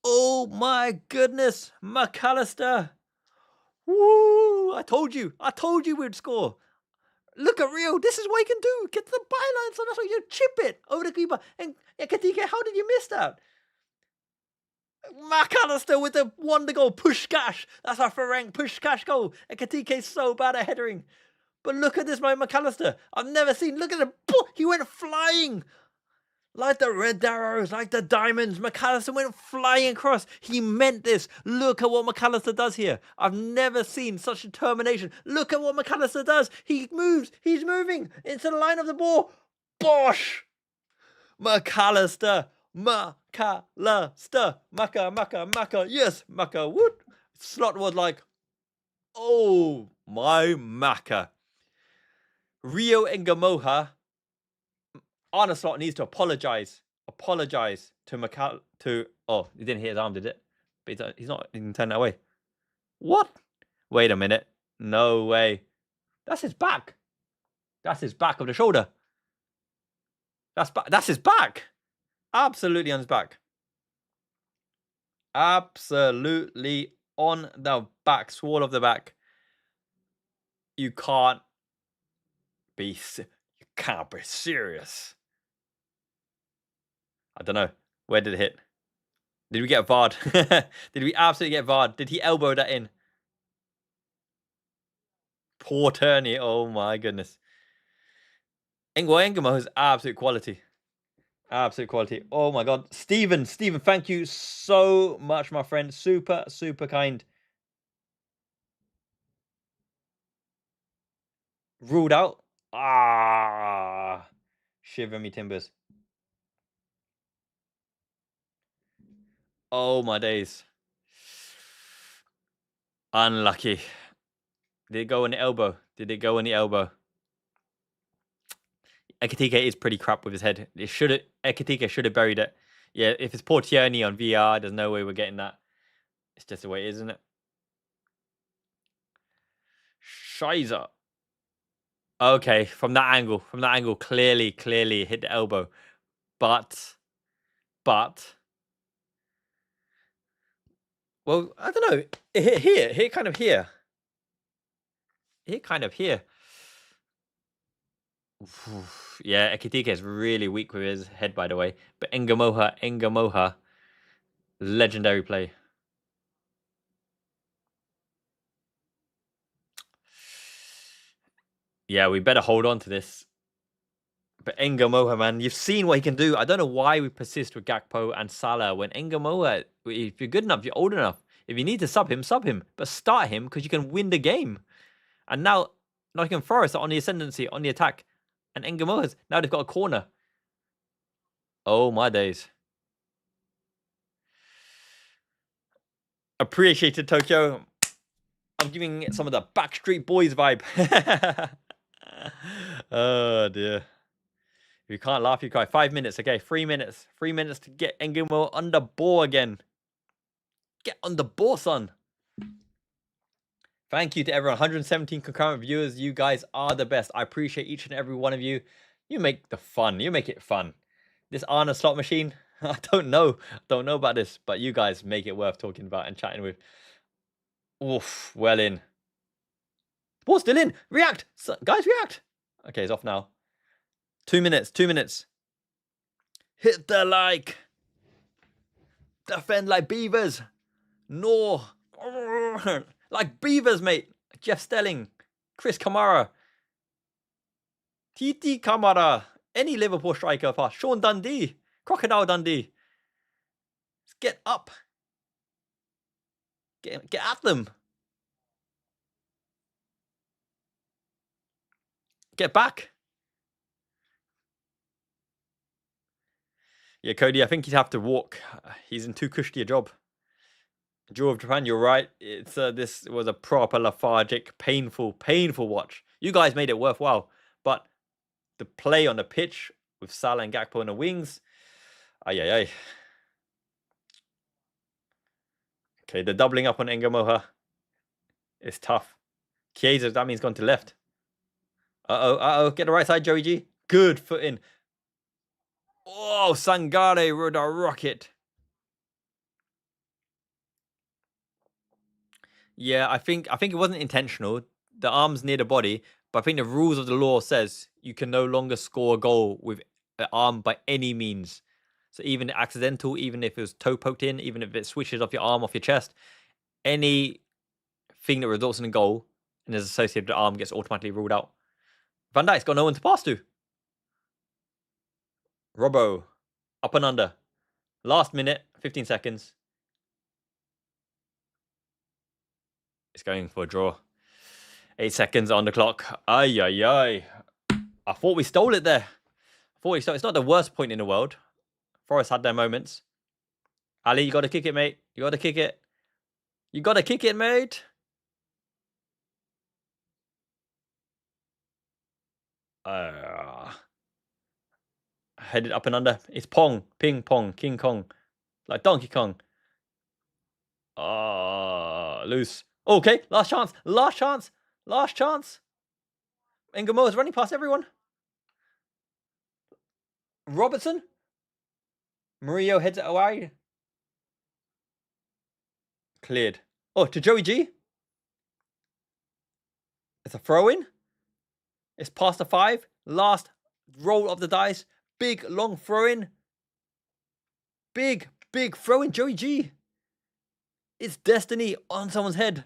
Oh my goodness. McAllister. Woo. I told you we'd score. Look at Rio. This is what he can do. Get to the byline. So that's what you chip it over the keeper. And Ekitike, how did you miss that? McAllister with the wonder goal. Pushkash. That's our Ferenc Pushkash goal. Ekitike's so bad at headering. But look at this, my McAllister. I've never seen. Look at him. He went flying. Like the red arrows, like the diamonds. McAllister went flying across. He meant this. Look at what McAllister does here. I've never seen such determination. Look at what McAllister does. He moves. He's moving into the line of the ball. Bosh! McAllister. Maka. Yes, Maka. Wood. Slot was like, oh my Maka. Rio Engamoha. Arne Slot needs to apologize to oh, he didn't hit his arm, did it? But he's not. He can turn that away. What? Wait a minute. No way. That's his back. That's his back of the shoulder. That's his back. Absolutely on his back. Absolutely on the back. Swall of the back. You can't be serious. I don't know. Where did it hit? Did we get VAR'd? Did we absolutely get VAR'd? Did he elbow that in? Poor Turney. Oh my goodness. Engamo is absolute quality. Absolute quality. Oh my god. Stephen, thank you so much, my friend. Super, super kind. Ruled out. Ah. Shiver me timbers. Oh my days. Unlucky. Did it go on the elbow? Did it go on the elbow? Ekitike is pretty crap with his head. Ekitike should have buried it. Yeah, if it's poor Tierney on VR, there's no way we're getting that. It's just the way it is, isn't it? Scheiße. Okay, from that angle, clearly hit the elbow. But, well, I don't know. It hit kind of here. Hit kind of here. Yeah, Ekitike is really weak with his head, by the way. But Engamoha, legendary play. Yeah, we better hold on to this. But Engamoha, man, you've seen what he can do. I don't know why we persist with Gakpo and Salah when Engamoha, if you're good enough, you're old enough. If you need to sub him. But start him because you can win the game. And now Nottingham Forest are on the ascendancy, on the attack. And Engamoha's, now they've got a corner. Oh, my days. Appreciated, Tokyo. I'm giving it some of the Backstreet Boys vibe. Oh, dear. If you can't laugh, you cry. 5 minutes, okay? 3 minutes. 3 minutes to get Engamo on the ball again. Get on the ball, son. Thank you to everyone. 117 concurrent viewers. You guys are the best. I appreciate each and every one of you. You make the fun. You make it fun. This Arne Slot machine, I don't know. Don't know about this, but you guys make it worth talking about and chatting with. Oof, well in. Ball's still in. React. Guys, react. Okay, it's off now. 2 minutes. 2 minutes. Hit the like. Defend like beavers. No. Like beavers, mate. Jeff Stelling. Chris Kamara. Titi Kamara. Any Liverpool striker fast. Sean Dundee. Crocodile Dundee. Let's get up. Get at them. Get back. Yeah, Cody, I think he'd have to walk. He's in too cushy a job. Draw of Japan, you're right. It's this was a proper lethargic, painful watch. You guys made it worthwhile, but the play on the pitch with Salah and Gakpo in the wings, ay. Okay, the doubling up on Engamoha is tough. Chiesa, that means gone to left. Uh-oh. Get the right side, Joey G. Good foot in. Oh, Sangare with a rocket. Yeah, I think it wasn't intentional. The arm's near the body, but I think the rules of the law says you can no longer score a goal with the arm by any means. So even accidental, even if it was toe poked in, even if it switches off your arm, off your chest, anything that results in a goal and is associated with the arm gets automatically ruled out. Van Dijk's got no one to pass to. Robbo, up and under. Last minute, 15 seconds. It's going for a draw. 8 seconds on the clock. Ay. I thought we stole it there. It's not the worst point in the world. Forest had their moments. Ali, you got to kick it, mate. You got to kick it. You got to kick it, mate. Headed up and under. It's Pong. Ping Pong. King Kong. Like Donkey Kong. Loose. Okay, last chance. Ngamo is running past everyone. Robertson. Murillo heads it away. Cleared. Oh, to Joey G. It's a throw-in. It's past the 5. Last roll of the dice. Big, long throw-in. Big throw-in, Joey G. It's destiny on someone's head.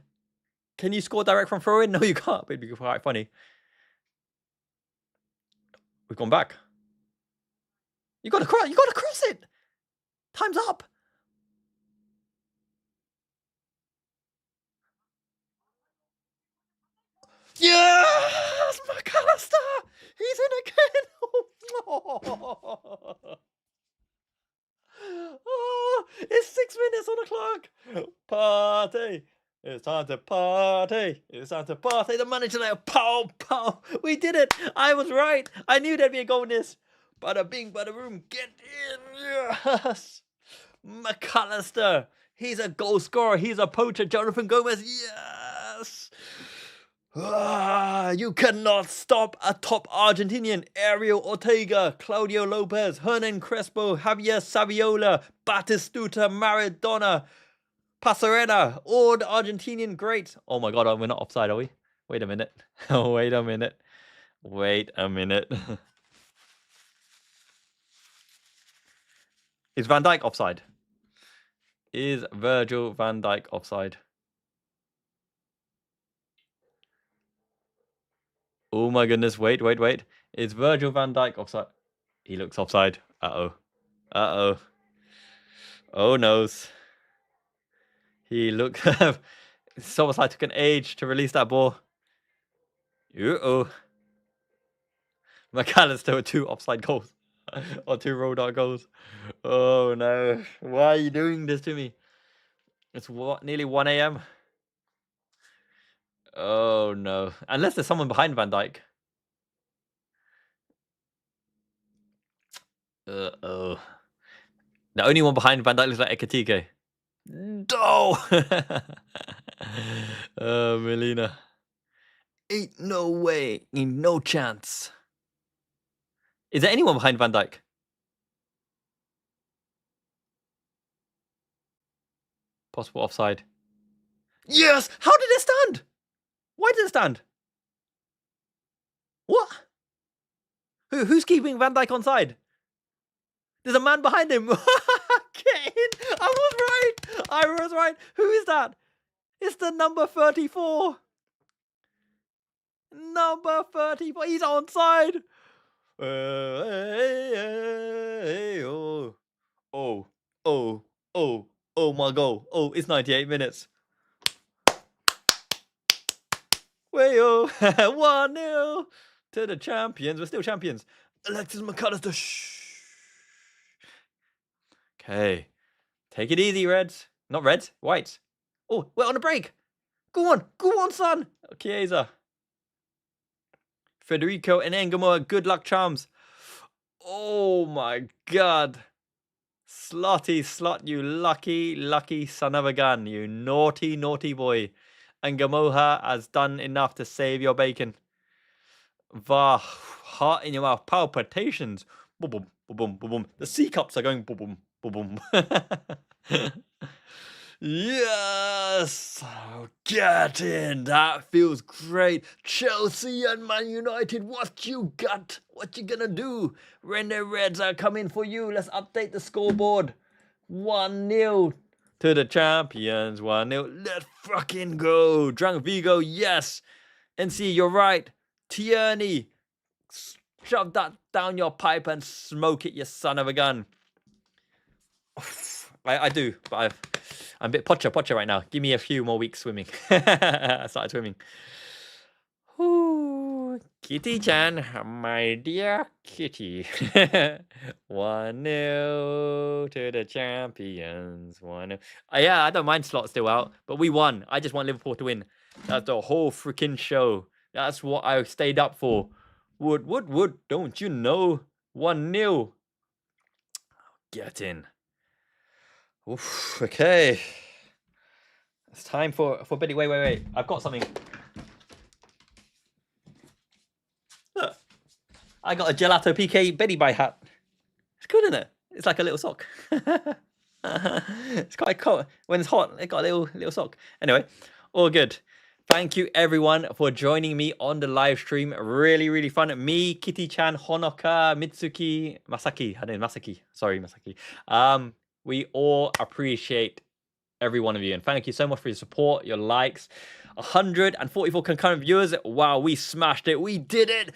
Can you score direct from throw-in? No, you can't. But it'd be quite funny. We've gone back. You got to cross it. Time's up. Yes! McAllister! He's in again! Oh, it's 6 minutes on the clock! Party! It's time to party. It's time to party. The manager like, pow, pow. We did it. I was right. I knew there'd be a goal in this. Bada bing, bada boom. Get in. Yes. McAllister. He's a goal scorer. He's a poacher. Jonathan Gomez. Yes. You cannot stop a top Argentinian. Ariel Ortega, Claudio Lopez, Hernan Crespo, Javier Saviola, Batistuta, Maradona, Pasarena, all the Argentinian greats. Oh my God, we're not offside, are we? Wait a minute. Oh, wait a minute. Wait a minute. Is Van Dijk offside? Is Virgil van Dijk offside? Oh my goodness, wait. Is Virgil van Dijk offside? He looks offside. Uh-oh. Oh noes. He looked... It's almost like took an age to release that ball. Uh-oh. McAllister with 2 offside goals. Or 2 rolled out goals. Oh no. Why are you doing this to me? It's what, nearly 1 a.m. Oh no. Unless there's someone behind Van Dijk. Uh-oh. The only one behind Van Dijk looks like Ekatike. No! Oh, Melina. Ain't no way. Ain't no chance. Is there anyone behind Van Dijk? Possible offside. Yes! How did it stand? Why did it stand? What? Who's keeping Van Dijk onside? There's a man behind him. Get in. I was right. Who is that? It's the number 34. Number 34. He's onside. Oh my goal. Oh, it's 98 minutes. Wayo. 1-0 to the champions. We're still champions. Alexis McAllister. Shh. Okay. Take it easy, Reds. Not Reds, Whites. Oh, we're on a break. Go on, son. Chiesa. Federico and Engamoa, good luck charms. Oh my God. Slotty Slot, you lucky son of a gun. You naughty boy. And Gamoha has done enough to save your bacon. Vah, heart in your mouth, palpitations. Boom, boom, boom, boom, boom. The C cups are going boom, boom, boom, boom. Yes! Get in! That feels great. Chelsea and Man United, what you got? What you gonna do? Render Reds are coming for you. Let's update the scoreboard. 1-0 to the champions. 1-0. Let's fucking go. Drunk Vigo, yes. NC, you're right. Tierney, shove that down your pipe and smoke it, you son of a gun. I do, but I'm a bit pocha right now. Give me a few more weeks swimming. I started swimming. Ooh, Kitty-chan, my dear kitty. 1-0 to the champions. 1-0. Yeah, I don't mind Slot still out, but we won. I just want Liverpool to win. That's the whole freaking show. That's what I stayed up for. Wood, don't you know? 1-0. Get in. Oof, okay. It's time for Betty. Wait. I've got something. Look. I got a Gelato PK Betty Bye hat. It's good, isn't it? It's like a little sock. It's quite cool. When it's hot, it got a little sock. Anyway, all good. Thank you everyone for joining me on the live stream. Really fun. Me, Kitty-chan, Honoka, Mitsuki, Masaki. Her name is Masaki. Sorry, Masaki. We all appreciate every one of you. And thank you so much for your support, your likes. 144 concurrent viewers. Wow, we smashed it. We did it.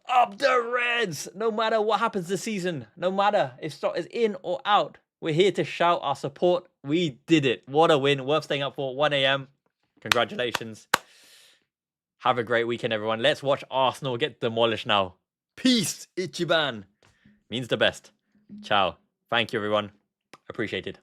Up the Reds. No matter what happens this season, no matter if Slot is in or out, we're here to shout our support. We did it. What a win. Worth staying up for. 1 a.m. Congratulations. Have a great weekend, everyone. Let's watch Arsenal get demolished now. Peace, Ichiban. Means the best. Ciao. Thank you, everyone. Appreciated.